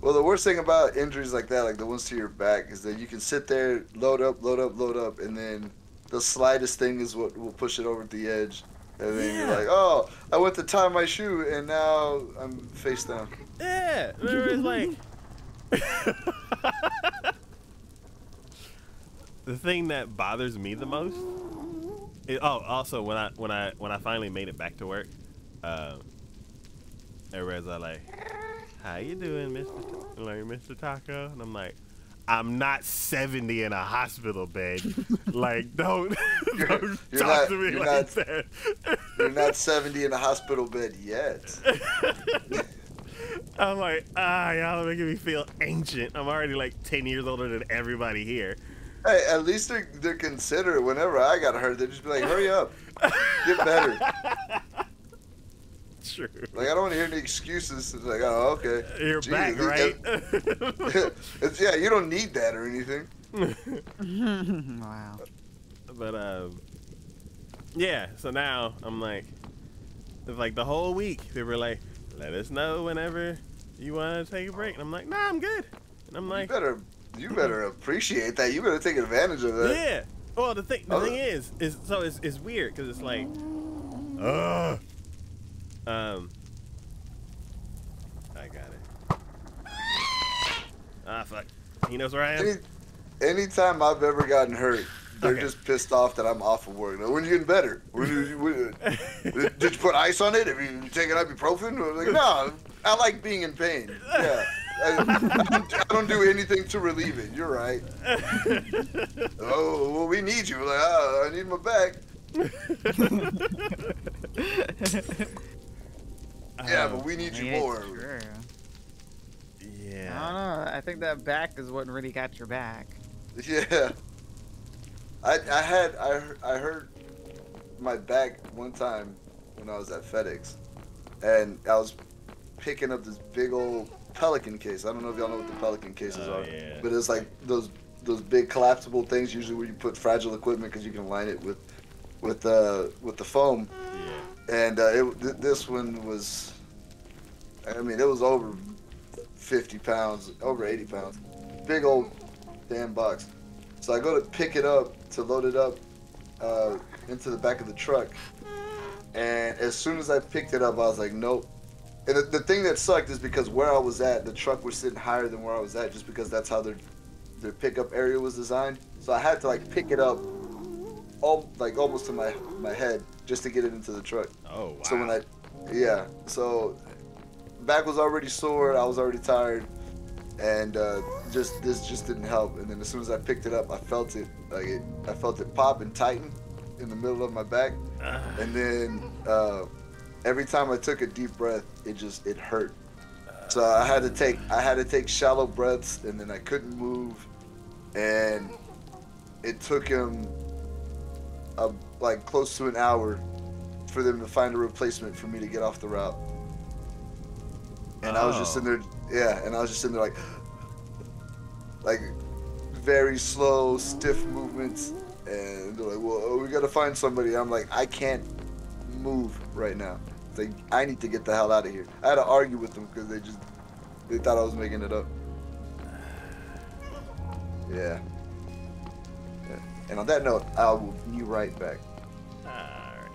Well, the worst thing about injuries like that, like the ones to your back, is that you can sit there, load up, and then the slightest thing is what will push it over the edge. And then you're like, oh, I went to tie my shoe, and now I'm face down. Yeah, it's like the thing that bothers me the most. Also when I finally made it back to work, everybody's like, "How you doing, Mr. Taco?" And I'm like, I'm not 70 in a hospital bed. Like, don't talk to me like that. You're not 70 in a hospital bed yet. I'm like, y'all are making me feel ancient. I'm already like 10 years older than everybody here. Hey, at least they're considerate. Whenever I got hurt, they'd just be like, hurry up. Get better. True. Like, I don't want to hear any excuses. It's like, oh, okay. You're back, right? Yeah, you don't need that or anything. Wow. But, yeah, so now I'm like, it's like the whole week, they were like, let us know whenever you want to take a break. And I'm like, nah, I'm good. And I'm like, you better appreciate that. You better take advantage of that. Yeah. Well, the thing is so it's weird because it's like, I got it. Fuck. He knows where I am. Anytime I've ever gotten hurt, they're just pissed off that I'm off of work. Like, when are you getting better? Did you put ice on it? Have you taken ibuprofen? I'm like, no, I like being in pain. Yeah. I don't do anything to relieve it. You're right. Oh, well, we need you. Like, I need my back. Yeah, but we need you more. True. Yeah. I don't know. I think that back is what really got your back. Yeah. I hurt my back one time when I was at FedEx, and I was picking up this big old Pelican case. I don't know if y'all know what the Pelican cases are, yeah. but it's like those big collapsible things, usually where you put fragile equipment because you can line it with the foam. Yeah. And this one was, I mean, it was over 50 pounds, over 80 pounds, big old damn box. So I go to pick it up to load it up into the back of the truck, and as soon as I picked it up, I was like, nope. And the thing that sucked is because where I was at, the truck was sitting higher than where I was at, just because that's how their pickup area was designed. So I had to like pick it up, almost to my head, just to get it into the truck. Oh wow. So so back was already sore, I was already tired, and this just didn't help. And then as soon as I picked it up, I felt it pop and tighten in the middle of my back, and then every time I took a deep breath, it hurt. So I had to take shallow breaths, and then I couldn't move, and it took him like close to an hour for them to find a replacement for me to get off the route. And I was just Oh. in there, yeah, and I was just in there like very slow, stiff movements, and they're like, "Well, we gotta find somebody." I'm like, "I can't move right now. It's like I need to get the hell out of here." I had to argue with them because they thought I was making it up. Yeah. Yeah. And on that note, I will be right back. Alright.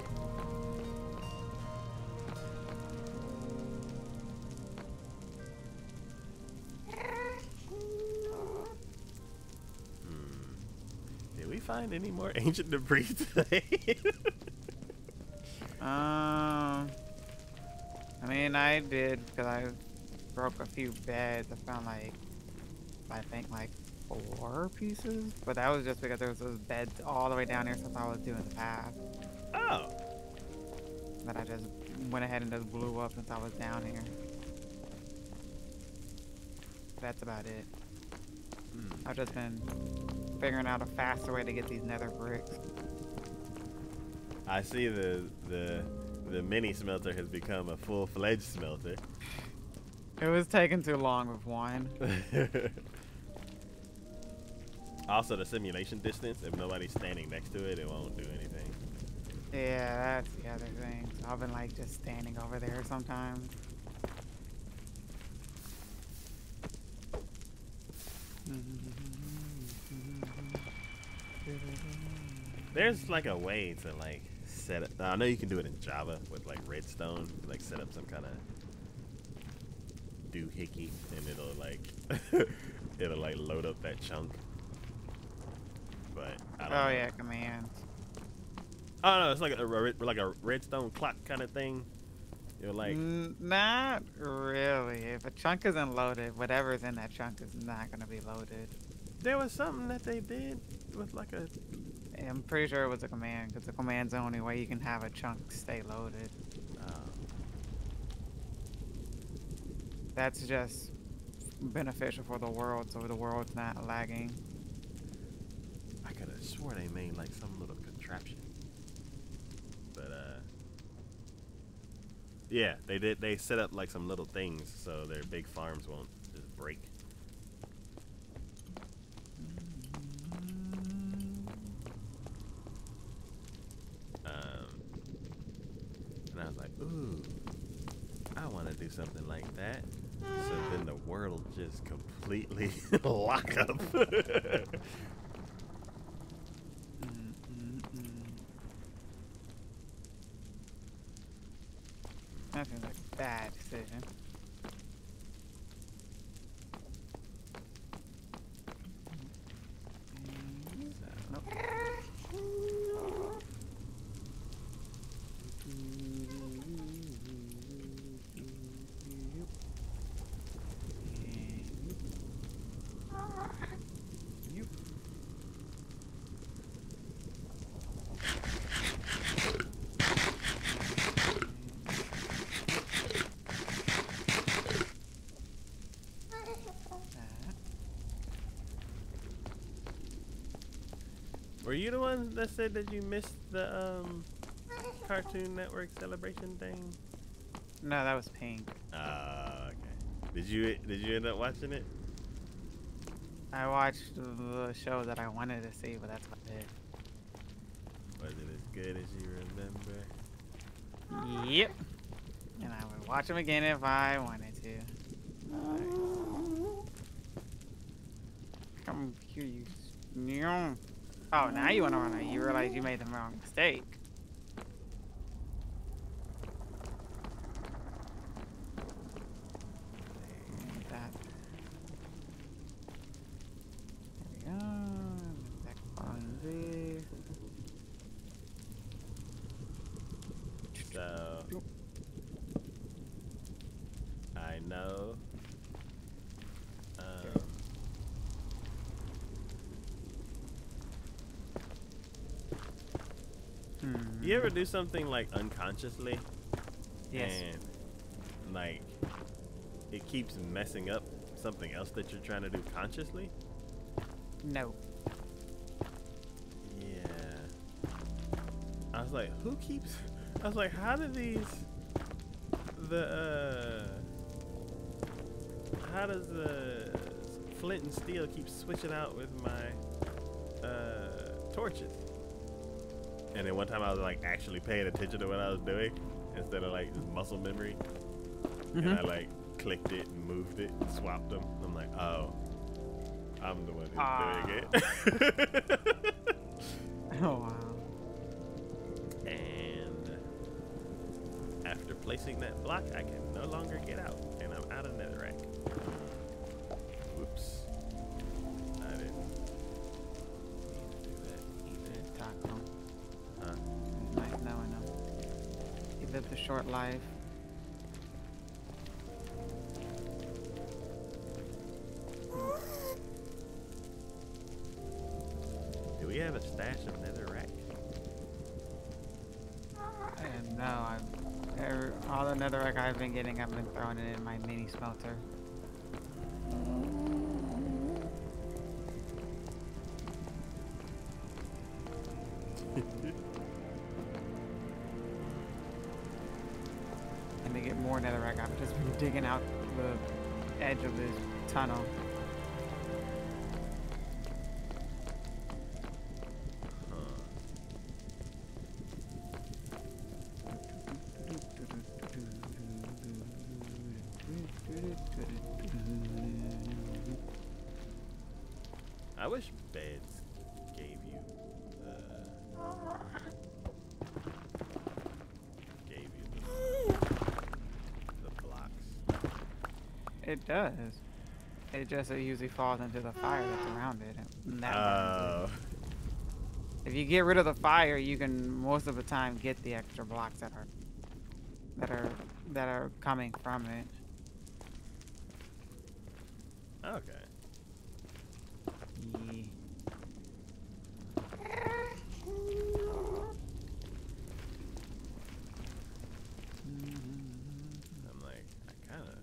Did we find any more ancient debris today? I mean, I did because I broke a few beds. I found like, I think like 4 pieces, but that was just because there was those beds all the way down here since I was doing the path. Oh. That I just went ahead and just blew up since I was down here. That's about it. I've just been figuring out a faster way to get these nether bricks. I see the mini smelter has become a full-fledged smelter. It was taking too long with one. Also, the simulation distance, if nobody's standing next to it, it won't do anything. Yeah, that's the other thing. So I've been like just standing over there sometimes. There's like a way to like set up. I know you can do it in Java with like redstone, like set up some kind of doohickey, and it'll like it'll like load up that chunk. But I don't know. Yeah, commands. Oh no, it's like a redstone clock kind of thing. You're like, Not really. If a chunk isn't loaded, whatever's in that chunk is not gonna be loaded. there was something that they did with like a. I'm pretty sure it was a command, because the command's the only way you can have a chunk stay loaded. That's just beneficial for the world, so the world's not lagging. I could have swore they made like some little contraption. But yeah, they did. They set up like some little things so their big farms won't just break. And I was like, ooh, I want to do something like that. So then the world just completely lock up. That seems like a bad decision. Nope. Were you the one that said that you missed the Cartoon Network celebration thing? No, that was pink. Okay. Did you end up watching it? I watched the show that I wanted to see, but that's about it. Was it as good as you remember? Yep. And I would watch them again if I wanted to. Come here, you. Oh, now you want to run it. You realize you made the wrong mistake. That. There we go. Back on this. So I know. You ever do something like unconsciously? Yes. And like it keeps messing up something else that you're trying to do consciously? No. Yeah. I was like, who keeps... I was like, how do these... How does the flint and steel keep switching out with my torches? And then one time I was like actually paying attention to what I was doing instead of like just muscle memory. And I like clicked it and moved it and swapped them. I'm like, oh, I'm the one who's doing it. Oh, wow. And after placing that block, I can no longer get out. And I'm out of netherrack. Whoops. I didn't need to do that either. Taco. Huh? Nice knowing him. He lived a short life. Do we have a stash of netherrack? And no, all the netherrack I've been getting, I've been throwing it in my mini smelter. And to get more netherrack, I've just been digging out the edge of this tunnel. I wish beds gave you the blocks. It does. It usually falls into the fire that's around it. And that burns it. If you get rid of the fire, you can most of the time get the extra blocks that are coming from it. Okay. Yeah. I'm like, I kind of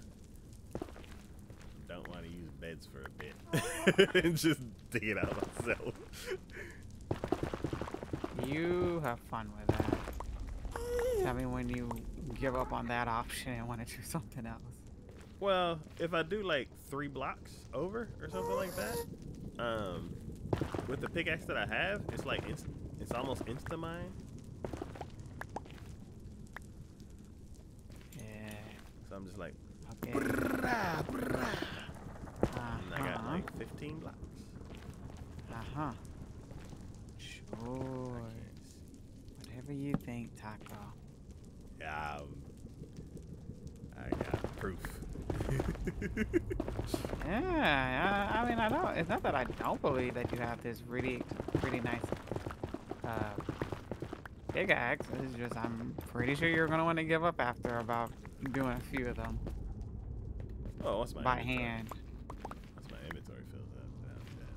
don't want to use beds for a bit and just dig it out myself. You have fun with that. Tell me when you give up on that option and want to do something else. Well, if I do like 3 blocks over or something like that, with the pickaxe that I have, it's like it's almost insta-mine. Yeah. So I'm just like, Okay. and I got like 15 blocks. Uh-huh. Sure. Whatever you think, Taco. Yeah, I got proof. Yeah, I mean, I don't. It's not that I don't believe that you have this really nice pickaxe. It's just I'm pretty sure you're gonna want to give up after about doing a few of them Oh, what's my by inventory? hand. What's my inventory fills up without that?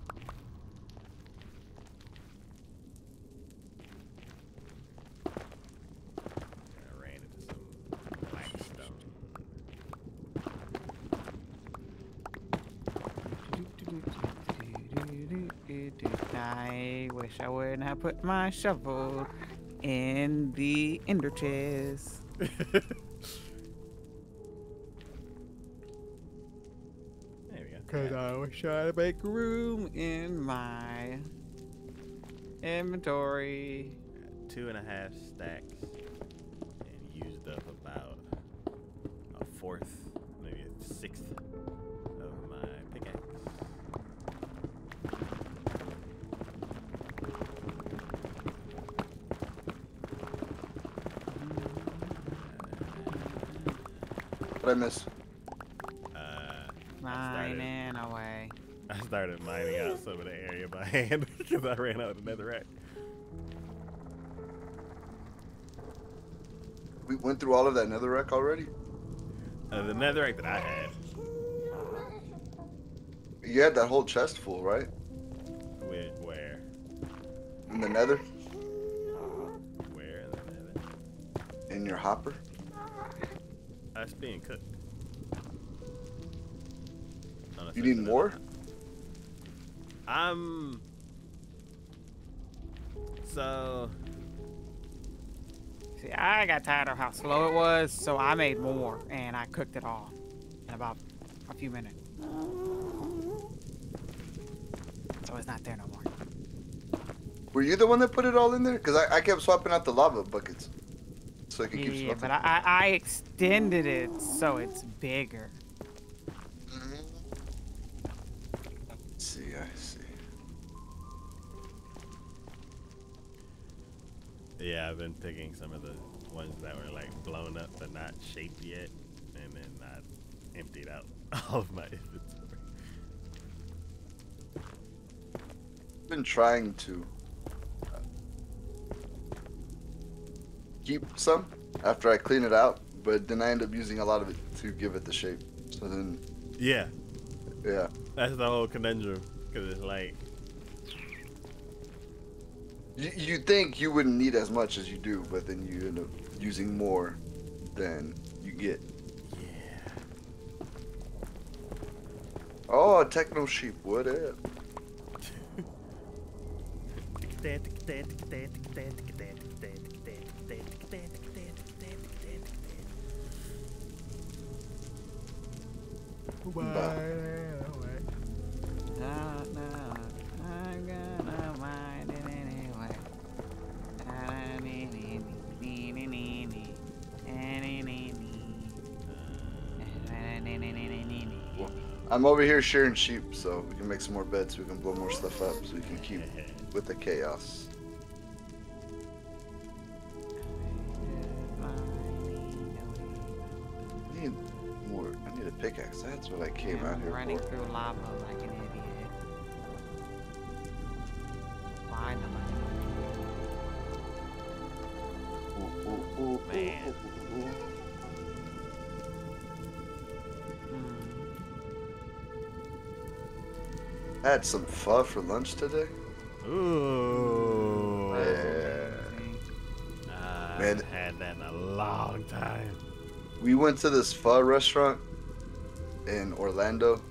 I ran into some black stone. I wish I wouldn't have put my shovel in the ender chest. There we go. Cause I was trying to make room in my inventory. 2.5 stacks and used up about a fourth, maybe a sixth of my pickaxe. What I miss? Mining away. I started mining out some of the area by hand because I ran out of netherrack. We went through all of that netherrack already? The netherrack that I had. You had that whole chest full, right? Where? In the nether? Where in the nether? In your hopper? That's being cooked. On a You need certain more? amount. So See, I got tired of how slow it was, so I made more and I cooked it all in about a few minutes. So it's not there no more. Were you the one that put it all in there? Because I kept swapping out the lava buckets so it can keep Yeah, smelting. but I extended it so it's bigger. I see. yeah, I've been picking some of the ones that were like blown up but not shaped yet, and then I emptied out all of my inventory. I've been trying to keep some after I clean it out, but then I end up using a lot of it to give it the shape. So then, Yeah, yeah. that's the whole conundrum, because it's like, You think you wouldn't need as much as you do, but then you end up using more than you get. yeah. Oh, techno sheep, what up? No, I'm gonna mind it anyway. I'm over here shearing sheep, so we can make some more beds, so we can blow more stuff up, so we can keep with the chaos. I need more. I need a pickaxe. That's what I came out here running for. through lava like an idiot. Finally. Man. I had some pho for lunch today. Ooh. Yeah. I Man. haven't had that in a long time. We went to this pho restaurant in Orlando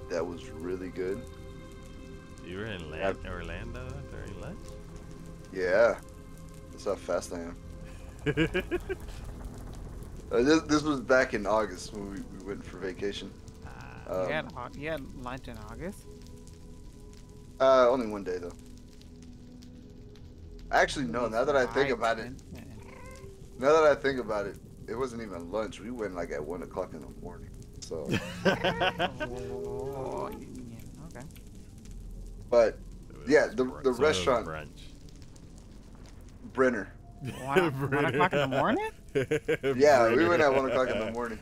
that was really good. You were in Orlando during lunch? Yeah. That's how fast I am. This was back in August when we went for vacation. You had lunch in August? Only one day though. Actually, no. Now that I think about it, it wasn't even lunch. We went like at 1 o'clock in the morning. So. Oh, yeah, okay. But yeah, the restaurant. Brunch. Brenner. 1 o'clock in the morning? Yeah, we went at 1 o'clock in the morning.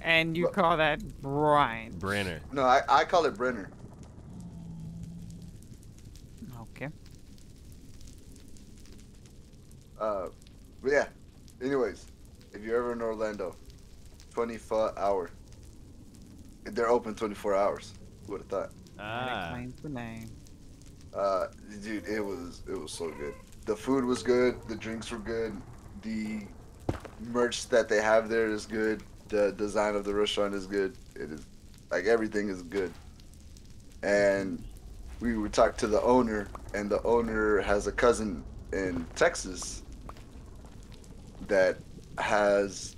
And you call that brunch? Brenner. No, I call it Brenner. Okay. But yeah. Anyways, if you're ever in Orlando, 24 hour. They're open 24 hours. Who would have thought? That explains the name. Dude, it was so good. The food was good. The drinks were good. The merch that they have there is good. The design of the restaurant is good. It is like everything is good. And we would talk to the owner, and the owner has a cousin in Texas that has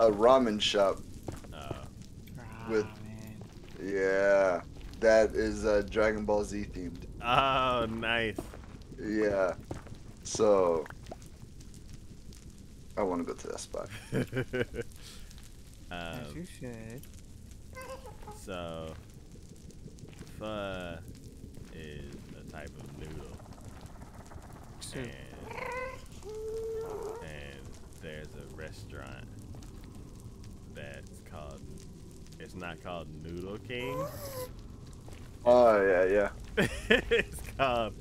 a ramen shop with that is Dragon Ball Z themed. Oh, nice. Yeah. So I want to go to that spot. Yes, you should. So, pho is a type of noodle. Soup. And there's a restaurant that's called, it's not called Noodle King. Oh, yeah. It's called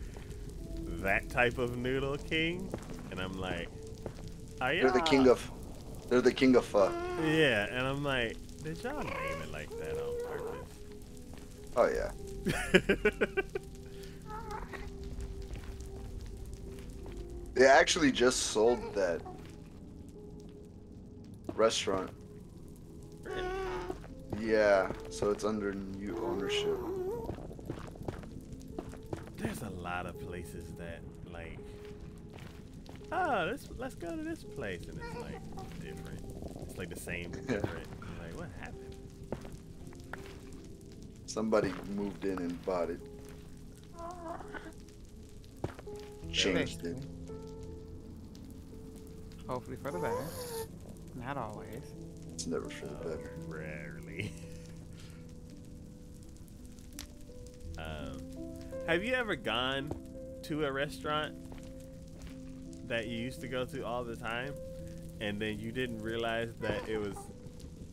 that type of Noodle King. And I'm like, are y'all? They're the king of pho. Yeah, and I'm like, did y'all name it like that on purpose? Oh, yeah. They actually just sold that restaurant. Really? Yeah, so it's under new ownership. There's a lot of places that like, oh, let's go to this place, and it's like different. It's like the same but different. You're like, what happened? Somebody moved in and bought it. Changed it. Hopefully for the better. Not always. It's never for the better. Rarely. Have you ever gone to a restaurant that you used to go to all the time, and then you didn't realize that it was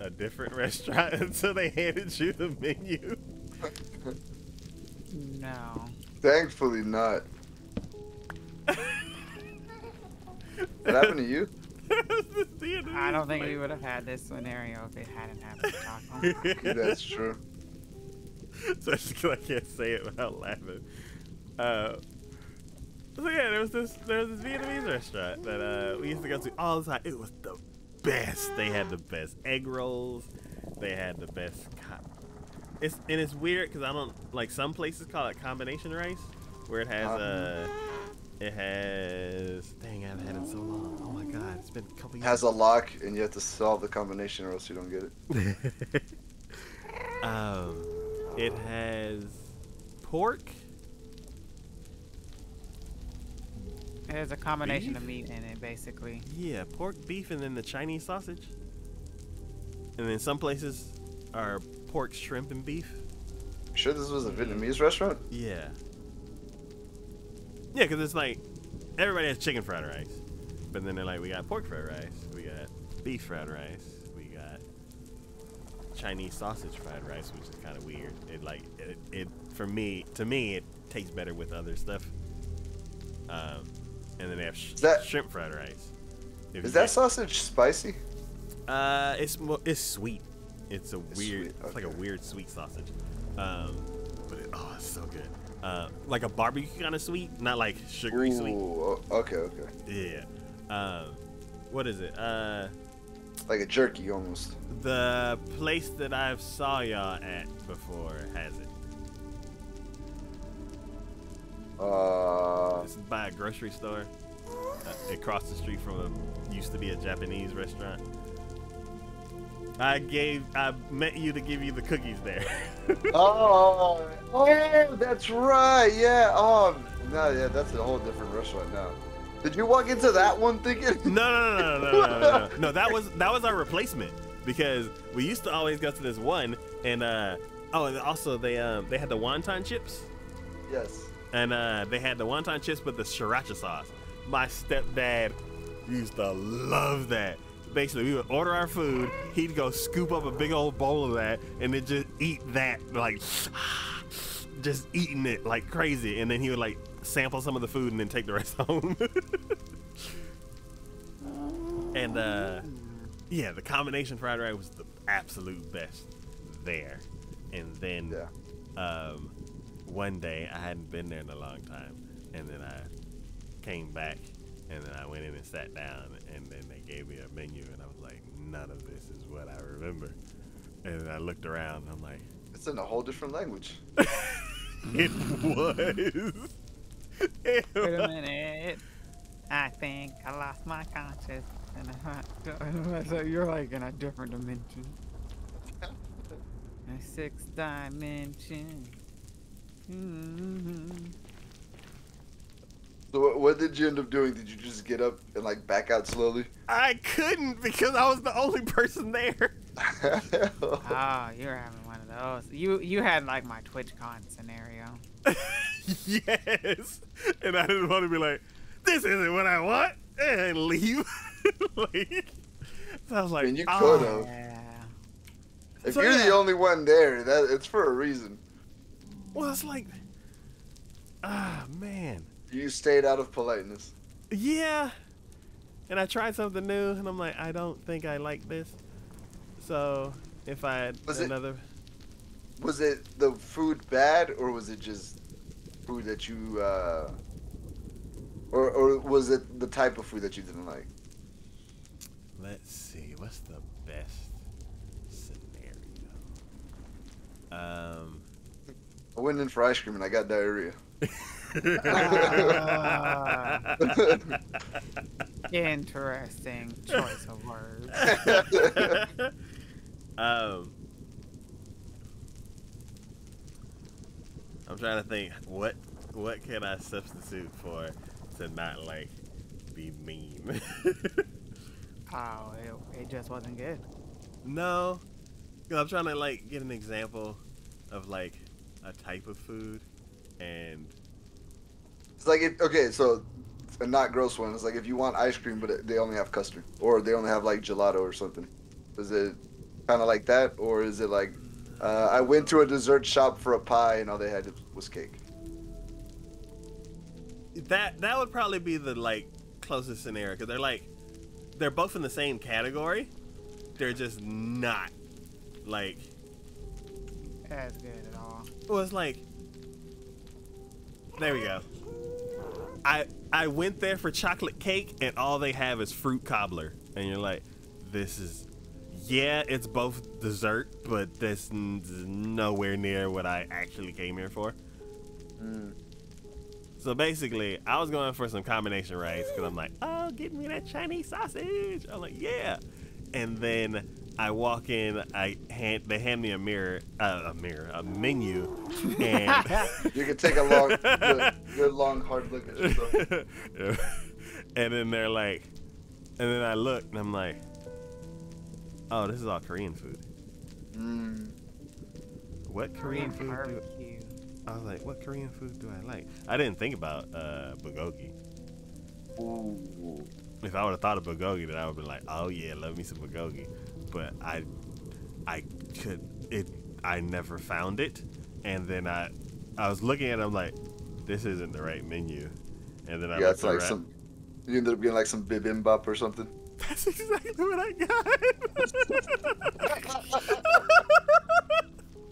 a different restaurant until they handed you the menu? No. Thankfully not. What happened to you? I don't think we would have had this scenario if it hadn't happened to Taco. That's true. So it's just 'cause I can't say it without laughing. So yeah, there was this Vietnamese restaurant that we used to go to all the time. It was the best. They had the best egg rolls. They had the best. It's weird because I don't like some places call it combination rice, where it has it has. Dang, I haven't had it in so long. Oh my god, it's been a couple years. Has a lock, and you have to solve the combination, or else you don't get it. It has pork. There's a combination Beef? of meat in it, basically. Yeah, pork, beef, and then the Chinese sausage. And then some places are pork, shrimp, and beef. Sure, this was a Vietnamese restaurant? Yeah. Yeah, because it's like everybody has chicken fried rice, but then they're like, we got pork fried rice, we got beef fried rice, we got Chinese sausage fried rice, which is kind of weird. It for me, to me, it tastes better with other stuff. And then they have shrimp fried rice. Is that sausage spicy? It's sweet. It's a weird. Sweet. It's like a weird sweet sausage. But it's so good. Like a barbecue kind of sweet, not like sugary sweet. Okay. Yeah. What is it? Like a jerky almost. The place that I've saw y'all at before has it. It's by a grocery store across the street from a used to be a Japanese restaurant. I met you to give you the cookies there. Oh, that's right. Yeah. No, yeah, that's a whole different restaurant now. Did you walk into that one thinking? No. No, that was our replacement, because we used to always go to this one, and and also they had the wonton chips. Yes. And they had the wonton chips with the sriracha sauce. My stepdad used to love that. Basically, we would order our food. He'd go scoop up a big old bowl of that, and then just eat that, like, just eating it like crazy. And then he would like sample some of the food and then take the rest home. And yeah, the combination fried rice was the absolute best there. And then one day, I hadn't been there in a long time, and then I came back, and then I went in and sat down, and then they gave me a menu, and I was like, none of this is what I remember. And then I looked around, and I'm like, it's in a whole different language. It was. Wait a minute. I think I lost my conscience. So you're like in a different dimension. A sixth dimension. So what did you end up doing? Did you just get up and like back out slowly? I couldn't, because I was the only person there. Oh, you're having one of those. You had like my TwitchCon scenario. Yes. And I didn't want to be like, this isn't what I want, and leave. Like, so I was like, I mean, you could have. Yeah. If So, you're yeah. the only one there, it's for a reason. Well, it's like, man. You stayed out of politeness. Yeah. And I tried something new, and I'm like, I don't think I like this. So if I had Was it the food bad, or was it just food that you, or was it the type of food that you didn't like? Let's see, what's the best scenario? Um, I went in for ice cream and I got diarrhea. Ah, interesting choice of words. um, I'm trying to think what can I substitute for to not like be mean. Oh, it just wasn't good. No, 'cause I'm trying to like get an example of like a type of food, and It's like okay, so a not gross one. It's like if you want ice cream, but they only have custard, or they only have like gelato or something. Is it kind of like that, or is it like I went to a dessert shop for a pie and all they had was cake? that would probably be the like closest scenario because they're both in the same category. They're just not like As good at all. well, it's like there we go. I went there for chocolate cake and all they have is fruit cobbler, and you're like, this is yeah, it's both dessert, but this is nowhere near what I actually came here for. Mm. So basically, I was going for some combination rice because I'm like, oh, give me that Chinese sausage. I'm like, yeah. And then I walk in, they hand me a menu, and You can take a long, good long hard look at yourself. and then they're like, and then I look and I'm like, oh, this is all Korean food. Mm. What Korean food? Barbecue. I was like, what Korean food do I like? I didn't think about bulgogi. Ooh. If I would have thought of bulgogi, then I would be like, oh yeah, love me some bulgogi. But I never found it, and then I was looking at it, I'm like, this isn't the right menu, and then I Yeah, looked it's like around. some. You ended up getting like some bibimbap or something. That's exactly what I got.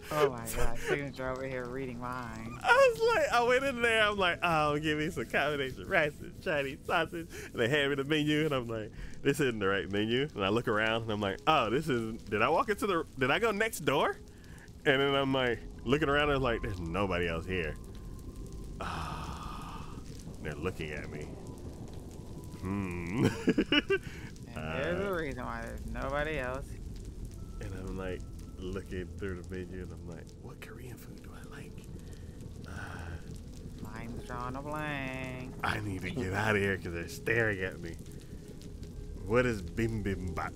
Oh my god, signature over here reading mine. I was like, I went in there, I'm like, oh, give me some combination rice and Chinese sausage. And they hand me the menu, and I'm like, this isn't the right menu. And I look around, and I'm like, oh, did I go next door? And then I'm like, looking around, and I'm like, there's nobody else here. They're looking at me. And there's a reason why there's nobody else. And I'm like, looking through the menu, and I'm like, what Korean food do I like? Mine's drawing a blank. I need to get out of here because they're staring at me. What is bibimbap?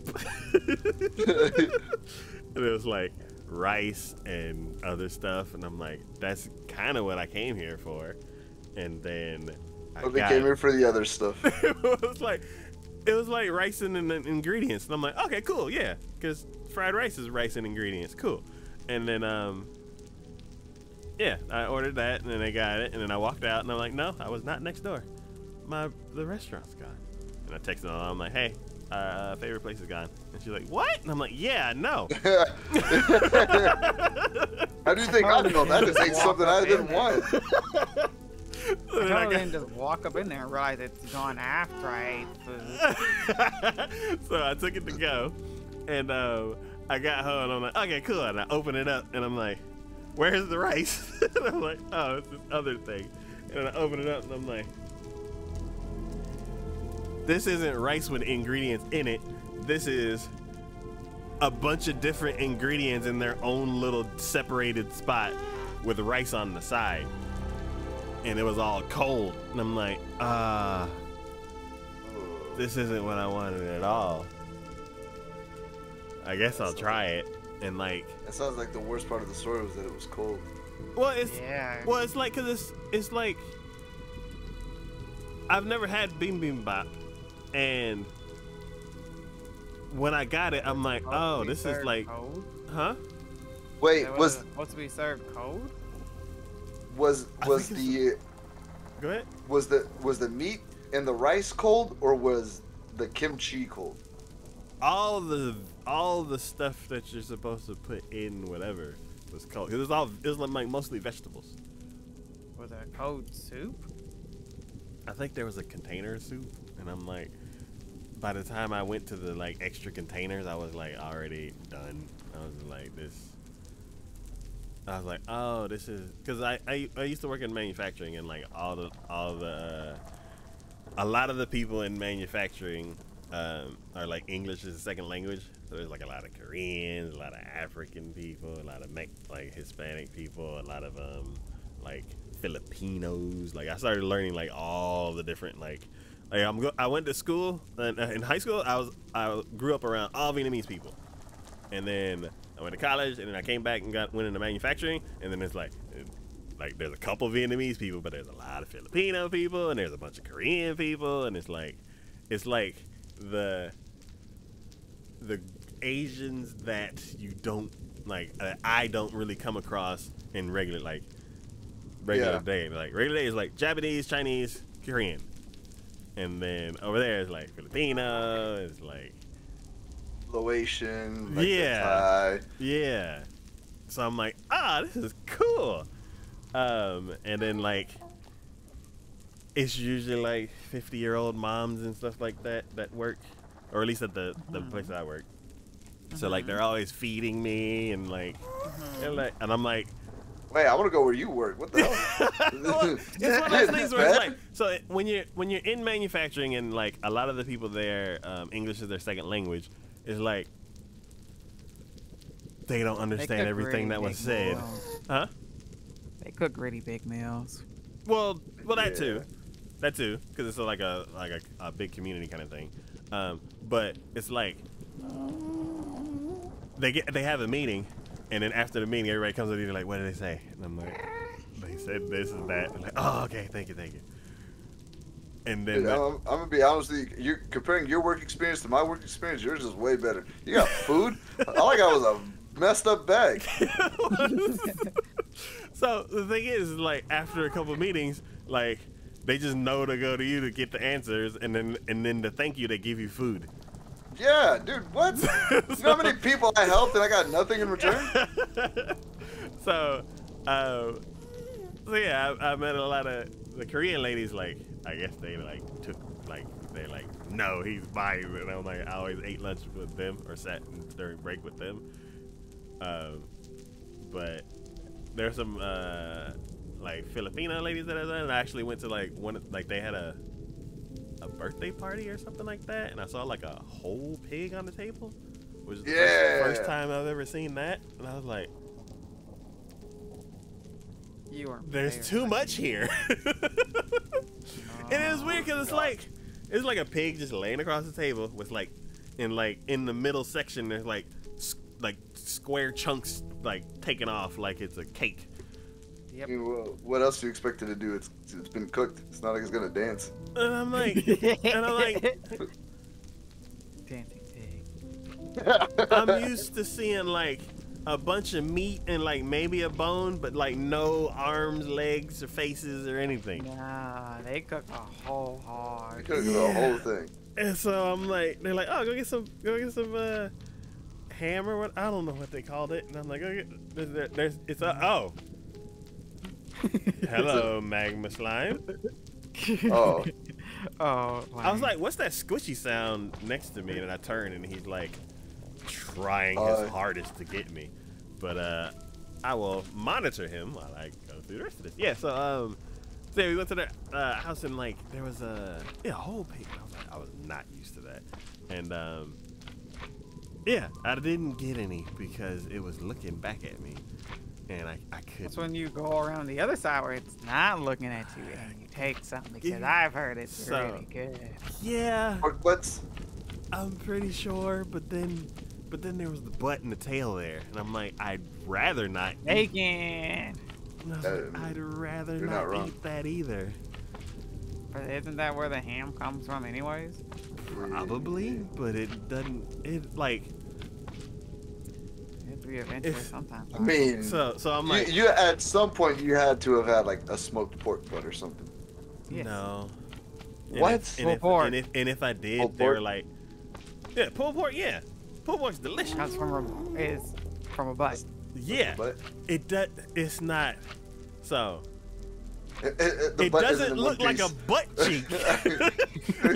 And it was like rice and other stuff, and I'm like, that's kind of what I came here for. And then But they came here for the other stuff. it was like rice and ingredients, and I'm like, okay, cool, yeah, because fried rice is rice and ingredients, cool. And then yeah, I ordered that, and then they got it, and then I walked out, and I'm like, no, I was not next door. The restaurant's gone. And I texted her, I'm like, hey, favorite place is gone. And she's like, what? And I'm like, yeah, no. How do you think I know that? Just ate something I didn't want. I totally didn't just walk up in there and realize it's gone after I ate food. So I took it to go, and I got home, and I'm like, okay, cool. And I open it up, and I'm like, where's the rice? And I'm like, oh, it's this other thing. And then I open it up, and I'm like, this isn't rice with ingredients in it. This is a bunch of different ingredients in their own little separated spot with rice on the side. And it was all cold. And I'm like, this isn't what I wanted at all. I guess I'll try it. And like, That sounds like the worst part of the story was that it was cold. well, it's Yeah. well, it's like, cause it's like, I've never had bibimbap, and when I got it, I'm like, oh, this is like, cold? huh? Wait, That was supposed to be served cold? was I was think the Go ahead. was the meat and the rice cold, or was the kimchi cold? All the stuff that you're supposed to put in whatever was cold. It was like mostly vegetables. Was it a cold soup? I think there was a container of soup, and I'm like, by the time I went to the like extra containers, I was like already done. I was like, this I was like, oh, this is because I used to work in manufacturing, and like all the a lot of the people in manufacturing are like English as a second language. So there's like a lot of Koreans, a lot of African people, a lot of like Hispanic people, a lot of like Filipinos. Like I started learning like all the different like I went to school and in high school I grew up around all Vietnamese people, and then I went to college, and then I came back and went into manufacturing, and then it's like there's a couple Vietnamese people, but there's a lot of Filipino people, and there's a bunch of Korean people, and it's like the Asians that you don't like. I don't really come across in regular day. Like regular day is like Japanese, Chinese, Korean, and then over there it's like Filipino. It's like Laotian. Like yeah, yeah. So I'm like, this is cool. And then like it's usually like 50-year-old moms and stuff like that work, or at least at the place that I work. So like they're always feeding me and like, and I'm like, wait, I want to go where you work. What the hell? Well, it's one of those things where it's like, so when you're in manufacturing and like a lot of the people there, English is their second language, is like they don't understand everything that was said. Huh? They cook really big meals. Well, that too, because it's like a big community kind of thing. But it's like they have a meeting, and then after the meeting, everybody comes up to you like, what did they say? And I'm like, they said this and that. I'm like, oh, okay, thank you. And then dude, I'm gonna be honest with you. You're comparing your work experience to my work experience. Yours is way better. You got food. All I got was a messed up bag. So the thing is, like after a couple meetings, like they just know to go to you to get the answers, and then to thank you, they give you food. Yeah, dude, what? You know how many people I helped and I got nothing in return? So yeah, I met a lot of the Korean ladies. Like I guess they they're like, no, he's buying it. And I'm like, I always ate lunch with them or sat during break with them. But there's some like Filipino ladies that I done, and I actually went to like they had a birthday party or something like that, and I saw like a whole pig on the table, which is the first time I've ever seen that, and I was like, there's too much here. And it was weird because it's like a pig just laying across the table with like in the middle section there's like square chunks like taken off like it's a cake. Yep. I mean, well, what else do you expect it to do? It's been cooked. It's not like it's gonna dance. And I'm like, dancing pig. I'm used to seeing like a bunch of meat and like maybe a bone, but like no arms, legs, or faces or anything. Nah, they cook a whole hog. They cook the whole thing. And so I'm like, they're like, oh, go get some ham or what? I don't know what they called it. And I'm like, oh. Hello, magma slime. Oh. Oh. Wow. I was like, what's that squishy sound next to me? And I turn and he's like trying his hardest to get me. But I will monitor him while I go through the rest of this. Yeah, so yeah, we went to the house and like there was a whole pig. I was not used to that. And yeah, I didn't get any because it was looking back at me. And I couldn't. That's when you go around the other side where it's not looking at you and you take something because I've heard it's really good. Yeah. Pork butts? I'm pretty sure, but then there was the butt and the tail there, and I'm like, I'd rather not eat. Bacon. I'd rather not eat that either. But isn't that where the ham comes from, anyways? Probably, but it doesn't. It like. Eventually sometimes. I mean, so I'm like, you at some point you had to have had like a smoked pork butt or something. Yes. No. What? And if I did, Pulled they were pork? like, yeah, pulled pork, yeah, pulled pork's delicious. Comes from a butt. Yeah, Butt? it does. It's not. So The it butt doesn't isn't in look one like a piece. butt cheek.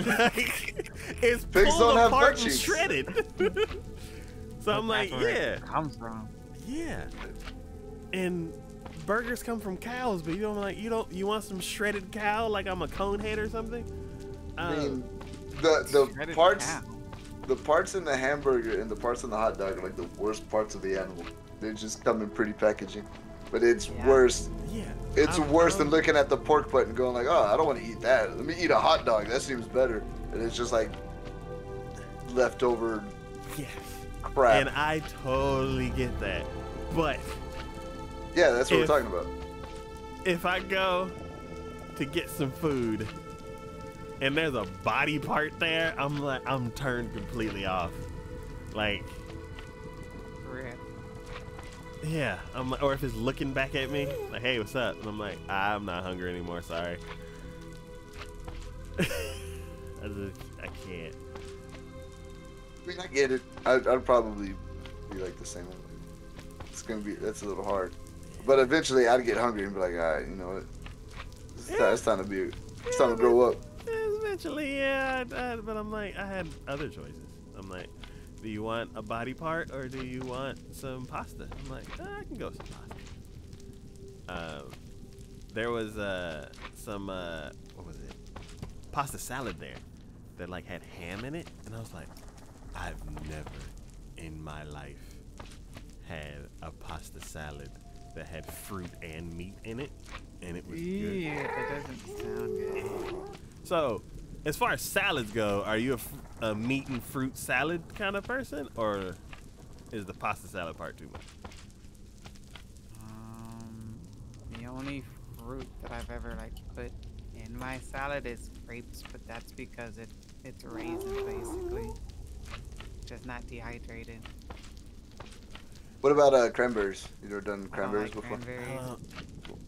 Like, it's Pigs pulled don't have apart butt and cheeks. shredded. So I'm like, That's where yeah, it comes from. yeah. And burgers come from cows, but you want some shredded cow like I'm a conehead or something? I mean, the Shredded parts cow. the parts in the hamburger and the parts in the hot dog are like the worst parts of the animal. They just come in pretty packaging, but it's Yeah. worse. Yeah. It's worse than looking at the pork butt and going like, oh, I don't want to eat that. Let me eat a hot dog. That seems better. And it's just like leftover Yes. crap. And I totally get that. But Yeah, that's what we're talking about. if I go to get some food and there's a body part there, I'm turned completely off. Like, Rip. yeah, or if it's looking back at me, like, hey, what's up? And I'm like, I'm not hungry anymore, sorry. I can't. I mean, I get it. I'd probably be like the same. That's a little hard. But eventually I'd get hungry and be like, all right, you know what? It's time to grow up. Eventually, yeah, but I'm like, I had other choices. I'm like, do you want a body part or do you want some pasta? I'm like, I can go with some pasta. There was some what was it? Pasta salad there that like had ham in it, and I was like, I've never in my life had a pasta salad that had fruit and meat in it, and it was good. Yeah, that doesn't sound good. So, as far as salads go, are you a meat and fruit salad kind of person, or is the pasta salad part too much? The only fruit that I've ever like put in my salad is grapes, but that's because it's raisins basically, just not dehydrated. What about cranberries? You ever done I don't cranberries like before? cranberries.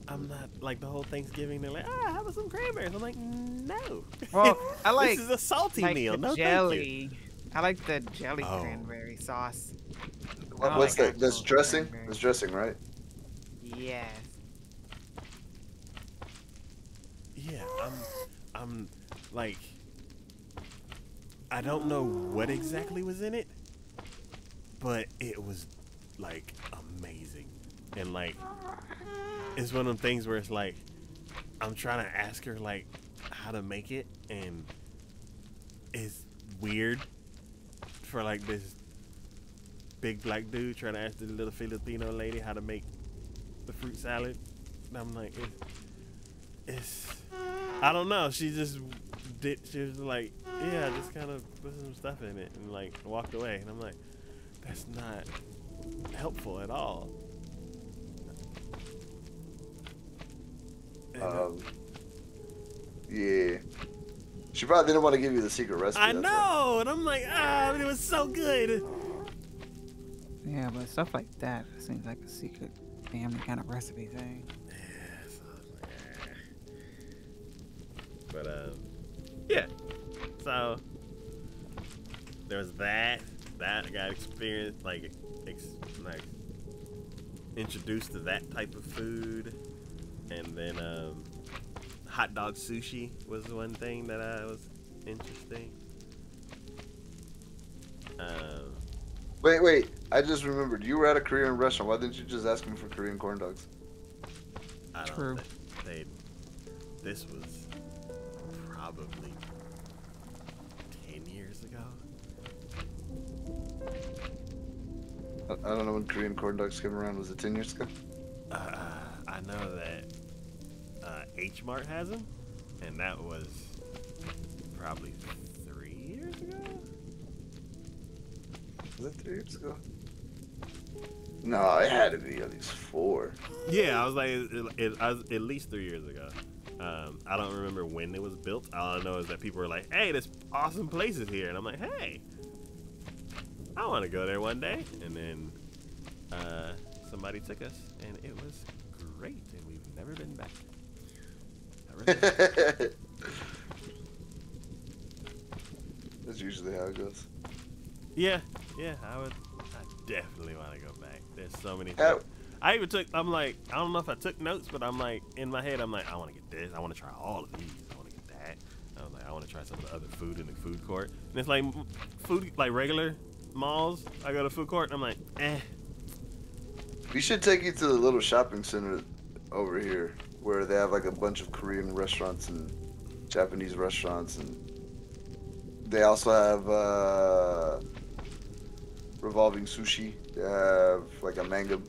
I'm not like the whole Thanksgiving. They're like, how about some cranberries? I'm like, no. Well, I like this is a salty like meal. the No, jelly. I like the jelly Oh. cranberry sauce. What's like that? That's actual dressing? cranberry. That's dressing, right? Yes. Yeah, I'm like, I don't know what exactly was in it, but it was like amazing, and like, it's one of them things where it's like, I'm trying to ask her like how to make it, and it's weird for like this big black dude trying to ask the little Filipino lady how to make the fruit salad. And I'm like, it's I don't know. She just did. She was like, yeah, just kind of put some stuff in it and like walked away. And I'm like, that's not helpful at all. And, Yeah. She probably didn't want to give you the secret recipe. I that's know, and I'm like, it was so good. Yeah, but stuff like that seems like a secret family kind of recipe thing. But yeah. So there was that. I got experience like introduced to that type of food, and then hot dog sushi was one thing that was interesting. Wait. I just remembered. You were at a Korean restaurant. Why didn't you just ask them for Korean corn dogs? I don't True. This was probably 10 years ago. I don't know when Korean corn dogs came around. Was it 10 years ago? I know that H Mart has them, and that was probably 3 years ago. Was it 3 years ago? No, it had to be at least 4. Yeah, I was like, I was at least 3 years ago. I don't remember when it was built. All I know is that people were like, hey, this awesome place is here. And I'm like, hey, I want to go there one day. And then somebody took us, and it was great. And we've never been back. That's usually how it goes. Yeah, I definitely want to go back. There's so many Yeah. things. I'm like, I don't know if I took notes, but I'm like, in my head, I'm like, I want to get this. I want to try all of these. I want to get that. I'm like, I want to try some of the other food in the food court. And it's like food, like regular malls. I go to food court, and I'm like, We should take you to the little shopping center over here where they have like a bunch of Korean restaurants and Japanese restaurants, and they also have revolving sushi. They have like a manga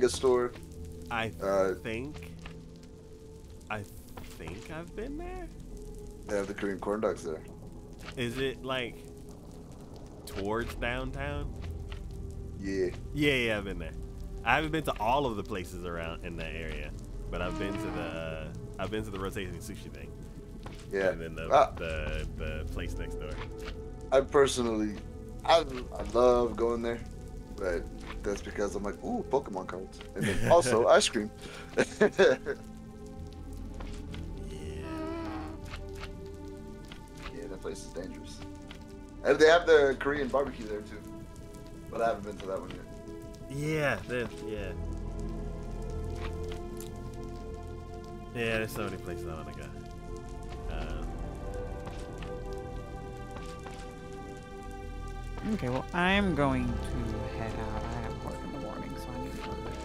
store. I Uh, think. I think I've been there. they have the Korean corn dogs there. Is it like towards downtown? Yeah. Yeah, I've been there. I haven't been to all of the places around in that area, but I've been to the rotating sushi thing. Yeah. And then Ah. the place next door. I personally, I love going there, but that's because I'm like, ooh, Pokemon cards, and then also ice cream. Yeah, that place is dangerous. And they have the Korean barbecue there too, but I haven't been to that one yet. Yeah, yeah. Yeah, there's so many places I want to go. Okay, well, I'm going to head out. I have work in the morning, so I need to go to bed.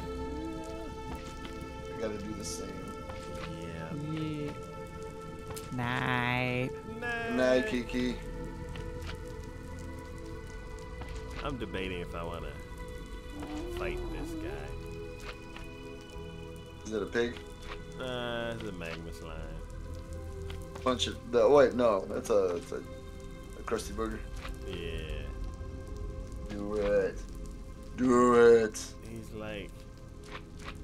We gotta do the same. Yeah. Yeah. Night. Night, Kiki. I'm debating if I want to fight this guy. Is it a pig? It's a magma slime. Punch it. Wait, no, that's a crusty burger. Yeah. Do it. Do it. He's like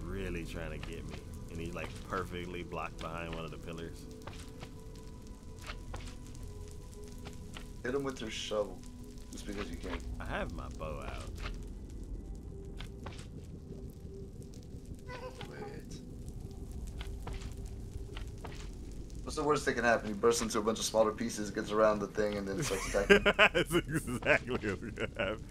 really trying to get me, and he's like perfectly blocked behind one of the pillars. Hit him with your shovel, just because you can. I have my bow out. Wait. What's the worst that can happen? He bursts into a bunch of smaller pieces, gets around the thing, and then starts attacking. That's exactly what's gonna happen.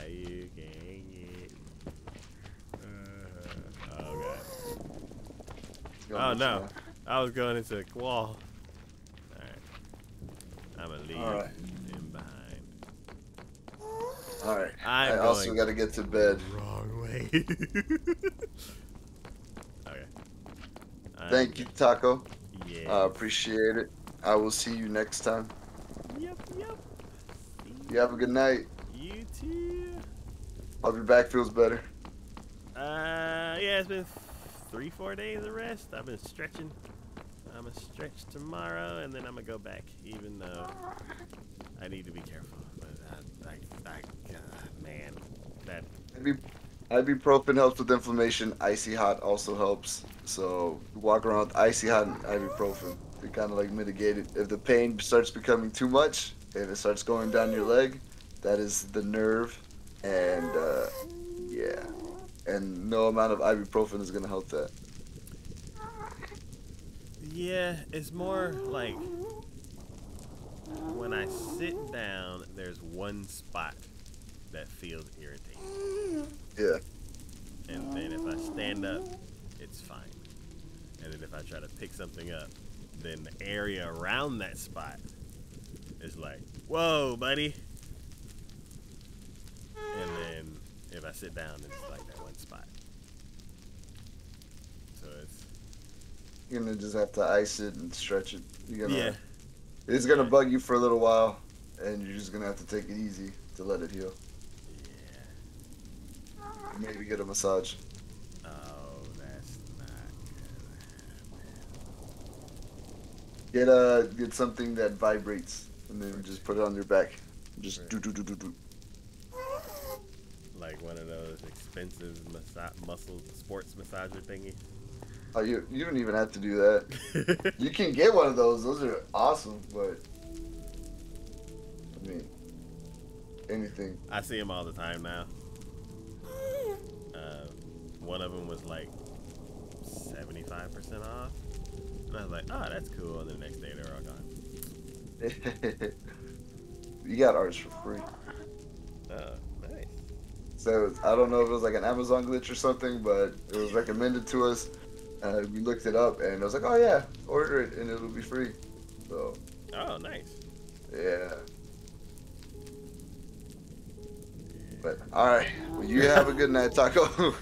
You can get. Oh god. Oh no, I was going into a wall. Alright. I'm gonna leave him behind. Alright. I'm I also going gotta get to bed. wrong way. Okay. Thank you, Taco. Yeah. I appreciate it. I will see you next time. Yep. You have a good night. You too. Hope your back feels better. Yeah, it's been 3-4 days of rest. I've been stretching. I'm gonna stretch tomorrow, and then I'm gonna go back, even though I need to be careful. But man, that. Ibuprofen helps with inflammation. Icy hot also helps. So walk around with icy hot and ibuprofen to kind of like mitigate it. If the pain starts becoming too much, if it starts going down your leg, that is the nerve, and yeah, and no amount of ibuprofen is gonna help that. Yeah, it's more like when I sit down, there's one spot that feels irritating. Yeah. And then if I stand up, it's fine. And then if I try to pick something up, then the area around that spot is like, whoa, buddy. And then if I sit down, it's like that one spot. So it's... You're gonna just have to ice it and stretch it. You're gonna, Yeah. It's gonna bug you for a little while, and you're just gonna have to take it easy to let it heal. Yeah. Maybe get a massage. Oh, that's not Get something that vibrates, and then just put it on your back. Just Right. do. like one of those expensive muscle sports massager thingies. Oh, you don't even have to do that. You can get one of those. Those are awesome, but I mean, anything. I see them all the time now. One of them was like 75% off, and I was like, "Oh, that's cool." And the next day, they were all gone. You got ours for free. Oh, nice. So I don't know if it was like an Amazon glitch or something, but it was recommended to us. We looked it up, and I was like, oh yeah, order it, and it'll be free. So. Oh, nice. Yeah. But all right. Well, you have a good night, Taco.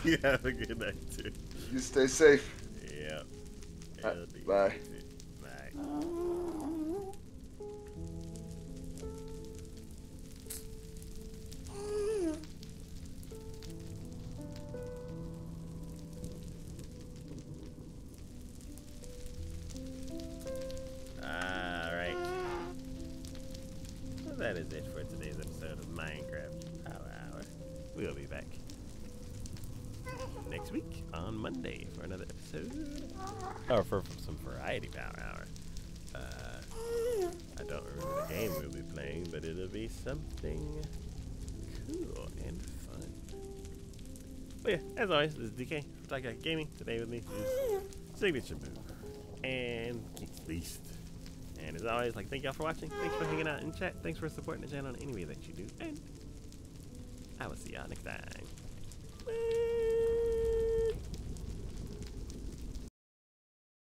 You have a good night too. You stay safe. Yeah. All right, It'll be bye. easy. Bye. Alright. Well, that is it for today's episode of Minecraft Power Hour. We'll be back next week on Monday for another episode. Or for some Variety Power Hour. I don't remember the game we'll be playing, but it'll be something cool and fun. But yeah, as always, this is DK from Talk Like Gaming. Today with me is Signature Move and Geeks Beast. And as always, thank y'all for watching. Thanks for hanging out in chat. Thanks for supporting the channel in any way that you do. And I will see y'all next time. Bye.